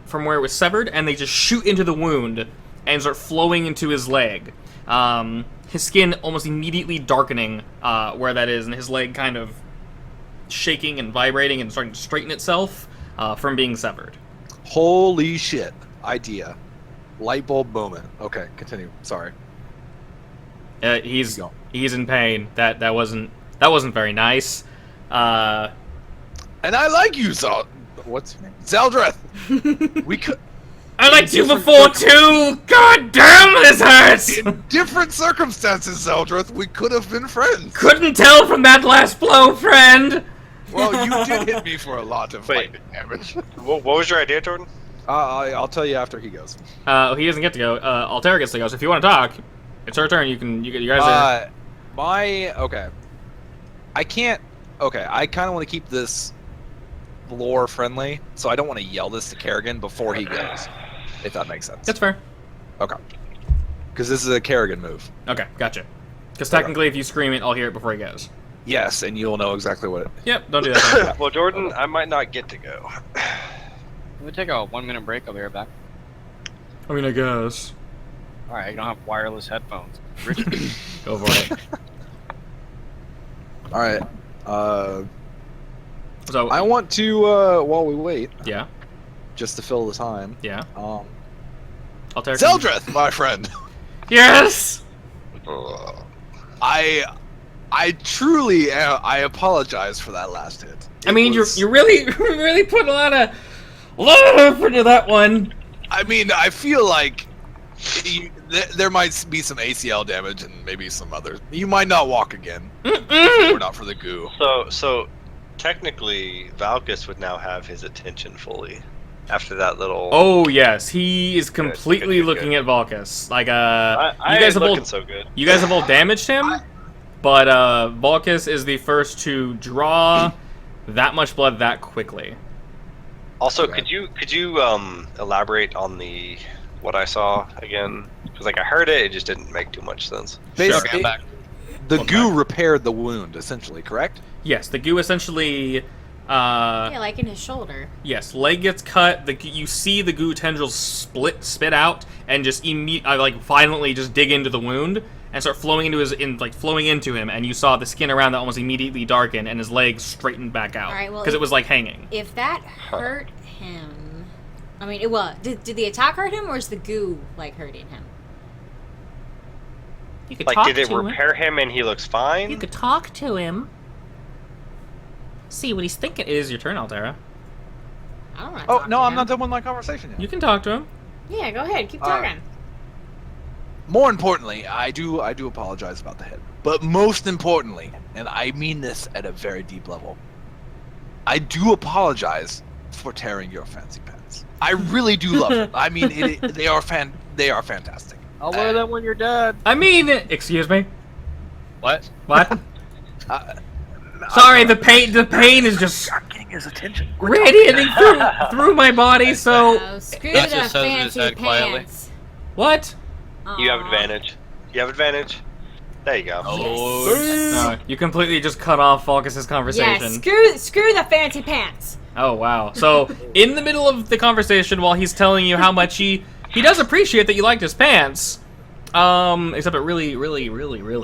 where it was severed, and they just shoot into the wound and start flowing into his leg. His skin almost immediately darkening where that is, and his leg kind of shaking and vibrating and starting to straighten itself from being severed. Holy shit. Idea. Light bulb moment. Okay, continue. Sorry. He's in pain. That wasn't very nice. And I like you, what's your name? Zeldryth. We could. I liked you before too. God damn, this hurts. In different circumstances, Zeldryth, we could have been friends. Couldn't tell from that last blow, friend. Well, you did hit me for a lot of lightning damage. What was your idea, Jordan? I'll tell you after he goes. He doesn't get to go. Altera gets to go. So if you want to talk, it's her turn. You guys are... Okay. I can't... Okay, I kind of want to keep this lore friendly, so I don't want to yell this to Kerrigan before he goes, if that makes sense. That's fair. Okay. Because this is a Kerrigan move. Okay, gotcha. Because technically, if you scream it, I'll hear it before he goes. Yes, and you'll know exactly what it... Yep, don't do that. Well, Jordan, I might not get to go. We'll take a 1 minute break. I'll be right back. I mean, I guess. Alright, you don't have wireless headphones. Go for it. Alright. So I want to, while we wait... Yeah. Just to fill the time... Yeah. Altera... Zeldryth, my friend! Yes! I truly, I apologize for that last hit. I mean, you're really putting a lot of effort into that one. I mean, I feel like there might be some ACL damage and maybe some others. You might not walk again. Or not for the goo. So technically, Valkus would now have his attention fully after that little. Oh yes, he is completely looking at Valkus. Like you guys have all so good. You guys have all damaged him, but Valkus is the first to draw that much blood that quickly. Also, could you elaborate on what I saw again? Because like I heard it, it just didn't make too much sense. Basically, back. The goo repaired the wound, essentially, correct? Yes, the goo essentially. Yeah, like in his shoulder. Yes, leg gets cut. You see the goo tendrils spit out, and just violently just dig into the wound and start flowing into him. And you saw the skin around that almost immediately darken, and his legs straightened back out because it was like hanging. If that hurt him, I mean, did the attack hurt him, or is the goo like hurting him? You could like, did it repair him and he looks fine? You could talk to him. See what he's thinking. It is your turn, Altera. I don't want to Oh, talk no, to I'm him. not done with my conversation yet. You can talk to him. Yeah, go ahead. Keep talking. More importantly, I do apologize about the hit. But most importantly, and I mean this at a very deep level, I do apologize for tearing your fancy pants. I really do love it. I mean, they are fantastic. I'll wear them when you're dead. I mean, excuse me. What? What? Sorry, the pain is just Start getting his attention. radiating through my body. So Oh, screw That the just says in his fancy head quietly. pants. what? You have Aw. advantage. You have advantage. There you go. Oh, You completely just cut off Falkus's Yeah, conversation. screw the fancy pants. Oh wow! So in the middle of the conversation, while he's telling you how much he does appreciate that you liked his pants, except it really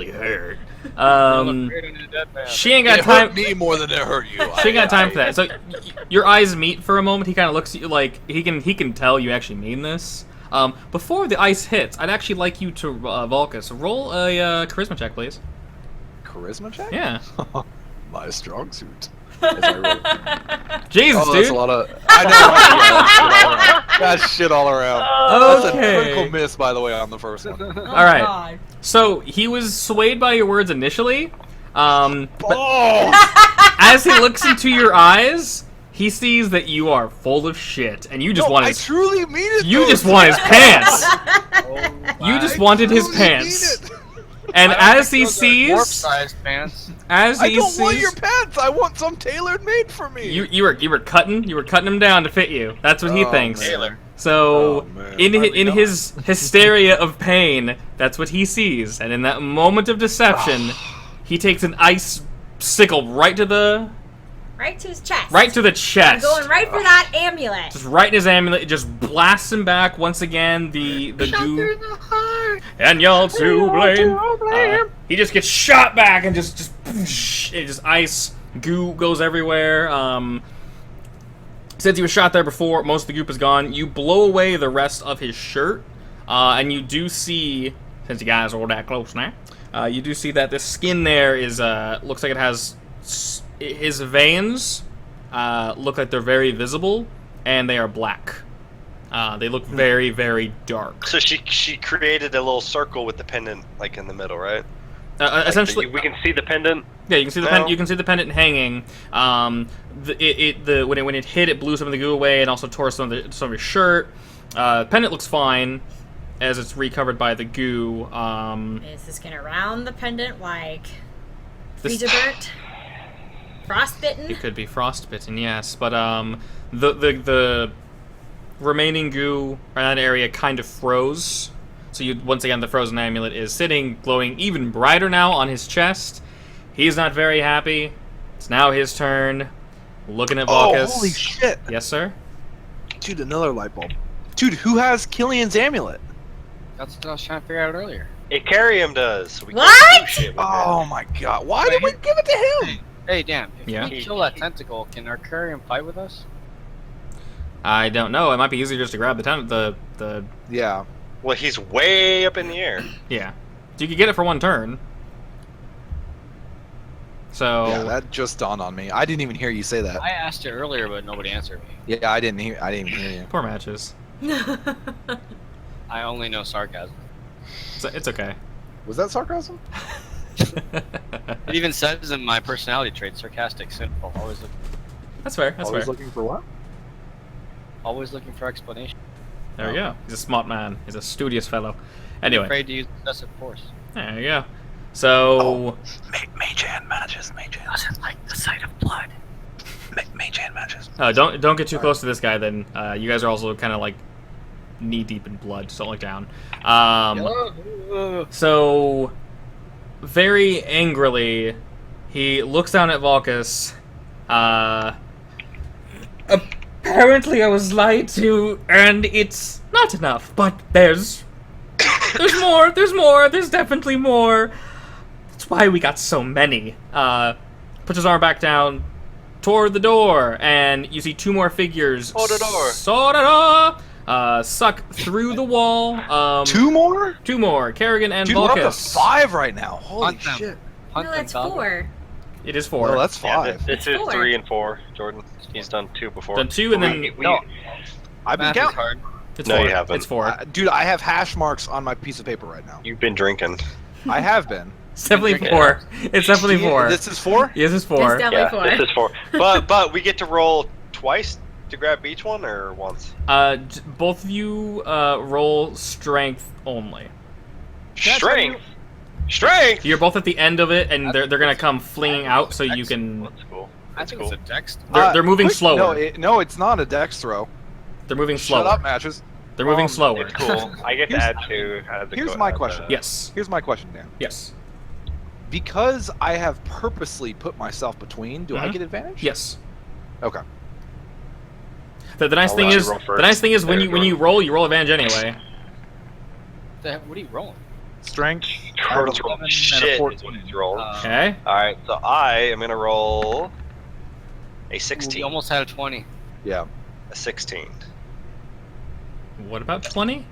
hurt. She ain't got It time. hurt me more than it hurt you. She ain't got time for that. So your eyes meet for a moment. He kind of looks at you like he can tell you actually mean this. Before the ice hits, I'd actually like you to Valkus roll a charisma check, please. Charisma check? Yeah. My strong suit. As I roll. Jesus, Oh, dude. that's a lot of. I know. Right? That's shit all around. That's a critical Okay. miss, by the way, on the first one. All right. So he was swayed by your words initially, but Oh! as he looks into your eyes, he sees that you are full of shit, and you just want I his. truly mean it. You though. just want his pants. Oh You my- just wanted his Truly mean pants. it. And as he Warp sees, size pants. as I he don't want sees, your pants. I want some tailor made for me. you were cutting him down to fit you. That's what he Oh, thinks. man. Taylor. So Oh, man. in his hysteria of pain, that's what he sees. And in that moment of deception, he takes an ice sickle right to the chest. I'm going right for that amulet. Just right in his amulet, it just blasts him back once again. The goo, and y'all to blame. He just gets shot back and just ice goo goes everywhere. Since he was shot there before, most of the goop is gone. You blow away the rest of his shirt, and you do see, since you guys are that close now, you do see that the skin there is looks like it has his veins. Look like they're very visible, and they are black. They look very, very dark. So she created a little circle with the pendant, like in the middle, right? Essentially, we can see the pendant. yeah, you can see the pendant. You can see the pendant hanging. When it hit, it blew some of the goo away, and also tore some of his shirt. Pendant looks fine, as it's recovered by the goo. Is this gonna round the pendant like This- freezer burnt? Frostbitten? It could be frostbitten, yes, but the remaining goo around that area kind of froze. So once again, the frozen amulet is sitting, glowing even brighter now on his chest. He's not very happy. It's now his turn. Looking at Volkus. Oh, holy shit. Yes, sir? Dude, another light bulb. Dude, who has Killian's amulet? That's what I was trying to figure out earlier. Icarium does. So we What? can't do shit with Oh my god. Why did we give it to him? Hey, damn. If Yeah? we kill that tentacle, can Arcarium fight with us? I don't know. It might be easier just to grab the Yeah. it. Well, he's way up in the air. yeah. You could get it for one turn. So Yeah, that just dawned on me. I didn't even hear you say that. I asked it earlier, but nobody answered me. Yeah, I didn't even hear you. poor matches. I only know sarcasm. It's okay. Was that sarcasm? It even says in my personality trait, sarcastic, simple, That's fair. That's Always fair. looking for what? always looking for explanation. There we go. He's a smart man. He's a studious fellow. Anyway, Afraid to use excessive force. there you go. So Mage hand matches. Mage hand. Doesn't like the sight of blood. Mage hand matches. don't get too close to this guy. Then you guys are also kind of like knee deep in blood. So don't look down. So very angrily, he looks down at Volkus. Apparently, I was lied to, and it's not enough. But there's more. There's definitely more. That's why we got so many. Puts his arm back down toward the door, and you see two more figures. Toward the door. Suck through the wall. Two more? Two more. Kerrigan and Dude, we're up to Volkus. 5 right now. Holy Hunt them. shit. Hunt No, them, that's dog. 4. It is 4. Oh, that's 5. Yeah, this is Four. 3 and 4, Jordan. He's done 2 before. Done 2 and then No, I've been Math is counting. hard. it's No, 4. you haven't. It's 4. Dude, I have hash marks on my piece of paper right now. You've been drinking. I have been. It's definitely Yeah. 4. It's definitely 4. This is 4? Yes, it's 4. It's definitely Yeah, 4. this is 4. But we get to roll twice to grab each one, or once? Both of you roll strength only. Strength. Strength. You're both at the end of it, and they're gonna come flinging out, so you can. That's cool. I That's think cool. it's a dex. They're moving quick- slower. No, it's not a dex throw. They're moving Shut slower. up, matches. They're moving slower. It's cool. I get to Here's- add 2. here's my question. Yes. Here's my question, Dan. Yes. Because I have purposely put myself between, do I Mhm. get advantage? Yes. Okay. The nice I'll thing let you is, roll the first. nice thing is when There, you roll advantage anyway. What are you rolling? Strength. Jordan's I have rolling 11 and a shit is 14. what he's rolling. Okay. Alright, so I am going to roll a We 16. almost had a 20. Yeah. A 16. What about 20?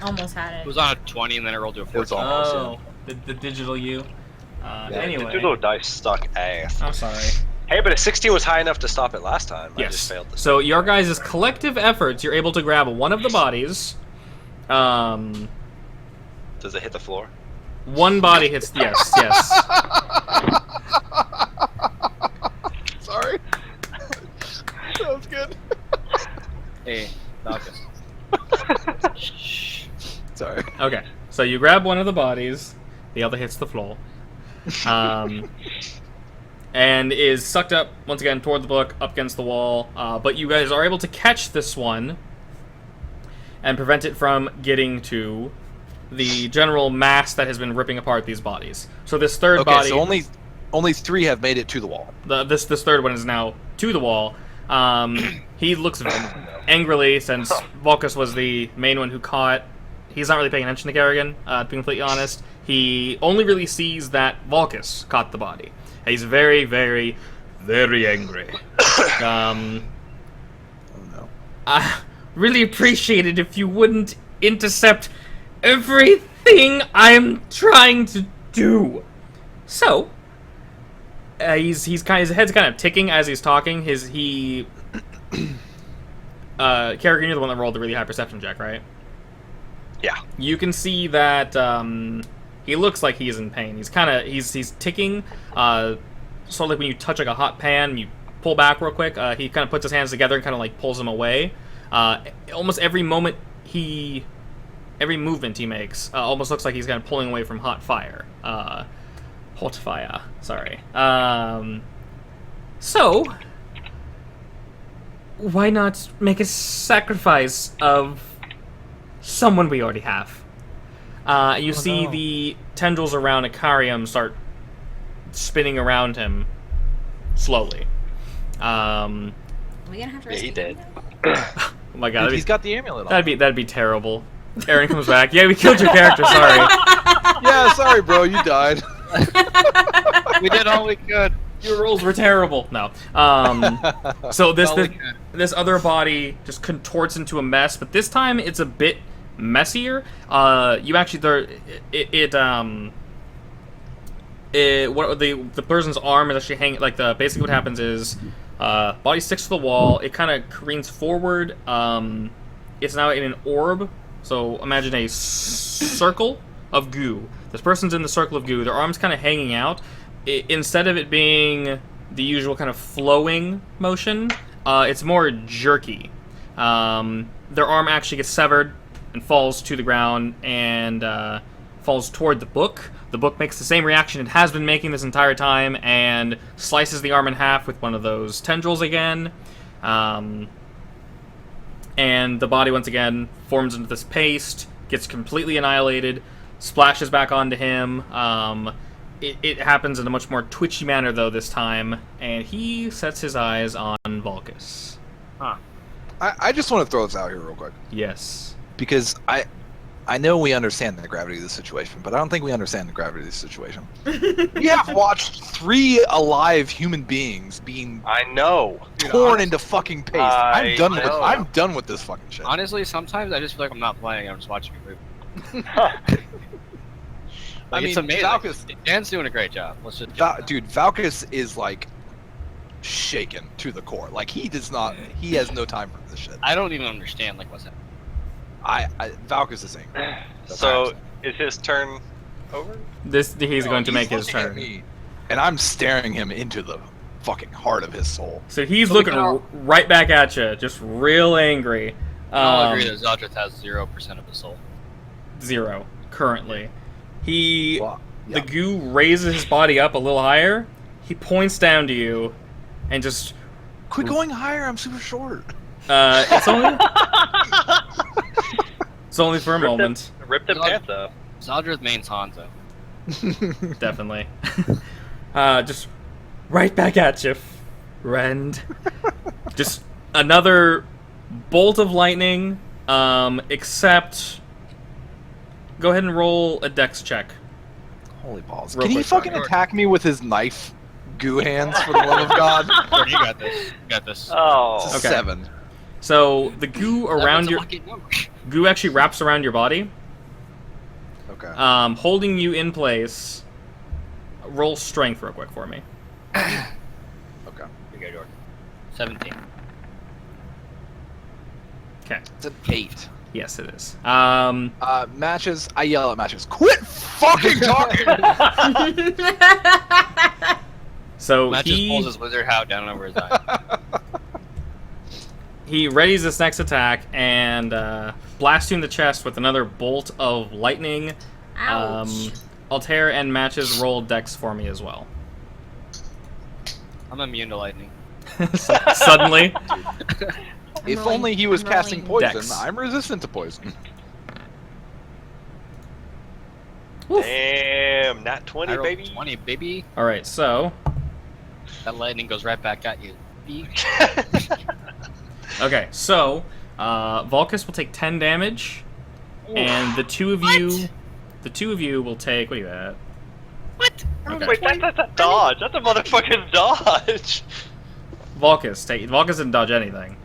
Almost had It it. was on a 20 and then I rolled to a It was 14. almost. Oh, the digital you. Yeah, Anyway, The little dice stuck ass. I'm sorry. Hey, but a 16 was high enough to stop it last time. I just Yes. failed to So your guys' collective efforts, you're able to grab one of the bodies. Does it hit the floor? One body hits. Yes. Sorry. That was good. Hey, Malchus. Sorry. Okay. So you grab one of the bodies. The other hits the floor. And is sucked up, once again, toward the book, up against the wall. But you guys are able to catch this one and prevent it from getting to the general mass that has been ripping apart these bodies. So this third body... so only 3 have made it to the wall. This third one is now to the wall. He looks angrily, since Vulcus was the main one who caught. He's not really paying attention to Kerrigan, to be completely honest. He only really sees that Vulcus caught the body. He's very, very, very angry. Oh no. I really appreciate it if you wouldn't intercept everything I'm trying to do. So, his head's kind of ticking as he's talking. Kerrigan, you're the one that rolled the really high perception check, right? Yeah. You can see that he looks like he's in pain. He's ticking. Sort of like when you touch like a hot pan, you pull back real quick. He kind of puts his hands together and kind of like pulls them away. Almost every movement he makes almost looks like he's kind of pulling away from hot fire. Hot fire. Sorry. So why not make a sacrifice of someone we already have? You see the tendrils around Icarium start spinning around him slowly. Are we gonna have to rescue he did. him? Oh my god, He's got the amulet on. that'd be terrible. Aaron comes back. Yeah, we killed your character. Sorry. Yeah, sorry, bro. You died. We did all we could. Your rolls were terrible. No. So this other body just contorts into a mess, but this time it's a bit messier. You actually the person's arm is actually hanging. Like basically what happens is body sticks to the wall. It kind of careens forward. It's now in an orb. So imagine a circle of goo. This person's in the circle of goo. Their arm's kind of hanging out. Instead of it being the usual kind of flowing motion, it's more jerky. Their arm actually gets severed and falls to the ground and falls toward the book. The book makes the same reaction it has been making this entire time and slices the arm in half with one of those tendrils again. And the body once again forms into this paste, gets completely annihilated, splashes back onto him. It happens in a much more twitchy manner, though, this time, and he sets his eyes on Vulcus. Huh. I just want to throw this out here real quick. Yes. Because I know we understand the gravity of the situation, but I don't think we understand the gravity of the situation. We have watched 3 alive human beings being I know. torn into fucking paste. I know. I'm done with this fucking shit. Honestly, sometimes I just feel like I'm not playing. I'm just watching a movie. I mean, it's amazing. Valkus, Dan's doing a great job. Let's just dude, Valkus is like shaken to the core. Like he has no time for this shit. I don't even understand like what's happening. Valkus is angry. So is his turn over? He's going to make his looking at turn. me, and I'm staring him into the fucking heart of his soul. So he's looking right back at you, just real angry. I'll agree that Zeldryth has 0% of the soul. 0 currently. Well, The goo raises his body up a little higher. He points down to you, and just quit going higher. I'm super short. it's only it's only for a moment. Rip the pants up. Zeldryth mains Hanzo. Definitely. Just right back at you, friend. Just another bolt of lightning. Except, go ahead and roll a dex check. Holy balls! Real Can he quick, fucking Jordan. attack me with his knife, goo hands? For the love of God! Jordan, you got this. You got this. Oh. It's a Okay. 7. So the goo around your goo actually wraps around your body, Okay. holding you in place. Roll strength real quick for me. Okay. You go, Jordan. 17. Okay. It's an 8. Yes, it is. Matches. I yell at Matches. Quit fucking talking. So Matt just pulls his wizard hat down over his eye. he readies this next attack and blasts you in the chest with another bolt of lightning. Ouch. Altair and Matches roll dex for me as well. I'm immune to lightning. Suddenly. If only he was casting poison. Dex. I'm resistant to poison. Damn, nat 20, I rolled baby. 20, baby. All right, so That lightning goes right back at you. okay, so Vulcus will take 10 damage, and the two of you will take. What are you at? What? Okay. Wait, that's a dodge. That's a motherfucking dodge. Vulcus didn't dodge anything.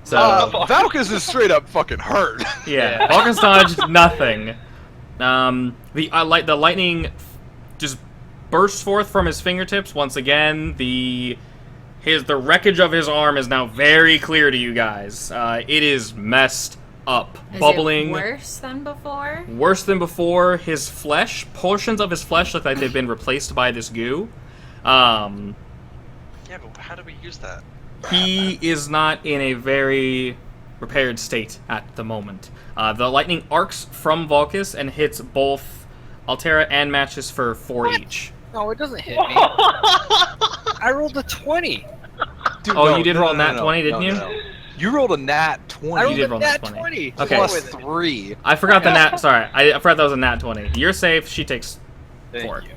So Valkus is straight up fucking hurt. yeah, Vulcus dodged nothing. The lightning just bursts forth from his fingertips once again. The wreckage of his arm is now very clear to you guys. It is messed up, bubbling. It worse than before? Worse than before. His flesh, portions of his flesh look like they've been replaced by this goo. Yeah, but how do we use that? He is not in a very repaired state at the moment. The lightning arcs from Vulcus and hits both Altera and Matches for 4 each. No, it doesn't hit me. I rolled a 20. Dude, Oh, you did roll a nat 20, didn't you? No. You rolled a nat 20. I rolled did a roll nat nat 20. Okay. Plus With it. 3. I forgot the nat. Sorry, I forgot that was a nat 20. You're safe. She takes Thank 4. you.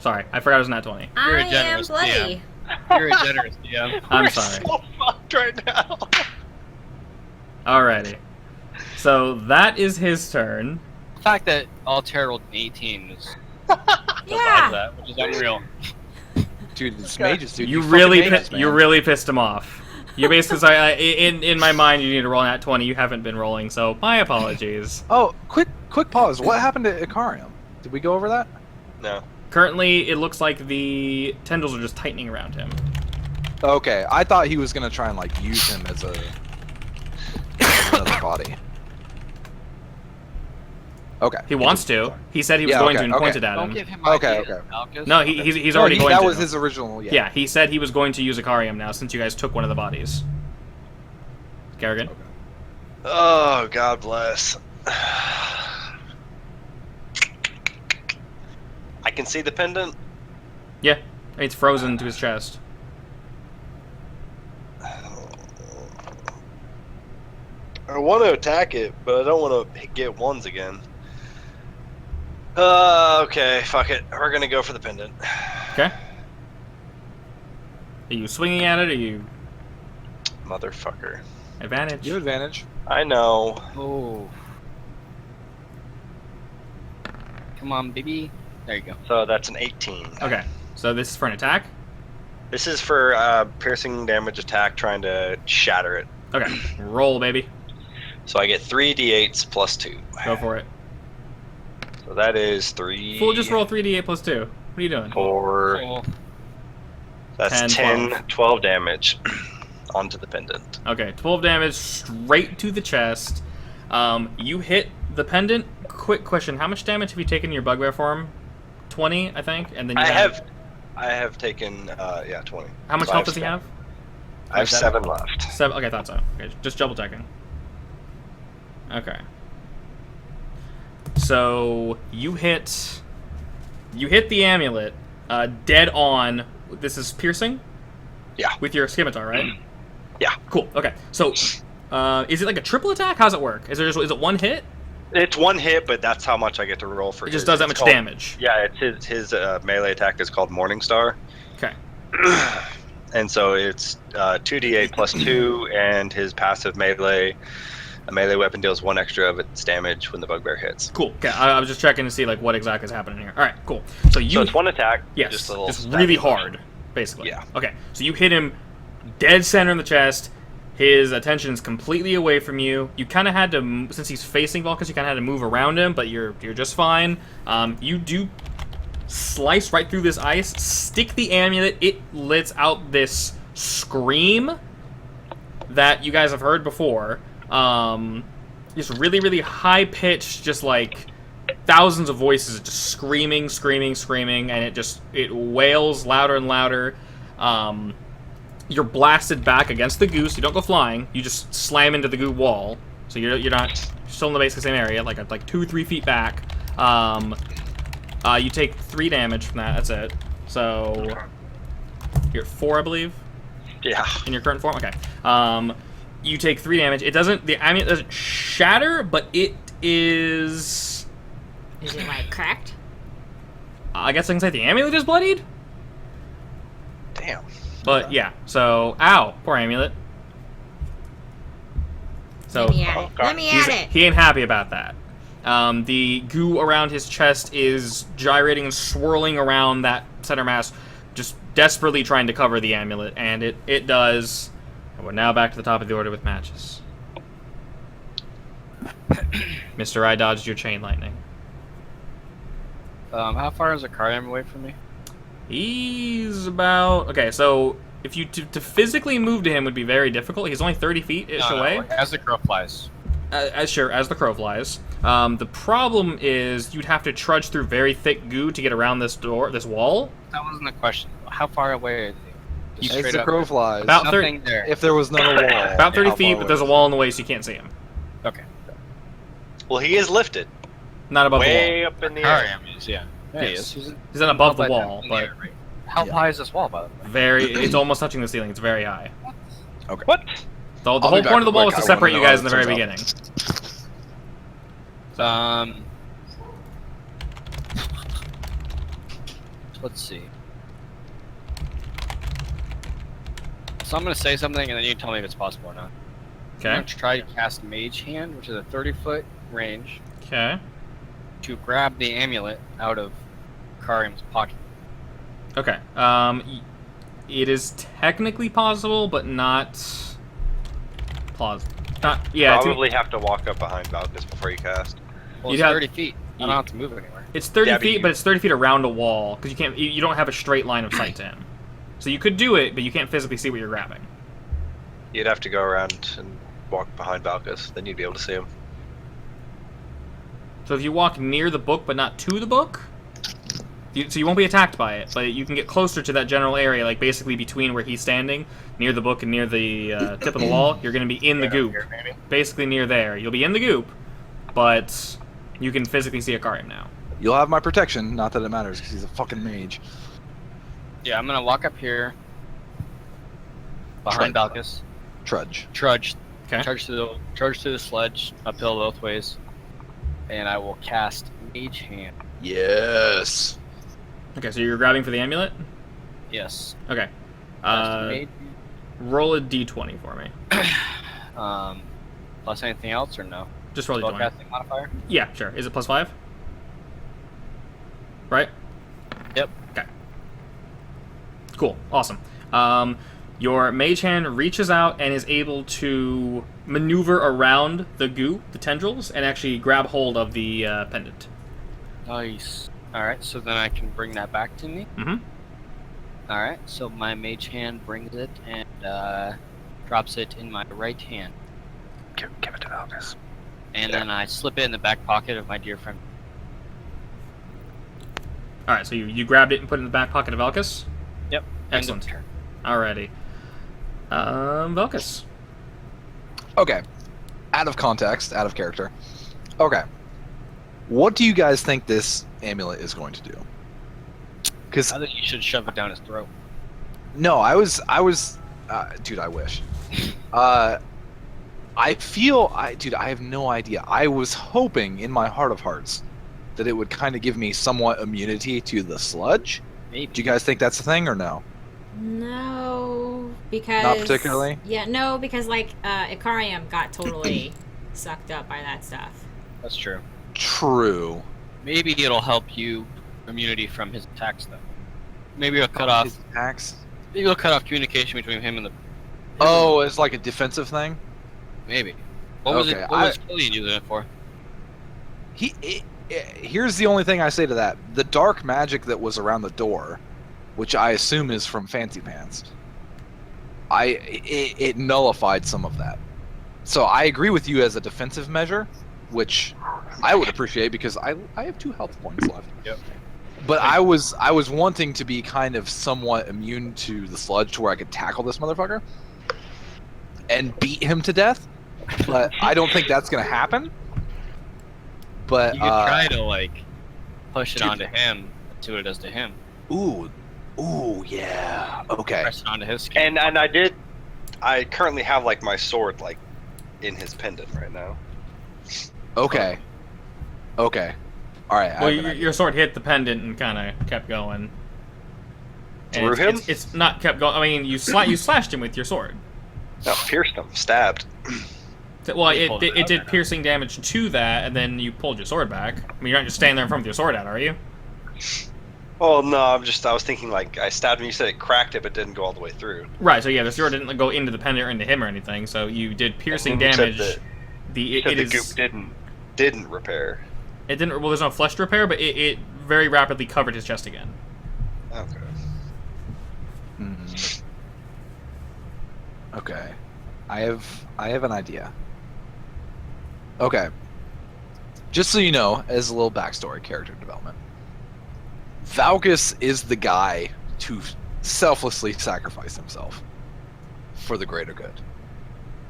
Sorry, I forgot it was a nat 20. You're a I am generous bloody. You're a generous DM. I'm We're sorry. so fucked right now. Alrighty. So that is his turn. The fact that Altair rolled an 18 is Yeah. that, which is unreal. Dude, it's mages, dude. You fucking really, mages, man. you really pissed him off. You basically say, in my mind, you need to roll nat 20. You haven't been rolling, so my apologies. Oh, quick pause. What happened to Ikarium? Did we go over that? No. Currently, it looks like the tendrils are just tightening around him. Okay, I thought he was gonna try and like use him as as another body. Okay. He wants to. He said he was Yeah, going okay, to and pointed at Don't him. give him Okay, ideas, okay. Malchus. No, he's No, already going that to. was his original. Yeah. Yeah, he said he was going to use Ikarium now since you guys took one of the bodies. Kerrigan? Oh, God bless. I can see the pendant. Yeah, it's frozen to his chest. I want to attack it, but I don't want to get ones again. Okay, fuck it. We're gonna go for the pendant. Okay. Are you swinging at it, or are you... Motherfucker. Advantage? You advantage. I know. Oh. Come on, baby. There you go. So that's an 18. Okay, so this is for an attack? This is for piercing damage attack, trying to shatter it. Okay, roll, baby. So I get 3d8s plus 2. Go for it. So that is 3. Fool, just roll 3d8 plus 2. What are you doing? 4. Oh. That's 10, 12 damage onto the pendant. Okay, 12 damage straight to the chest. You hit the pendant. Quick question, how much damage have you taken in your bugbear form? 20, I think? And then you I have taken, 20. How much So health does he have? I have 7 left. 7. Okay, I thought so. Okay, just double checking. Okay. So you hit the amulet dead on. This is piercing? Yeah. With your scimitar, right? Yeah. Cool. Okay. So is it like a triple attack? How does it work? Is it one hit? It's one hit, but that's how much I get to roll for It just his. does that It's much called- damage. Yeah, it's his melee attack is called Morningstar. Okay. And so it's 2d8 plus 2, and his passive melee. A melee weapon deals 1 extra of its damage when the bugbear hits. Cool. Okay. I was just checking to see like what exactly is happening here. All right. Cool. So you So it's one attack. yes, Just a little just stab really motion. hard, basically. Yeah. Okay. So you hit him dead center in the chest. His attention is completely away from you. You kind of had to, since he's facing Vulcus, you kind of had to move around him, but you're just fine. You do slice right through this ice, stick the amulet. It lets out this scream that you guys have heard before. Just really, really high pitched, just like thousands of voices just screaming, and it wails louder and louder. You're blasted back against the goose. You don't go flying. You just slam into the goo wall. So you're not still in the basically same area, like 2-3 feet back. You take 3 damage from that. That's it. So you're at 4, I believe, Yeah. in your current form. Okay. You take 3 damage. It doesn't. The amulet doesn't shatter, but it is. Is it like cracked? I guess I can say the amulet is bloodied. Damn. But yeah. So ow, poor amulet. So Let me at it. God. Let me at it. he ain't happy about that. The goo around his chest is gyrating and swirling around that center mass, just desperately trying to cover the amulet, and it does. And we're now back to the top of the order with matches. Mr. I dodged your chain lightning. How far is Akarium away from me? He's about... Okay, so if you... To physically move to him would be very difficult. He's only 30 feet-ish away. As the crow flies. Sure, as the crow flies. The problem is you'd have to trudge through very thick goo to get around this wall. That wasn't the question. How far away are they? Just As straight the up. crow flies. About Nothing there. If there was no wall. About 30 how feet, far but there's a away? wall in the way, so you can't see him. Okay. Well, he is lifted. Not above the Way wall. up in the air. Akarium is, yeah. Yeah, he Yes. is. He's not above the Up wall, in but air, right? How Yeah. high is this wall, by the way? it's almost touching the ceiling. It's very high. What? The I'll whole be back point of the wall was quick. to I wanna separate you know how guys in the this very turns beginning. Let's see. So I'm gonna say something, and then you tell me if it's possible or not. I'm Okay. gonna try to cast Mage Hand, which is a 30-foot range, Okay. to grab the amulet out of Karium's pocket. Okay. It is technically possible, but not plausible. Not. Yeah. Probably have to walk up behind Valkus before you cast. Well, You'd it's have- 30 feet. I don't have to move anywhere. It's 30 Yeah, but feet, you- but it's 30 feet around a wall because you can't. You don't have a straight line of sight to him. So you could do it, but you can't physically see what you're grabbing. You'd have to go around and walk behind Valkus, then you'd be able to see him. So if you walk near the book but not to the book, so you won't be attacked by it, but you can get closer to that general area, like basically between where he's standing, near the book and near the tip of the wall. You're going to be in the goop, Here, maybe. basically near there. You'll be in the goop, but you can physically see Akarium now. You'll have my protection, not that it matters, because he's a fucking mage. Yeah, I'm gonna walk up here behind Trudge. Valkus. Trudge. Okay. Charge to the sledge, uphill both ways, and I will cast Mage Hand. Yes. Okay, so you're grabbing for the amulet. Yes. Okay. Cast Mage- Roll a d20 for me. Plus anything else or no? Just roll a d20. Spellcasting modifier. Yeah, sure. Is it +5? Right? Yep. Okay. Cool. Awesome. Your mage hand reaches out and is able to maneuver around the goo, the tendrils, and actually grab hold of the pendant. Nice. All right, so then I can bring that back to me. Mm-hmm. All right, so my mage hand brings it and drops it in my right hand, Give it to Valkus. and Yeah. then I slip it in the back pocket of my dear friend. All right, so you grabbed it and put it in the back pocket of Valkus? Yep. Excellent. End of turn. Alrighty. Valkus. Okay. Out of context, out of character. Okay. What do you guys think this amulet is going to do? Because I think you should shove it down his throat. no, I was, dude, I wish. I feel, dude, I have no idea. I was hoping in my heart of hearts that it would kind of give me somewhat immunity to the sludge. Maybe. Do you guys think that's a thing or no? No, because Not particularly? Yeah, no, because like Ikarium got totally sucked up by that stuff. That's true. True. Maybe it'll help you immunity from his attacks, though. Maybe it'll cut off. His attacks? Maybe it'll cut off communication between him and the. Oh, it's like a defensive thing? Maybe. What was Okay, it? What was Killian using it for? Here's the only thing I say to that. The dark magic that was around the door, which I assume is from Fancy Pants, it nullified some of that. So I agree with you as a defensive measure, which I would appreciate because I have 2 health points left. Yep. But I was wanting to be kind of somewhat immune to the sludge to where I could tackle this motherfucker and beat him to death. But I don't think that's gonna happen. But You could try to like push it Dude. onto him, see what it does to him. Ooh, yeah. Okay. Press it onto his skin. And I currently have like my sword like in his pendant right now. Okay. All right. I Well, have an idea. your sword hit the pendant and kind of kept going. And Through him? It's not kept going. I mean, you slashed him with your sword. No, pierced him, stabbed. Well, You pulled it it out did there. piercing damage to that, and then you pulled your sword back. I mean, you're not just standing there in front with your sword out, are you? Oh no, I was thinking like I stabbed him. You said it cracked it, but didn't go all the way through. Right. So yeah, the sword didn't go into the pendant or into him or anything. So you did piercing And then you said damage. that- The Said it the is goop didn't repair. it didn't. Well, there's no flesh to repair, but it very rapidly covered his chest again. Okay. Mhm. Okay. I have an idea. Okay. Just so you know, as a little backstory, character development. Valkus is the guy to selflessly sacrifice himself for the greater good.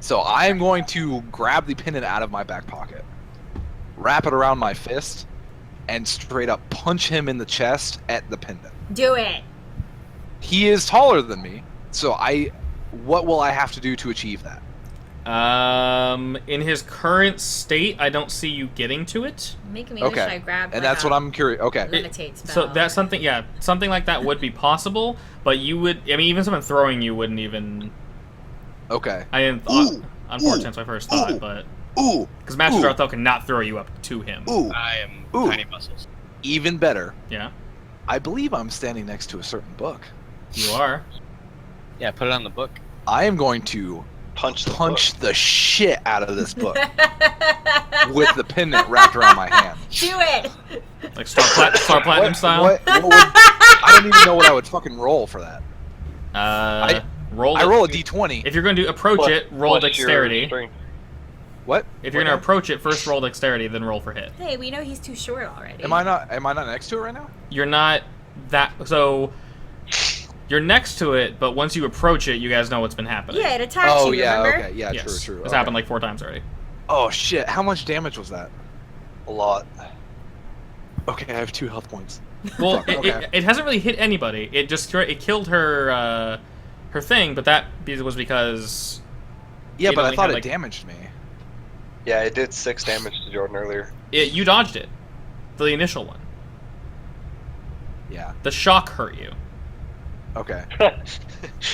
So I am going to grab the pendant out of my back pocket, wrap it around my fist, and straight up punch him in the chest at the pendant. Do it. He is taller than me, so what will I have to do to achieve that? In his current state, I don't see you getting to it. Making me wish Okay. I grabbed. And like, that's a what I'm curious. Okay. levitate spell. So that's something. Yeah, something like that would be possible, but you would. I mean, even someone throwing you wouldn't even. Okay. I didn't. Ooh, Unfortunately, that's my first thought, ooh, but Ooh. because Master Ooh. Darthel cannot throw you up to him. Ooh. I am Ooh. tiny muscles. Even better. Yeah, I believe I'm standing next to a certain book. you are. Yeah, put it on the book. I am going to Punch the shit out of this book with the pendant wrapped around my hand. Do it. Like Star Platinum style. What would, I don't even know what I would fucking roll for that. Roll. I roll a d20. If you're going to approach it, roll dexterity. What? If you're going to approach it, first roll dexterity, then roll for hit. Hey, we know he's too short already. Am I not next to it right now? You're not that. So you're next to it, but once you approach it, you guys know what's been happening. Yeah, it attacks Oh you. yeah, Remember? okay, yeah, Yes. true. It's Okay. happened like 4 times already. Oh shit! How much damage was that? A lot. Okay, I have 2 health points. Well, Fuck, okay. it hasn't really hit anybody. It just killed her her thing, but that was because Yeah, It but I only thought had, it like- damaged me. Yeah, it did 6 damage to Jordan earlier. you dodged it, the initial one. Yeah. The shock hurt you. Okay.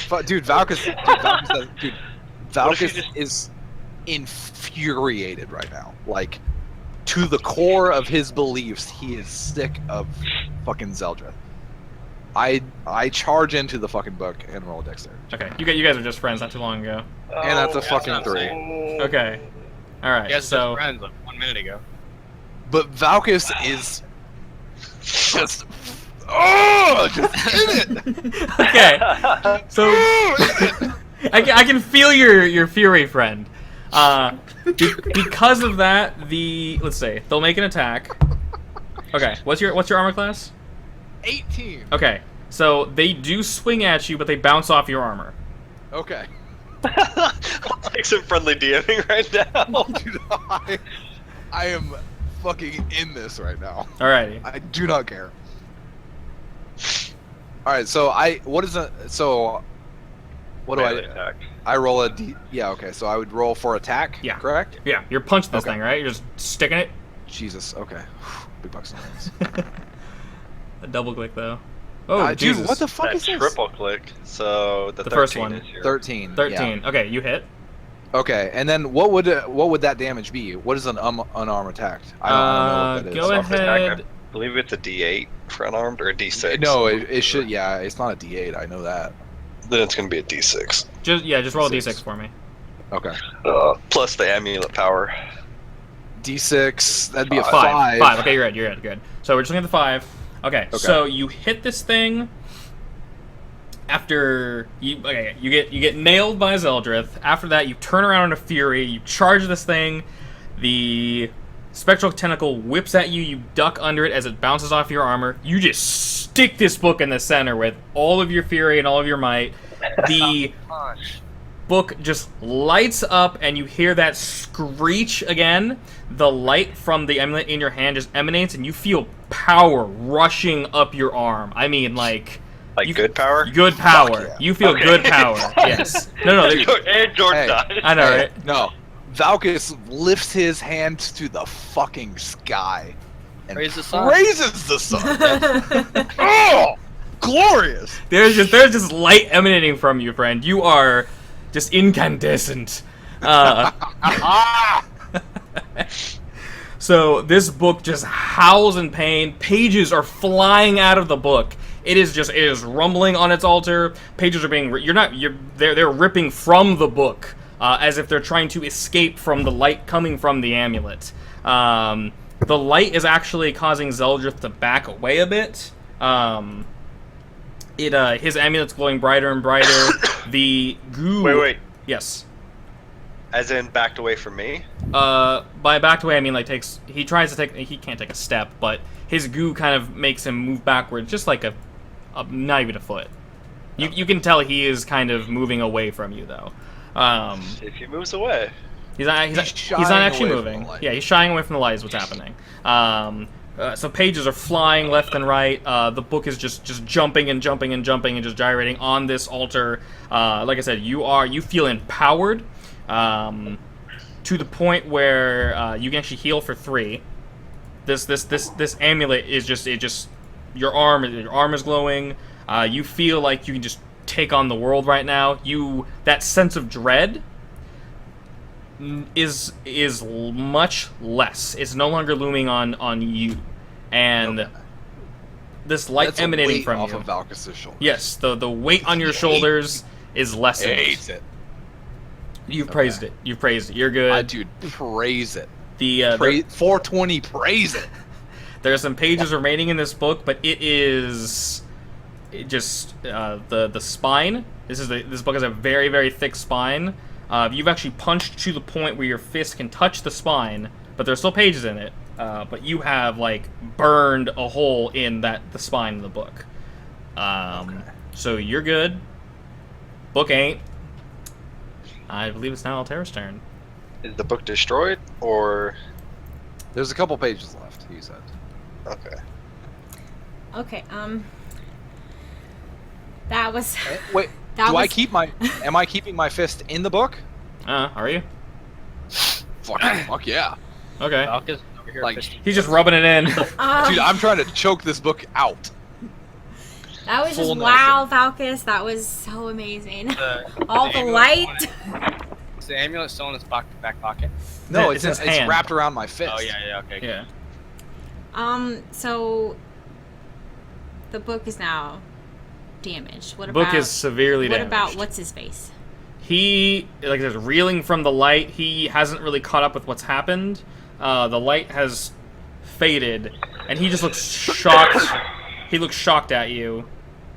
But dude, Valkus What if you just- is infuriated right now. Like, to the core of his beliefs, he is sick of fucking Zeldryth. I charge into the fucking book and roll dexterity. Okay, you guys were just friends not too long ago. And that's a fucking what I'm 3. saying. Okay, all right. You guys are So just friends like 1 minute ago. But Valkus is just in it. okay, so I can feel your fury, friend. Because of that, let's say they'll make an attack. Okay, what's your armor class? 18. Okay, so they do swing at you, but they bounce off your armor. Okay. Like some friendly DMing right now. Dude, I am fucking in this right now. Alrighty. I do not care. Alright, so what do Melee attack. I roll a D. Yeah, okay, so I would roll for attack. Yeah. Correct? Yeah, you're punching this Okay. thing, right? You're just sticking it. Jesus, okay. Big bucks on hands. A double click though. Oh, Dude, Jesus. what the fuck That is this? triple click. So the first 13 one. is your 13. 13. Okay, you hit. Yeah. Okay, and then what would that damage be? What is an unarmed attack? I don't know what that is. Go Soft attack, ahead. I believe it's a D8 for unarmed or a D6. No, it should. Yeah, it's not a D8. I know that. Then it's going to be a D6. Just roll a Six. d6 for me. Okay. Plus the amulet power. D6. That'd be a 5. 5. Okay, you're good. So we're just looking at the 5. Okay, so you hit this thing. After you get nailed by Zeldryth. After that, you turn around in a fury. You charge this thing. The spectral tentacle whips at you. You duck under it as it bounces off your armor. You just stick this book in the center with all of your fury and all of your might. The book just lights up, and you hear that screech again. The light from the amulet in your hand just emanates, and you feel power rushing up your arm. I mean, like good power? Good power. Yeah. You feel good power. Yes. No. And George Hey. died. I know, right? No. Valkus lifts his hand to the fucking sky and Praise the sun. praises the sun. Oh, glorious! There's just light emanating from you, friend. You are just incandescent. So this book just howls in pain. Pages are flying out of the book. It is rumbling on its altar. Pages are being they're ripping from the book as if they're trying to escape from the light coming from the amulet. The light is actually causing Zeldryth to back away a bit. His amulet's glowing brighter and brighter. The goo. Wait. Yes. As in backed away from me? By backed away, I mean like he can't take a step, but his goo kind of makes him move backwards, just like not even a foot. You can tell he is kind of moving away from you though. If he moves away. He's not actually moving. Yeah, he's shying away from the light is what's happening. So pages are flying left and right. The book is just jumping and jumping and jumping and just gyrating on this altar. Like I said, you feel empowered to the point where you can actually heal for 3. This amulet is just your arm is glowing. You feel like you can just take on the world right now. That sense of dread is much less. It's no longer looming on you, and this light That's emanating a weight from off you. of Valkus' shoulders. Yes, the weight on your shoulders is lessened. Hates it. You've praised it. You've praised it. You're good. Dude, praise it. The 420, praise it. there are some pages remaining in this book, but the spine. This book has a very, very thick spine. You've actually punched to the point where your fist can touch the spine, but there's still pages in it. But you have like burned a hole in the spine of the book. Okay. So you're good. Book ain't. I believe it's now Altera's turn. Is the book destroyed, or... There's a couple pages left, he said. Okay. Okay, that was... Wait, That am I keeping my fist in the book? Are you? Fuck yeah. Okay. Valkus over here. Like, fisting. He's just rubbing it in. Dude, I'm trying to choke this book out. That was Full just wow, Valkus. That was so amazing. All the amulet light. Is the amulet still in his back pocket? No, It's it's his hand. wrapped around my fist. Oh yeah, okay. Yeah. So the book is now damaged. What The about book is severely what damaged. about what's his face? He, like I said, reeling from the light. He hasn't really caught up with what's happened. The light has faded, and he just looks shocked. He looks shocked at you,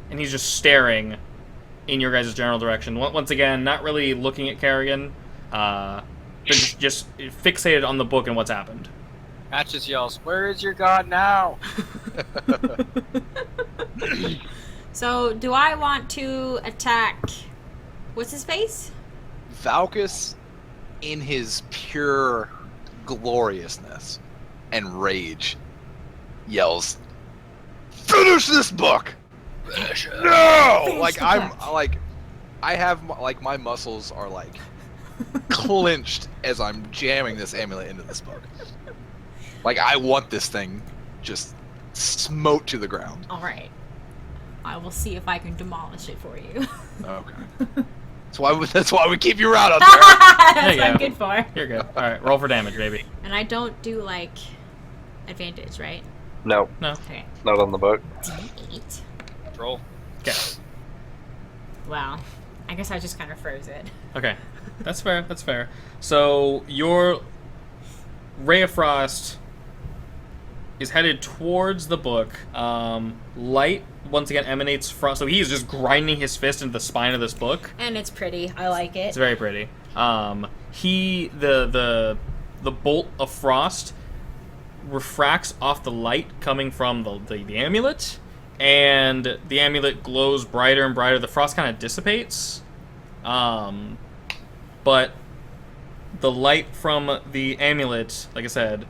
and he's just staring in your guys' general direction. Once again, not really looking at Kerrigan, but just fixated on the book and what's happened. Matt just yells, "Where is your god now?" So do I want to attack? What's his face? Valkus, in his pure gloriousness and rage, yells, "Finish this book!" No! Finish Like the I'm book. like, I have like my muscles are like clenched as I'm jamming this amulet into this book. Like I want this thing just smote to the ground. All right. I will see if I can demolish it for you. Okay. That's why we keep you around up there. That's you what I'm go. good for. You're good. All right, roll for damage, baby. And I don't do like advantage, right? No, No. Okay. not on the book. D8. Roll. Okay. Wow. I guess I just kind of froze it. Okay. That's fair. That's fair. So your Ray of Frost is headed towards the book. Light once again emanates from. So he is just grinding his fist into the spine of this book. And it's pretty. I like it. It's very pretty. The bolt of frost refracts off the light coming from the amulet, and the amulet glows brighter and brighter. The frost kind of dissipates, but the light from the amulet, like I said,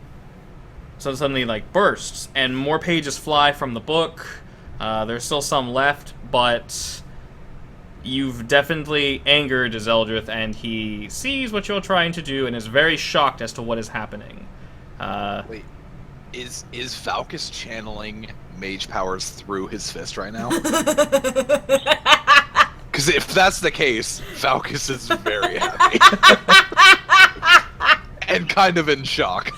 so suddenly like bursts, and more pages fly from the book. There's still some left, but you've definitely angered Zeldryth, and he sees what you're trying to do and is very shocked as to what is happening. Wait, is Falcus channeling mage powers through his fist right now? Because if that's the case, Falcus is very happy. And kind of in shock.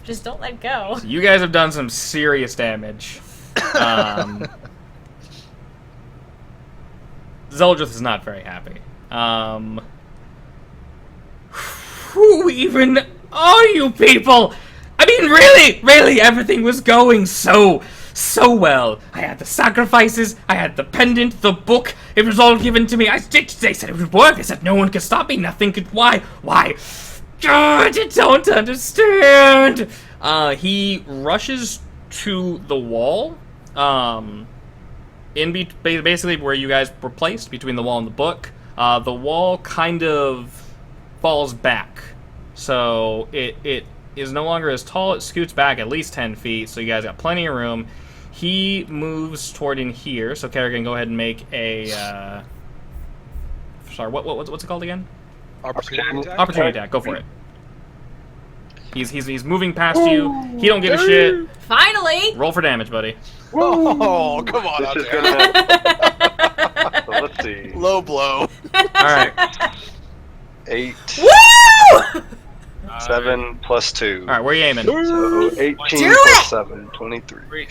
Just don't let go. So you guys have done some serious damage. Zeldryth is not very happy. Who even are you people? I mean, really, everything was going so well. I had the sacrifices, I had the pendant, the book, it was all given to me. They said it would work. They said no one could stop me, nothing could. Why? God, you don't understand. He rushes to the wall, basically where you guys were placed, between the wall and the book. The wall kind of falls back, so it is no longer as tall. It scoots back at least 10 feet, so you guys got plenty of room. He moves toward in here, so Kerrigan, go ahead and make a, sorry, what's it called again? Opportunity attack? Opportunity attack, go for it. He's moving past you. He don't give a shit. Finally! Roll for damage, buddy. Oh, come on out This is there. gonna. So let's see. Low blow. Alright. 8, Woo! 7 plus 2. Alright, where are you aiming? So 18 Do plus it! 7, 23.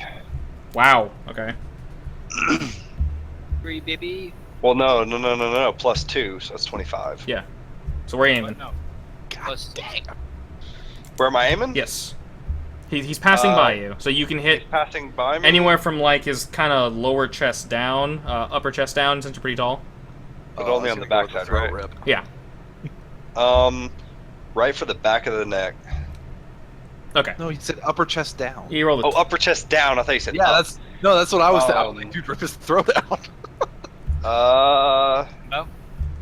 Wow, okay. 3, baby. Well, no. Plus 2, so that's 25. Yeah. So where are you aiming? No. Plus, Where am I aiming? Yes. He's passing by you, so you can hit Passing by me? anywhere from like his kind of lower chest down, upper chest down, since you're pretty tall. But only on the backside, right? Rip. Yeah. Right for the back of the neck. Okay. No, he said upper chest down. You roll the. Oh, upper chest down. I thought you said Yeah, up. that's what I was Oh. saying. Like, dude, rip his throat out. No.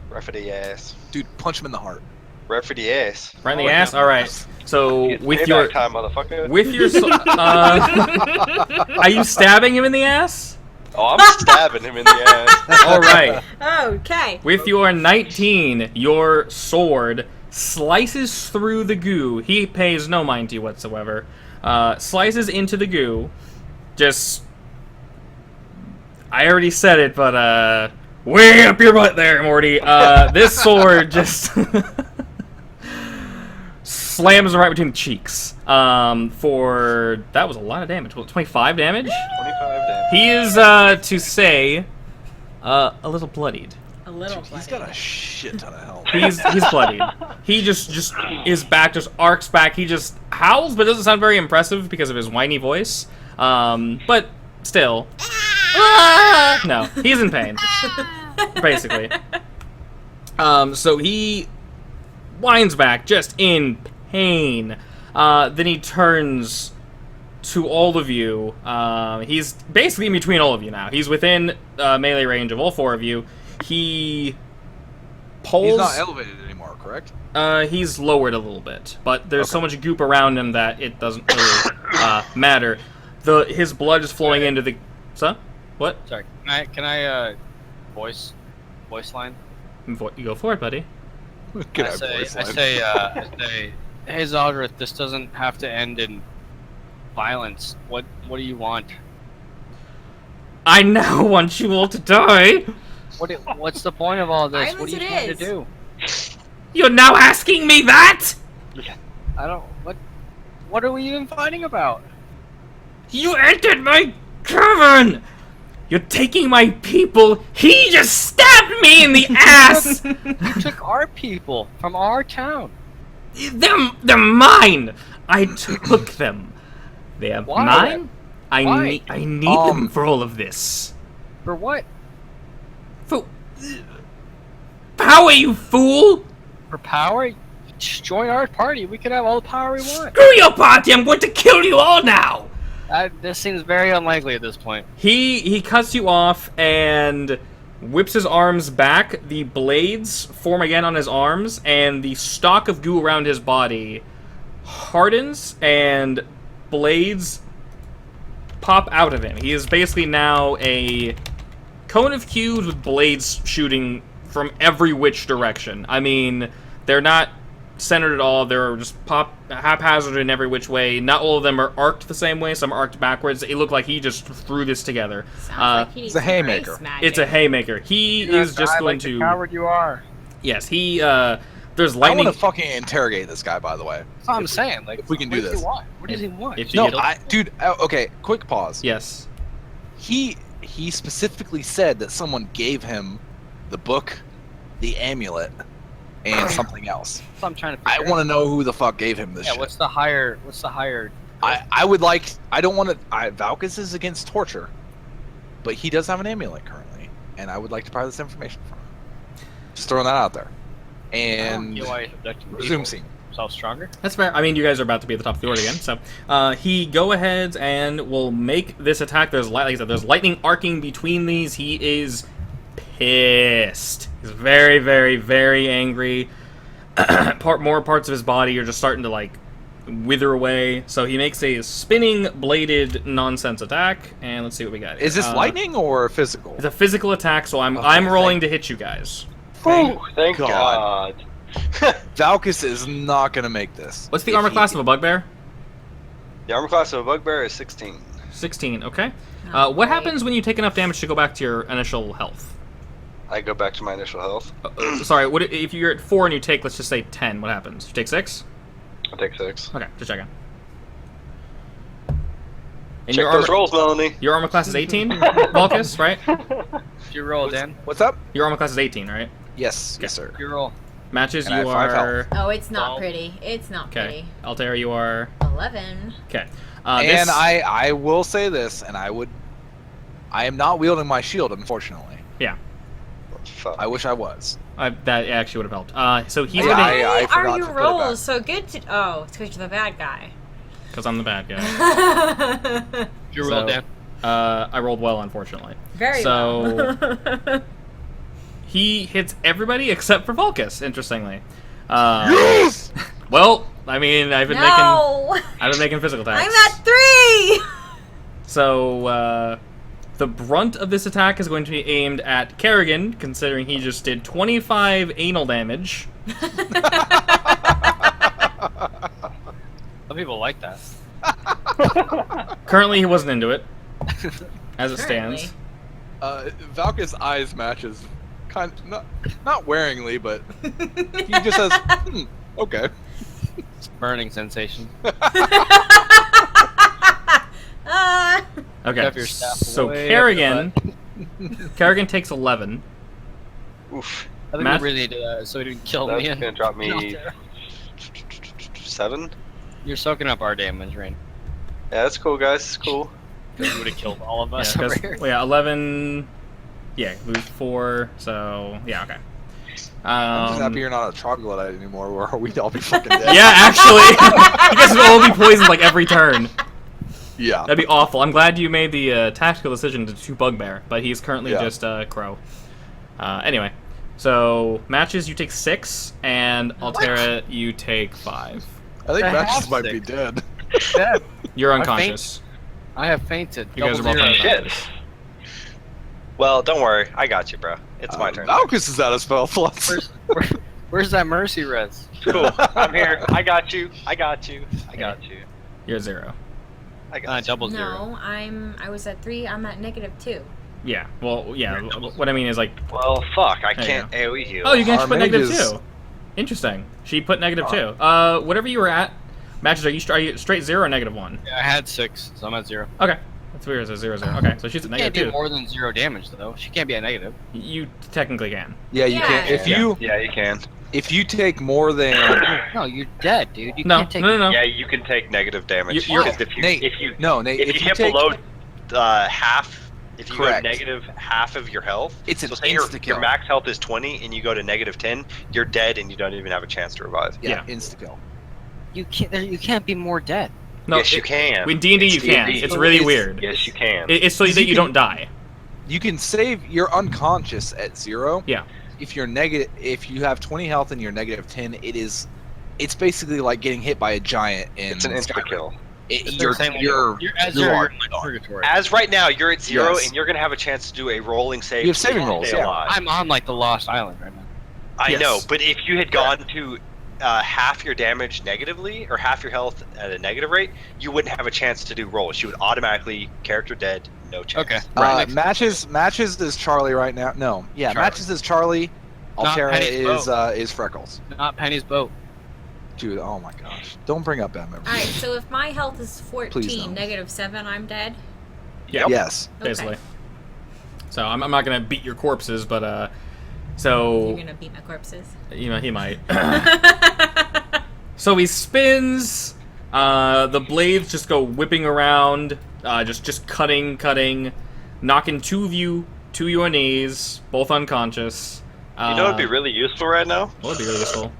Right for the ass. Dude, punch him in the heart. Right for the ass. right in the ass. All right. So with Payback your time, motherfucker. are you stabbing him in the ass? Oh, I'm stabbing him in the ass. All right. Okay. With your 19, your sword slices through the goo. He pays no mind to you whatsoever. Slices into the goo. Just... I already said it, but, way up your butt there, Morty. This sword just... slams right between the cheeks. For... That was a lot of damage. What, 25 damage? 25 damage. He is, to say, a little bloodied. A little. Dude, he's got a shit ton of health. He's bloodied. He just his back just arcs back. He just howls, but doesn't sound very impressive because of his whiny voice. But still, no, he's in pain, basically. So he whines back, just in pain. Then he turns to all of you. He's basically in between all of you now. He's within melee range of all four of you. He pulls... He's not elevated anymore, correct? He's lowered a little bit, but there's so much goop around him that it doesn't really matter. His blood is flowing into the... Son? What? Sorry. Can I voice line? You go for it, buddy. Good I say, hey Zeldryth, this doesn't have to end in violence. What do you want? I now want you all to die! What's the point of all this? What Violence are you it trying is. to do? You're now asking me that?! I don't. What are we even fighting about? You entered my cavern! You're taking my people! He just stabbed me in the ass! You took our people from our town. They're mine! I took them. They're Why? mine? I Why? need them for all of this. For what? For power, you fool! For power? Just join our party. We could have all the power we want. Screw your party! I'm going to kill you all now! This seems very unlikely at this point. He cuts you off, and whips his arms back, the blades form again on his arms, and the stalk of goo around his body hardens, and blades pop out of him. He is basically now a cone of cubes with blades shooting from every which direction. I mean, they're not centered at all. They're just pop haphazard in every which way. Not all of them are arced the same way. Some are arced backwards. It looked like he just threw this together. Sounds like he needs it's a some haymaker. grace magic. It's a haymaker. He is just going to. Coward you are. Yes, he. There's I lightning. want to fucking interrogate this guy, by the way. That's what I'm saying. Like, if we can what do does this. he want? What does he want? If you No, get dude. Okay, quick pause. Yes. He specifically said that someone gave him the book, the amulet, and something else. That's what I'm trying to I figure want to know who the fuck gave him this Yeah, shit. what's the higher? I would like. I don't want to. Valkus is against torture, but he does have an amulet currently, and I would like to pry this information from him. Just throwing that out there. And resume scene. Himself stronger. That's fair. I mean, you guys are about to be at the top of the order again, so he go ahead and will make this attack. There's like I said, there's lightning arcing between these. He is pissed. He's very, very, very angry. More parts of his body are just starting to like wither away. So he makes a spinning bladed nonsense attack, and let's see what we got. Is this lightning or physical? It's a physical attack, so I'm rolling to hit you guys. Ooh, thank God. God. Valkus is not gonna make this. What's the armor class of a bugbear? The armor class of a bugbear is 16. 16. Okay. Oh, What great. happens when you take enough damage to go back to your initial health? I go back to my initial health. Sorry, what if you're at 4 and you take, let's just say 10? What happens? You take 6? I'll take 6. Okay, just checking. And Check those rolls, Melanie. your armor class is 18, Valkus, right? Did you roll, Dan? What's up? Your armor class is 18, right? Yes, yes, sir. You roll. Matches, And I you have 5 are. Oh, it's not Well, pretty. It's not Okay. pretty. Altair, you are. 11. Okay. And I will say this, and I am not wielding my shield, unfortunately. Yeah, Fuck. I wish I was. that actually would have helped. So he's Yeah, gonna. I Why forgot are to your put it back. rolls so good to... Oh, it's because you're the bad guy. Because I'm the bad guy. Did you roll, So- Dan? I rolled well, unfortunately. Very So- well. He hits everybody except for Valkus, interestingly. Yes! Well, I mean, I've been making physical attacks. I'm at 3! So, the brunt of this attack is going to be aimed at Kerrigan, considering he just did 25 anal damage. Some people like that. Currently, he wasn't into it, as it Currently. stands. Valkus' eyes matches, kind not wearingly, but he just says, okay. It's a burning sensation. Okay, Have your staff so way up Kerrigan... Kerrigan takes 11. Oof. I think Matt? we really did that so he didn't kill That's me. gonna drop me 7. You're soaking up our damage, Rain. Yeah, that's cool, guys. It's cool. You would have killed all of Yeah, us over 'cause- here. well, yeah, 11... Yeah, lose 4, so... Yeah, okay. I'm just happy you're not a troglodyte anymore, where we'd all be fucking dead. Yeah, actually, you guys would all be poisoned like every turn. Yeah. That'd be awful. I'm glad you made the tactical decision to do Bugbear, but he's currently Yeah. just Crow. Anyway, so matches you take 6, and Altera you take 5. I think I Matches have might be 6. dead. Dead. You're I unconscious. I have fainted. You guys are Double both zero. unconscious. Well, don't worry. I got you, bro. It's my turn. Valkus is out of spell slots. Where's that mercy res? Cool. I'm here. I got you. I got you. I got you. You're 0. I got you. Double zero. No, I was at 3. I'm at -2. Yeah, well, yeah, what I mean is like... Well, fuck. I There you can't AoE heal. Oh, you can Our actually put mages- -2. Interesting. She put -2. Oh. Whatever you were at, matches, are you straight 0 or -1? Yeah, I had 6, so I'm at 0. Okay. That's weird, it's a 0, 0. Okay, so she's at She can't do -2. more than 0 damage, though. She can't be at negative. You technically can. Yeah, you Yeah. can. Yeah, you can. If you take more than No, you're dead, dude. You No, can't take no. Yeah, you can take negative damage. You're- Because Nate, if you if you hit take below half, if you Correct. go negative half of your health, It's an so say your insta-kill. max health is 20 and you go to -10, you're dead and you don't even have a chance to revive. yeah, Yeah. insta kill. You can't be more dead. No, yes, you can. In D&D you It's can. D&D. It's really weird. Yes, you can. It's so that you don't die. You can save. You're unconscious at 0. Yeah. If you're negative, if you have 20 health and you're negative 10, it's basically like getting hit by a giant. It's an insta kill. You're in purgatory. As right now, you're at 0, Yes. and you're gonna have a chance to do a rolling save. You have to saving stay rolls, yeah. alive. I'm on like the Lost Island right now. I Yes. know, but if you had gone to half your damage negatively or half your health at a negative rate, you wouldn't have a chance to do rolls. You would automatically character dead, no chance. Okay. Matches is Charlie right now. No, yeah, Charlie. Matches is Charlie. Not Altera Penny's is Freckles. Not Penny's boat. Dude, oh my gosh! Don't bring up that memory. All right, so if my health is Please 14, don't. -7, I'm dead. Yep. Yes. Okay. Basically. So I'm not gonna beat your corpses, but You're so gonna beat my corpses. you know he might. So he spins. The blades just go whipping around, just cutting, knocking 2 of you to your knees, both unconscious. You know what'd be really useful right now? What would be really useful?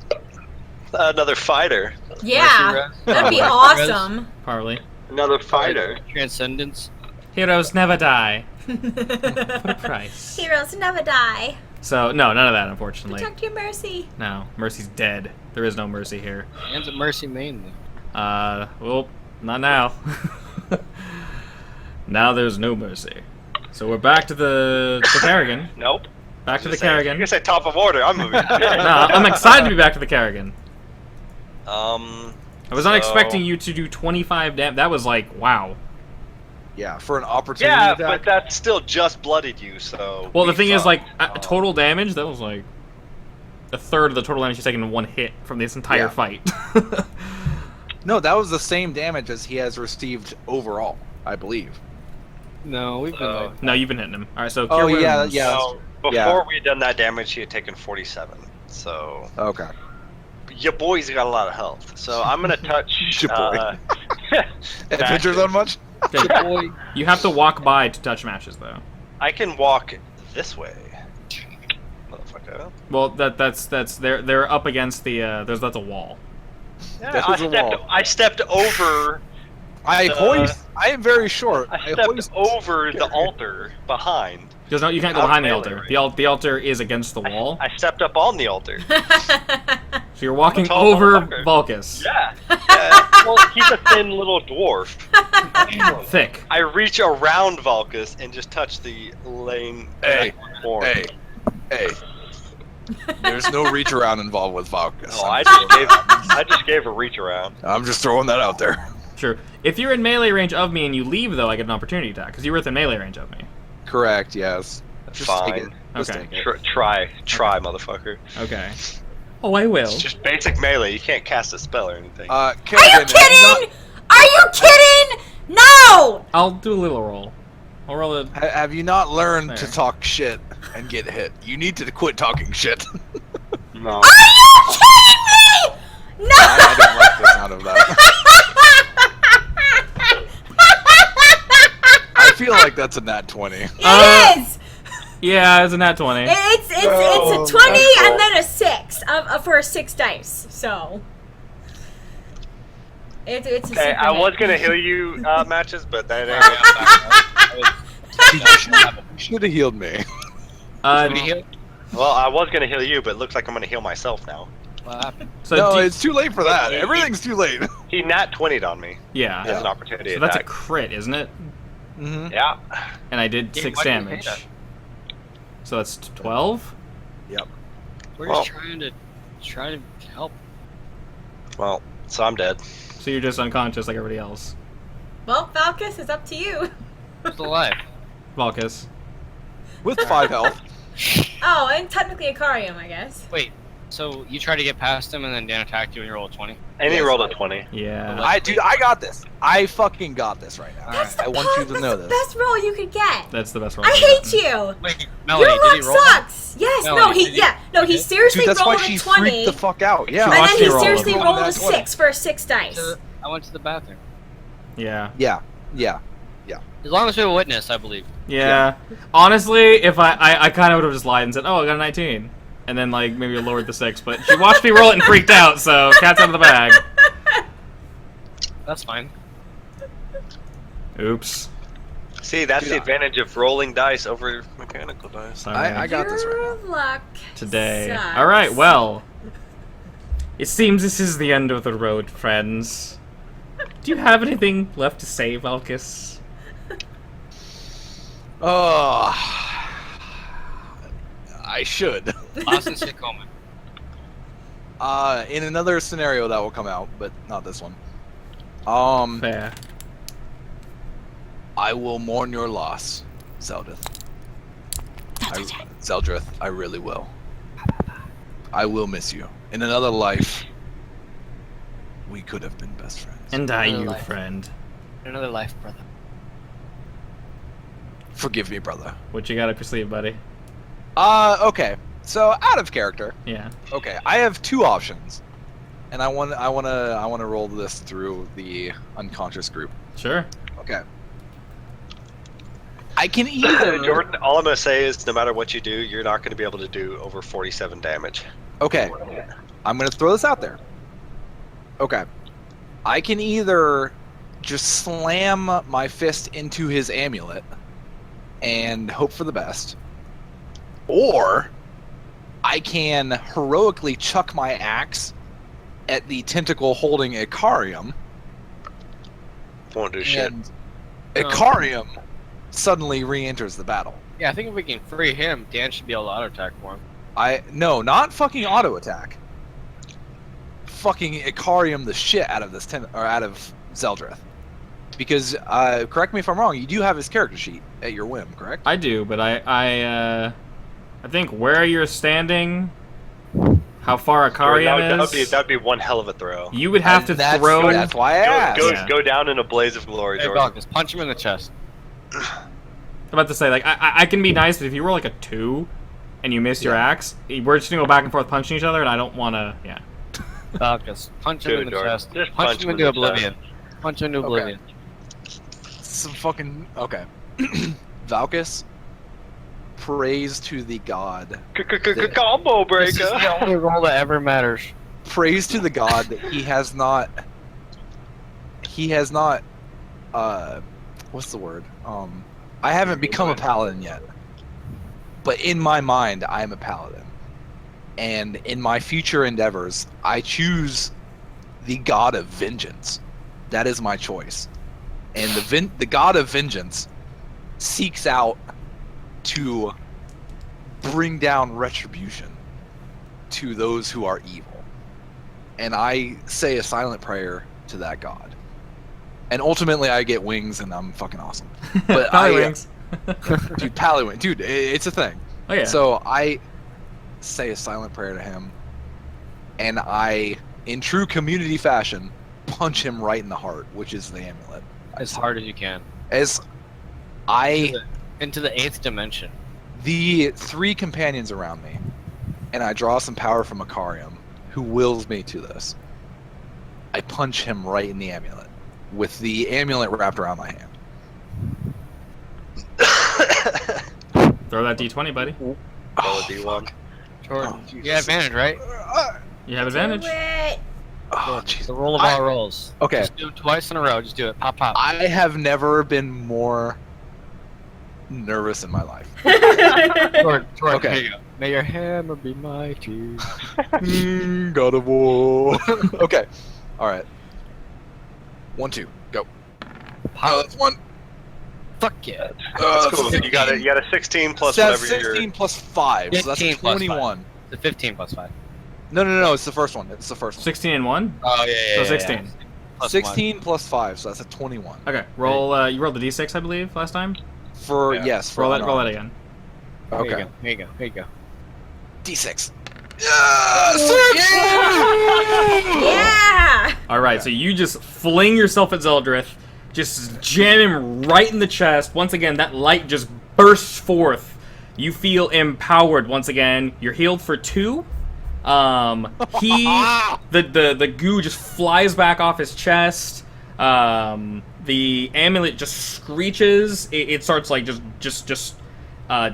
Another fighter. Yeah, that'd be awesome. Probably. Another fighter. Transcendence. Heroes never die. What a price. Heroes never die. So no, none of that, unfortunately. Protect your mercy. No, Mercy's dead. There is no Mercy here. Hands of Mercy mainly. Well, not now. Now there's no Mercy. So we're back to the Kerrigan. Nope. Back to the You're Kerrigan. gonna say top of order. I'm moving. No, I'm excited to be back to the Kerrigan. I I was not expecting you to do 25 damage. That was like, wow. Yeah, for an opportunity Yeah, attack. but that still just blooded you. So. Well, the we thing is, like, fucked. total damage, that was like a third of the total damage he's taken in one hit from this entire Yeah. fight. No, that was the same damage as he has received overall, I believe. No, we've been like, No, you've been hitting him. All right, so Oh, cure yeah, wounds. yeah. So before we had done that damage, he had taken 47. So Okay. your boy's got a lot of health. So I'm gonna touch. Your boy. Adventures on much? Okay, boy. you have to walk by to touch matches, though. I can walk this way. Motherfucker. Well, that's they're up against the that's a wall. Yeah, That was a wall. I stepped over. I am very short. I stepped over the altar behind. Because no, you can't go Out behind the melee altar. The altar is against the wall. I stepped up on the altar. So you're walking tall over motherfucker. Vulcus. Yeah. Well, he's a thin little dwarf. Thick. I reach around Vulcus and just touch the lane. Hey, form. Hey. There's no reach around involved with Valkus. Oh, I just gave a reach around. I'm just throwing that out there. True. If you're in melee range of me and you leave, though, I get an opportunity attack because you were within melee range of me. Correct, yes. Just Fine. take it. Just Okay. take it. Try, motherfucker. Okay. Oh, I will. It's just basic melee. You can't cast a spell or anything. Are you Kerrigan, kidding? Are you kidding? No! I'll do a little roll. I'll roll a. Have you not learned to There. talk shit and get hit? You need to quit talking shit. no. Are you kidding me? No! I don't like the sound of that. I feel like that's a nat 20. It is! Yeah, it's a nat 20. It's Oh, a 20 that's and cool. then a 6 for a 6 dice. So it's a Hey, super I was hit. gonna heal you matches, but that ain't. You should have healed me. Well, I was gonna heal you, but it looks like I'm gonna heal myself now. What happened? So No, do you- it's too late for that. Everything's too late. He nat 20'd on me yeah. as an opportunity So that's a attack. crit, isn't it? Mm-hmm. Yeah. And I did Yeah, 6 why did you damage. say that? So that's 12. We're Well- just trying to help. Well, so I'm dead. So you're just unconscious like everybody else. Well, Falcus, it's up to you. Still alive. Vulcus. With 5 health. Oh, and technically Akarium, I guess. Wait, so you tried to get past him and then Dan attacked you and you rolled a 20? And he Yes. rolled a 20. Yeah. I got this. I fucking got this right now. That's I the want you to know that's this. the best roll you could get. That's the best roll. I I've hate gotten. you. Wait, Melanie, Your did he luck roll? sucks. Yes, Melanie, no, he did he- he did? seriously Dude, that's why rolled she a 20. freaked the fuck out. Yeah. And watched then me he roll seriously it. rolled a That 20. 6 for a 6 dice. I went to the bathroom. Yeah. Yeah. As long as we have a witness, I believe. Yeah. Honestly, if I kind of would have just lied and said, "Oh, I got a 19," and then like maybe lowered the 6, but she watched me roll it and freaked out, so cat's out of the bag. That's fine. Oops. See, that's Dude, the advantage of rolling dice over mechanical dice. Sorry. I got this Your right now. luck Today. sucks. Alright, well. It seems this is the end of the road, friends. Do you have anything left to say, Valkis? Oh, I should. Last and sick moment. In another scenario that will come out, but not this one. Fair. I will mourn your loss, Zeldryth. Zeldryth, I really will. I will miss you. In another life, we could have been best friends. And I, Another you life. friend. Another life, brother. Forgive me, brother. What you got up your sleeve, buddy? Okay. So out of character. Yeah. Okay, I have two options, and I want to roll this through the unconscious group. Sure. Okay. I can either Jordan, all I'm gonna say is, no matter what you do, you're not gonna be able to do over 47 damage. Okay, I'm gonna throw this out there. Okay, I can either just slam my fist into his amulet and hope for the best, or I can heroically chuck my axe at the tentacle holding Icarium, Won't do shit. and Icarium suddenly re-enters the battle. Yeah, I think if we can free him, Dan should be able to auto attack for him. No, not fucking auto attack. Fucking Icarium the shit out of this out of Zeldryth. Because correct me if I'm wrong, you do have his character sheet at your whim, correct? I do, but I think where you're standing, how far Akarium is, That'd be one hell of a throw. you would have to That's- throw. That's why I asked. Yeah. Go down in a blaze of glory, Hey, Jordan. Balkus, punch him in the chest. I'm about to say, like, I can be nice, but if you roll like a 2 and you miss your Yeah. axe, we're just gonna go back and forth punching each other, and I don't want to. Yeah. Balkus, punch him Do in it, the Jordan. chest. Just Punch punch him him into in the oblivion. Punch him into Okay. oblivion. Some fucking okay. Valkus, praise to the god. Combo This is breaker. the only roll that ever matters. Praise to the god that he has not. He has not. What's the word? I haven't become a paladin yet. But in my mind, I am a paladin. And in my future endeavors, I choose the god of vengeance. That is my choice. And the god of vengeance seeks out to bring down retribution to those who are evil. And I say a silent prayer to that god. And ultimately I get wings and I'm fucking awesome. But Probably wings. dude, Palywing, dude, it's a thing. Oh yeah. So I say a silent prayer to him, and I, in true community fashion, punch him right in the heart, which is the amulet. As hard as you can. As I, Into the 8th dimension. the three companions around me, and I draw some power from Icarium, who wills me to this. I punch him right in the amulet, with the amulet wrapped around my hand. Throw that d20, buddy. Roll a D1. Jordan, Oh, you have advantage, right? You have advantage. Do it. Oh, jeez. The roll of all rolls. Okay. Just do it twice in a row. Just do it. Pop, pop. I have never been more nervous in my life. Jordan, Okay. here you go. May your hammer be mighty. God of War. Okay. All right. 1, 2, go. Pop. That's one. Fuck yeah. That's cool. You got a 16 plus That's whatever 16 your. plus 5, so that's 15 plus 21. The 15 plus 5. No, it's the first one. It's the first one. 16 and 1. Oh, yeah. So 16. Plus 16 plus 5, so that's a 21. Okay. Roll. You rolled the d6, I believe, last time. For, Yeah. yes, for Roll that. Roll that unarmed. again. Here Okay. you go. Here you go. D6. Yeah. All right. So you just fling yourself at Zeldryth, just jam him right in the chest. Once again, that light just bursts forth. You feel empowered once again. You're healed for 2. The goo just flies back off his chest. The amulet just screeches. It starts like just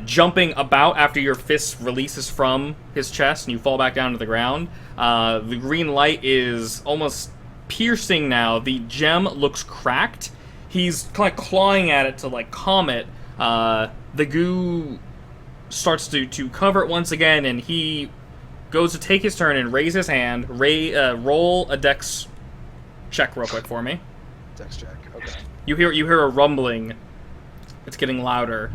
jumping about after your fist releases from his chest and you fall back down to the ground. The green light is almost piercing now. The gem looks cracked. he's kind of clawing at it to like calm it. The goo starts to cover it once again, and he goes to take his turn and raise his hand. Roll a dex check real quick for me. Dex check. Okay. You hear a rumbling. It's getting louder,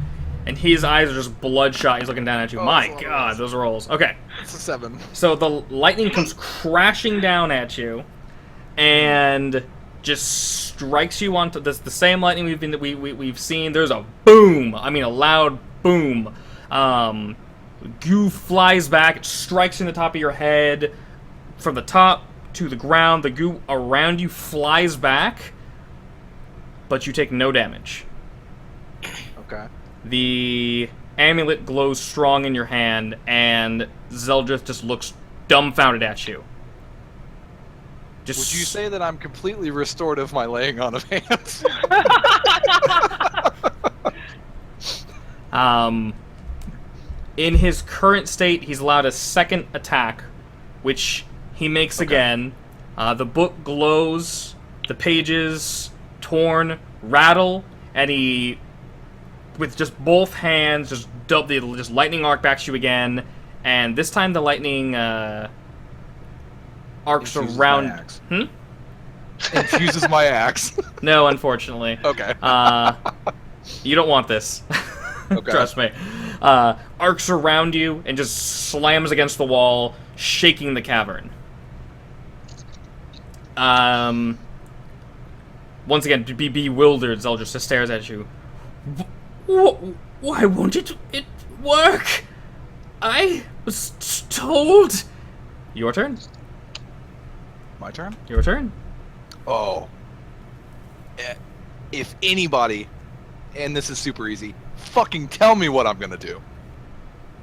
and his eyes are just bloodshot. He's looking down at you. Oh, My that's a lot of God, rolls. those rolls. Okay, It's a 7. so the lightning comes crashing down at you, and just strikes you onto this. The same lightning we've seen. There's a boom. I mean, a loud boom. Goo flies back. It strikes in the top of your head. From the top to the ground, the goo around you flies back, but you take no damage. Okay. The amulet glows strong in your hand, and Zeldryth just looks dumbfounded at you. Just Would you say that I'm completely restored of my laying on of hands? In his current state, he's allowed a second attack, which he makes again. The book glows, the pages torn, rattle, and he, with just both hands, just lightning arc backs you again, and this time the lightning arcs Infuses around. my axe. Infuses my axe. No, unfortunately. Okay. You don't want this. Okay. Trust me. Arcs around you and just slams against the wall, shaking the cavern. Once again, to be bewildered, Zeldryth just stares at you. Why won't it work? I was told. Your turn. My turn? Your turn. Oh. If anybody, and this is super easy, fucking tell me what I'm gonna do.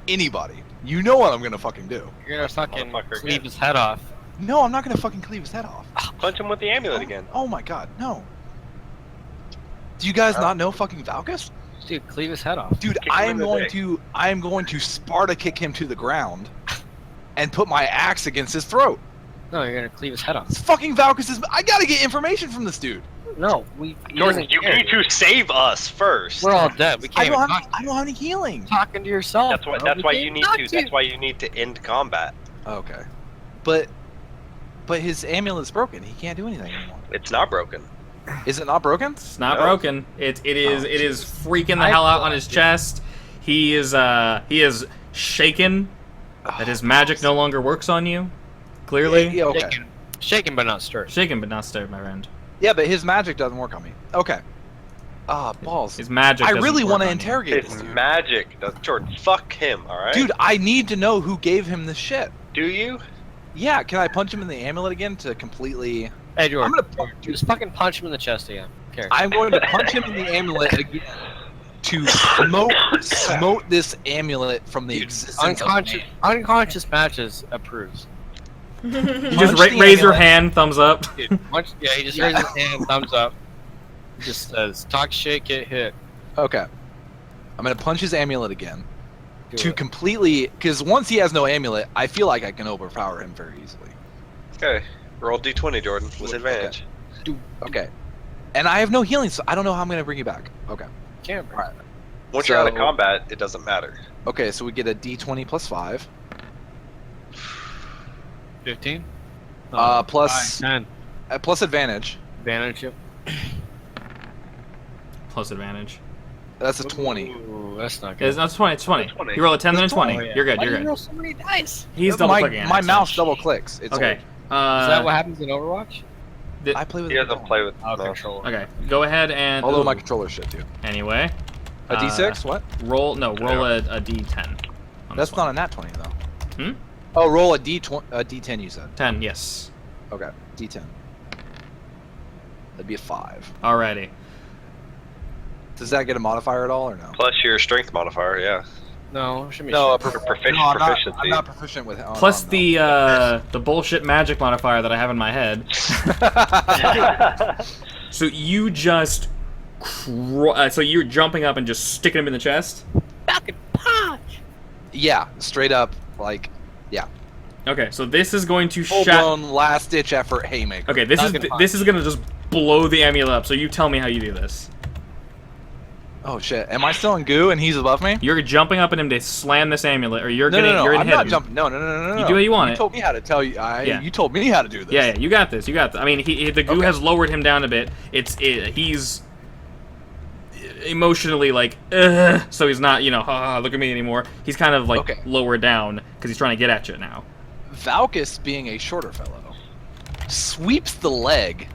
Anybody. You know what I'm gonna fucking do. You're gonna fucking Motherfucker, cleave yeah. his head off. No, I'm not gonna fucking cleave his head off. Punch him with the amulet again. Oh my god, no. Do you guys not know fucking Valkus? Dude, cleave his head off. Dude, Kick him I in am the going dick. to Sparta kick him to the ground and put my axe against his throat. No, you're gonna cleave his head off. It's fucking Valkus. I gotta get information from this dude. No, Jordan, you need to save us first. We're all dead. We I can't don't even have talk. I don't have any healing. Talking to yourself. That's why. bro. That's We why can't you need talk to. That's why you need to end combat. Okay. But his amulet's broken. He can't do anything anymore. It's not broken. Is it not broken? It's not No. broken. It is freaking the I hell out thought on his it- chest. He is shaken that his magic no longer works on you. Clearly. Yeah, okay. Shaken but not stirred. Shaken but not stirred, my friend. Yeah, but his magic doesn't work on me. Okay. Balls. His magic I doesn't really work want to on you. interrogate this It's dude. magic. Jordan, fuck him. All right. Dude, I need to know who gave him this shit. Do you? Yeah, can I punch him in the amulet again to completely... Hey, George. I'm gonna- Just fucking punch him in the chest again. Who cares? I'm going to punch him in the amulet again to smote this amulet from the existence Unconscious, of unconscious matches approves. You Punch just the raise your amulet. hand, thumbs up. Dude, yeah, he just raises his hand, thumbs up. He just says, "Talk shit, get hit." Okay. I'm going to punch his amulet again Do to it. completely... Because once he has no amulet, I feel like I can overpower him very easily. Okay. Roll d20, Jordan, with Okay. advantage. Okay. And I have no healing, so I don't know how I'm going to bring you back. Okay. Can't bring Alright. Once you're out of So- combat, it doesn't matter. Okay, so we get a d20 plus 5. 15. Plus 10. Plus advantage. Advantage. Yep. Plus advantage. That's a 20. Ooh, that's not good. It's not 20, it's 20. It's 20. You roll a 10 then a It's 20. 20, Oh, yeah. You're good, Why you're do you good. roll so many dice? He's double clicking it. My so- mouse double clicks. It's Okay. Is that what happens in Overwatch? I play with He doesn't play with Oh, mouse. controller. Okay, go ahead and... Although ooh, my controller shit too. Anyway. A d6? What? Roll a d10. on That's this not one. a nat 20 though. Hmm? Oh, roll a d10 you said. 10, yes. Okay, d10. That'd be a 5. Alrighty. Does that get a modifier at all or no? Plus your strength modifier, yeah. No, should be. No, a shit. Proficiency. No, I'm not proficient with. Plus the bullshit magic modifier that I have in my head. So you just... so you're jumping up and just sticking him in the chest? Fucking punch. Yeah, straight up, like, Okay, so this is going to full shatter... blown last ditch effort haymaker. Okay, this Falcon is punch. this is gonna just blow the amulet up. So you tell me how you do this. Oh shit! Am I still in goo and he's above me? You're jumping up at him to slam this amulet, or you're No, gonna no, no. you're gonna I'm hit not him. jumping. No, no, no, no, no. You do what you want. You told me how to tell you. Yeah. You told me how to do this. Yeah, you got this. You got this. I mean, the goo has lowered him down a bit. He's emotionally like, ugh, so he's not, look at me anymore. He's kind of like lower down because he's trying to get at you now. Valkus, being a shorter fellow, sweeps the leg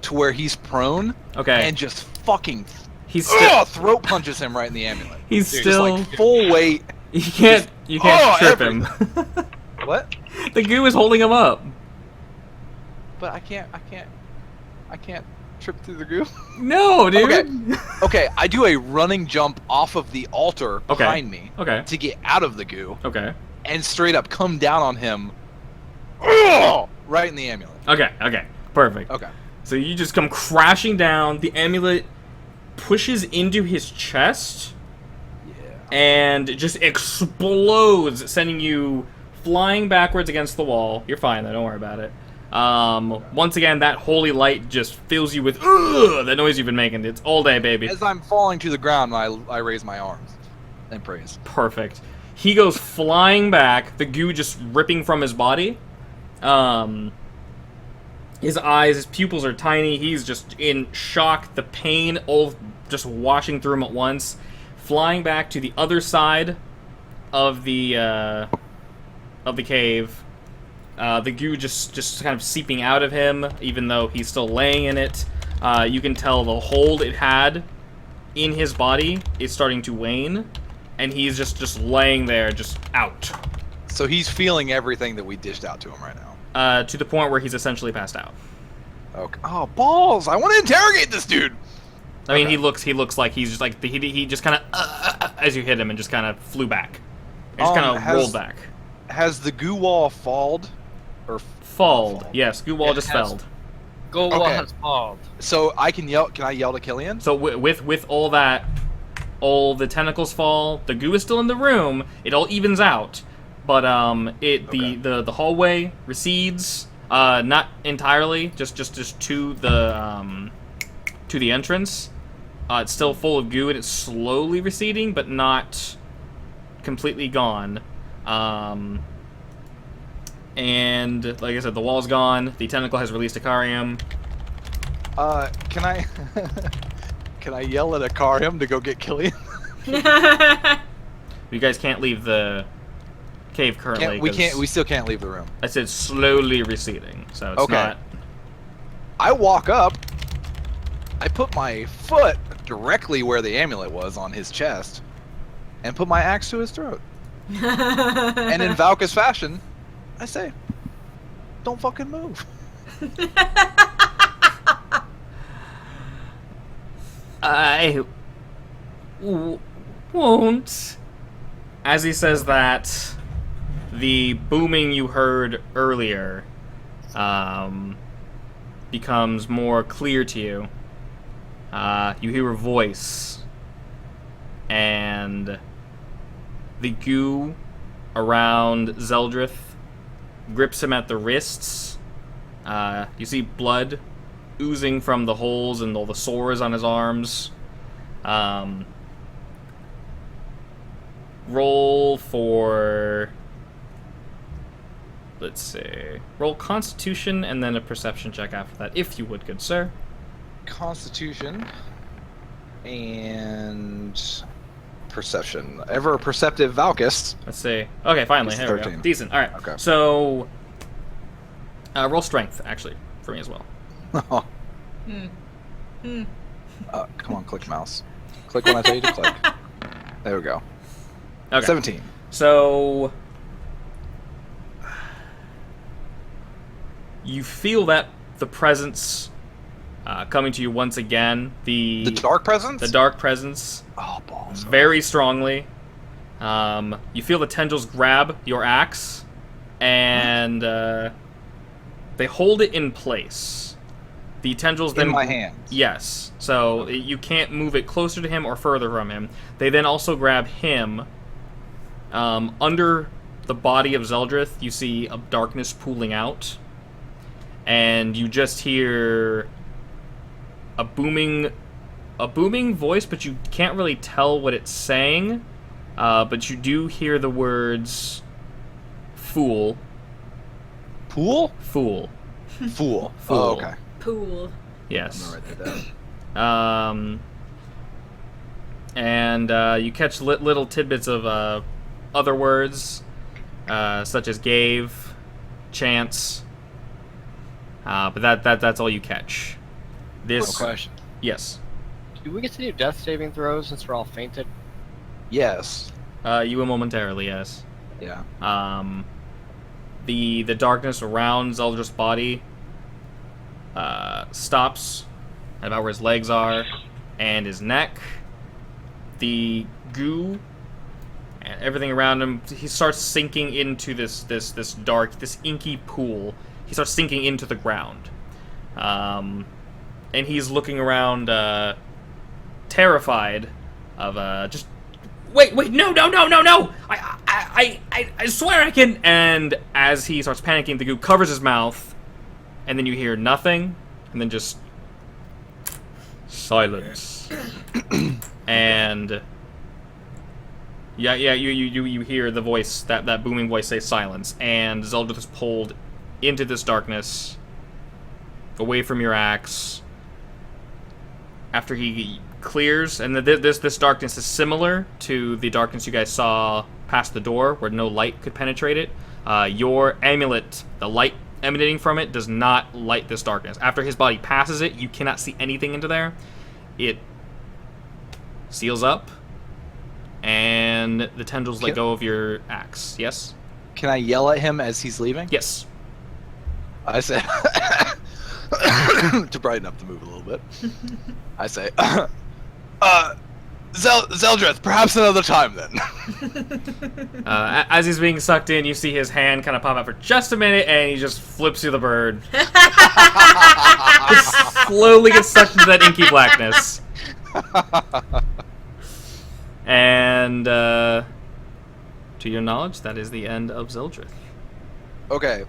to where he's prone. Okay. And just fucking throat punches him right in the amulet. He's Dude, still just like full weight. You can't trip him. What? The goo is holding him up. But I can't trip through the goo. No, dude. Okay, I do a running jump off of the altar behind me to get out of the goo. Okay. And straight up come down on him right in the amulet. Okay. Perfect. Okay. So you just come crashing down. The amulet pushes into his chest. Yeah. And it just explodes, sending you flying backwards against the wall. You're fine, though. Don't worry about it. Once again, that holy light just fills you with the noise you've been making. It's all day, baby. As I'm falling to the ground, I raise my arms and praise. Perfect. He goes flying back, the goo just ripping from his body. His eyes, his pupils are tiny. He's just in shock. The pain all just washing through him at once. Flying back to the other side of the cave. The goo just kind of seeping out of him, even though he's still laying in it. You can tell the hold it had in his body is starting to wane, and he's just laying there, just out. So he's feeling everything that we dished out to him right now. To the point where he's essentially passed out. Okay. Oh, balls! I want to interrogate this dude. I mean, he looks like he's just like he just kind of as you hit him and just kind of flew back. He just kind of rolled back. Has the goo wall falled? Or falled? Yes, goo wall just felled. Goo wall has falled. So I can yell. Can I yell to Killian? So with all that, all the tentacles fall. The goo is still in the room. It all evens out, but the hallway recedes. Not entirely. Just to the entrance. It's still full of goo and it's slowly receding, but not completely gone. And like I said, the wall's gone. The tentacle has released Akarium. Can I can I yell at Akarium to go get Killian? You guys can't leave the cave currently. We still can't leave the room. I said slowly receding, so it's not. I walk up. I put my foot directly where the amulet was on his chest, and put my axe to his throat. And in Valkus fashion, I say, "Don't fucking move." I won't. As he says that, the booming you heard earlier becomes more clear to you. You hear a voice, and the goo around Zeldryth grips him at the wrists. You see blood oozing from the holes and all the sores on his arms. Roll for... Let's see. Roll Constitution and then a Perception check after that, if you would, good sir. Constitution and Perception. Ever a perceptive Valkus. Let's see. Okay, finally. It's There we 13. go. Decent. All right. Okay. So, roll Strength, actually, for me as well. Come on, click mouse. Click when I tell you to click. There we go. Okay. 17. So, you feel that the presence coming to you once again. The dark presence? The dark presence. Oh, balls. Very strongly. You feel the tendrils grab your axe, and they hold it in place. The tendrils then... In my hands? Yes. So you can't move it closer to him or further from him. They then also grab him. Under the body of Zeldryth, you see a darkness pooling out. And you just hear a booming voice, but you can't really tell what it's saying. But you do hear the words "fool." Pool? Fool. Fool. Fool. Oh, okay. Pool. Yes. I'm gonna write that down. And you catch little tidbits of other words, such as gave, chance. But that's all you catch. Quick This. question. Yes. Do we get to do death saving throws since we're all fainted? Yes. You will momentarily. Yes. Yeah. The darkness around Zeldryth's body stops at about where his legs are and his neck. The goo and everything around him, he starts sinking into this dark, this inky pool. He starts sinking into the ground. And he's looking around terrified of just Wait, no! I swear I can. And as he starts panicking, the goo covers his mouth, and then you hear nothing, and then just silence. And you hear the voice, that booming voice, say silence, and Zeldryth is pulled into this darkness, away from your axe. After he clears, and this darkness is similar to the darkness you guys saw past the door, where no light could penetrate it. Your amulet, the light emanating from it, does not light this darkness. After his body passes it, you cannot see anything into there. It seals up, and the tendrils let go of your axe. Yes? Can I yell at him as he's leaving? Yes. I say, to brighten up the mood a little bit, I say, Zeldryth, perhaps another time then. As he's being sucked in, you see his hand kind of pop out for just a minute, and he just flips you the bird. Just slowly gets sucked into that inky blackness. And, to your knowledge, that is the end of Zeldryth. Okay,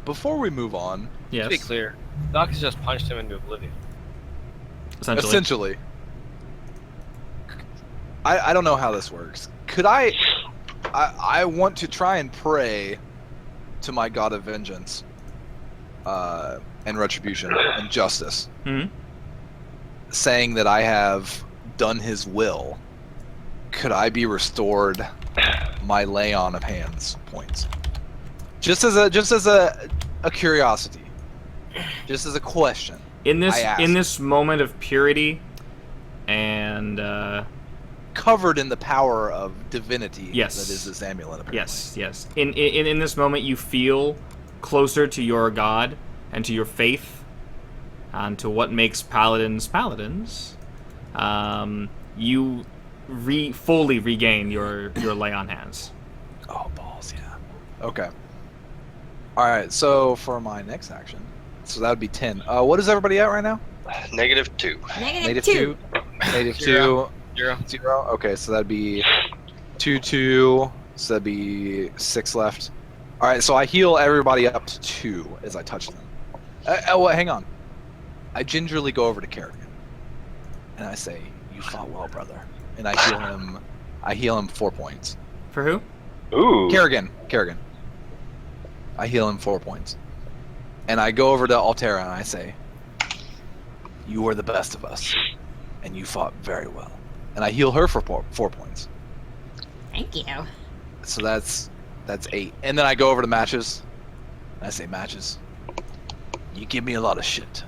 before we move on, Yes. To be clear, Doc has just punched him into oblivion. Essentially. I don't know how this works. Could I want to try and pray to my god of vengeance, and retribution and justice, saying that I have done his will. Could I be restored my lay on of hands points? Just as a curiosity, just as a question. In this moment of purity and covered in the power of divinity, yes, that is this amulet, apparently. Yes. In this moment, you feel closer to your god and to your faith and to what makes paladins paladins. You fully regain your lay on hands. Oh, balls, yeah. Okay. Alright, so for my next action, so that would be 10. What is everybody at right now? -2. Negative 2. Negative 2. Zero. 0. Okay, so that'd be 2, so that'd be 6 left. Alright, so I heal everybody up to 2 as I touch them. Well, hang on. I gingerly go over to Kerrigan, and I say, "You fought well, brother." And I heal him 4 points. For who? Ooh. Kerrigan. I heal him 4 points. And I go over to Altera and I say, "You were the best of us, and you fought very well." And I heal her for 4 points. Thank you. So that's 8. And then I go over to Matches, and I say, "Matches, you give me a lot of shit,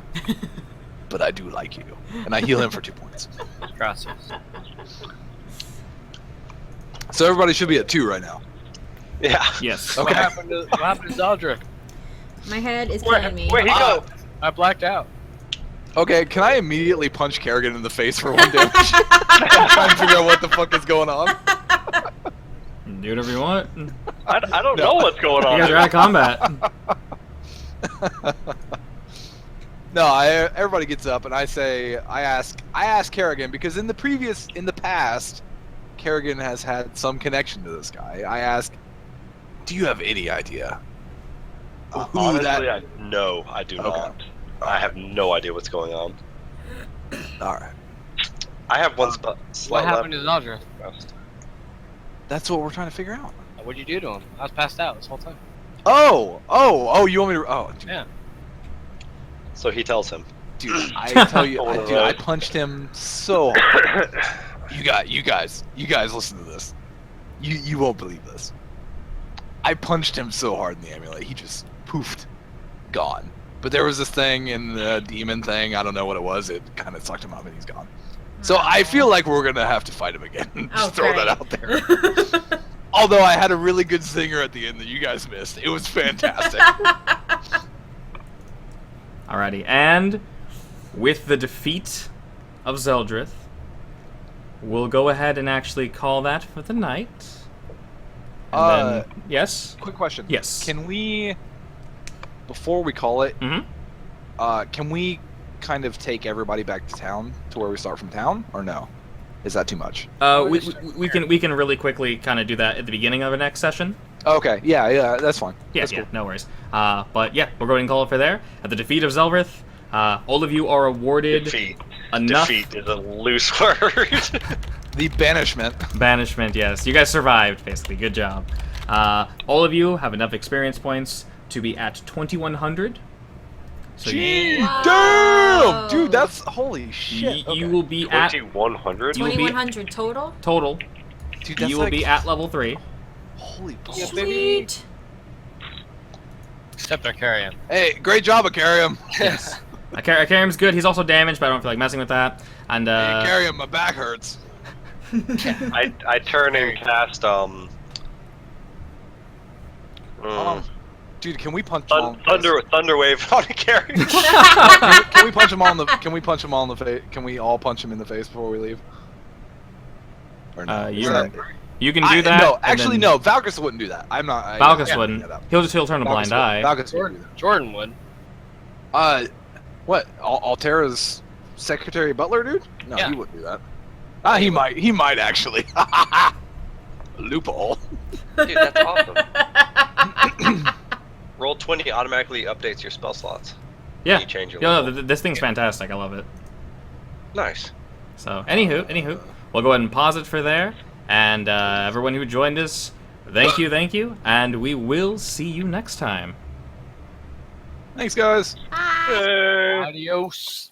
but I do like you." And I heal him for 2 points. Gracias. So everybody should be at 2 right now. Yeah. Yes. Okay. What happened to Zeldryth? My head is killing me. Where'd he go? I blacked out. Okay, can I immediately punch Kerrigan in the face for 1 damage? Trying to figure out what the fuck is going on. Do whatever you want. I don't know what's going You on. guys are out of combat. No, everybody gets up and I ask Kerrigan, because in the past, Kerrigan has had some connection to this guy. I ask, "Do you have any idea who Honestly, that?" no, I do Okay. not. I have no idea what's going on. All right. I have one What slot happened to left. Zeldryth? That's what we're trying to figure out. What'd you do to him? I was passed out this whole time. Oh! You want me to? Oh, dude, Yeah. So he tells him. dude I tell you, One of dude, I those. punched him so hard. You guys, listen to this. You won't believe this. I punched him so hard in the amulet, he just poofed, gone. But there was this thing in the demon thing. I don't know what it was. It kind of sucked him up, and he's gone. So I feel like we're gonna have to fight him again. Just throw that out there. Although I had a really good zinger at the end that you guys missed. It was fantastic. Alrighty, and with the defeat of Zeldryth, we'll go ahead and actually call that for the night. And then, yes? Quick question. Yes. Can we, before we call it, Mm-hmm. can we kind of take everybody back to town to where we start from town, or no? Is that too much? We can really quickly kind of do that at the beginning of the next session. Okay. Yeah. That's fine. Yeah, That's yeah, cool. no worries. But yeah, we'll go ahead and call it for there. At the defeat of Zeldryth, all of you are awarded Defeat. enough Defeat is a loose word. The banishment. banishment. Yes, you guys survived. Basically, good job. All of you have enough experience points to be at 2,100. So Gee, Whoa. damn, dude, that's holy shit. you will be at 2100. You will be- 2,100 total? total. Dude, that's You will like, be at level 3. holy Yeah, balls. baby. Sweet. Except our carrion. Hey, great job, Akarium. Yes. Akarim's good. He's also damaged, but I don't feel like messing with that. And Hey, Akarium, my back hurts. I turn and cast Dude, can we punch them all? Thunder Wave on a carry. Can we punch them all in the? Can we punch them all in the face? Can we all punch them in the face before we leave? Or no? Is you that- you can do that. No, and actually, then no. Valgus wouldn't do that. I'm not. Valgus I wouldn't. that up. He'll turn a Valgus blind eye. wouldn't. Valgus wouldn't do that. Jordan would. What? Altera's secretary butler, dude? No, Yeah. he wouldn't do that. He might. He might actually. Loophole. Dude, that's awesome. Roll 20 automatically updates your spell slots. Yeah. You change your No, level. this thing's fantastic. I love it. Nice. So, anywho, we'll go ahead and pause it for there. And everyone who joined us, thank you, and we will see you next time. Thanks, guys. Bye. Adios.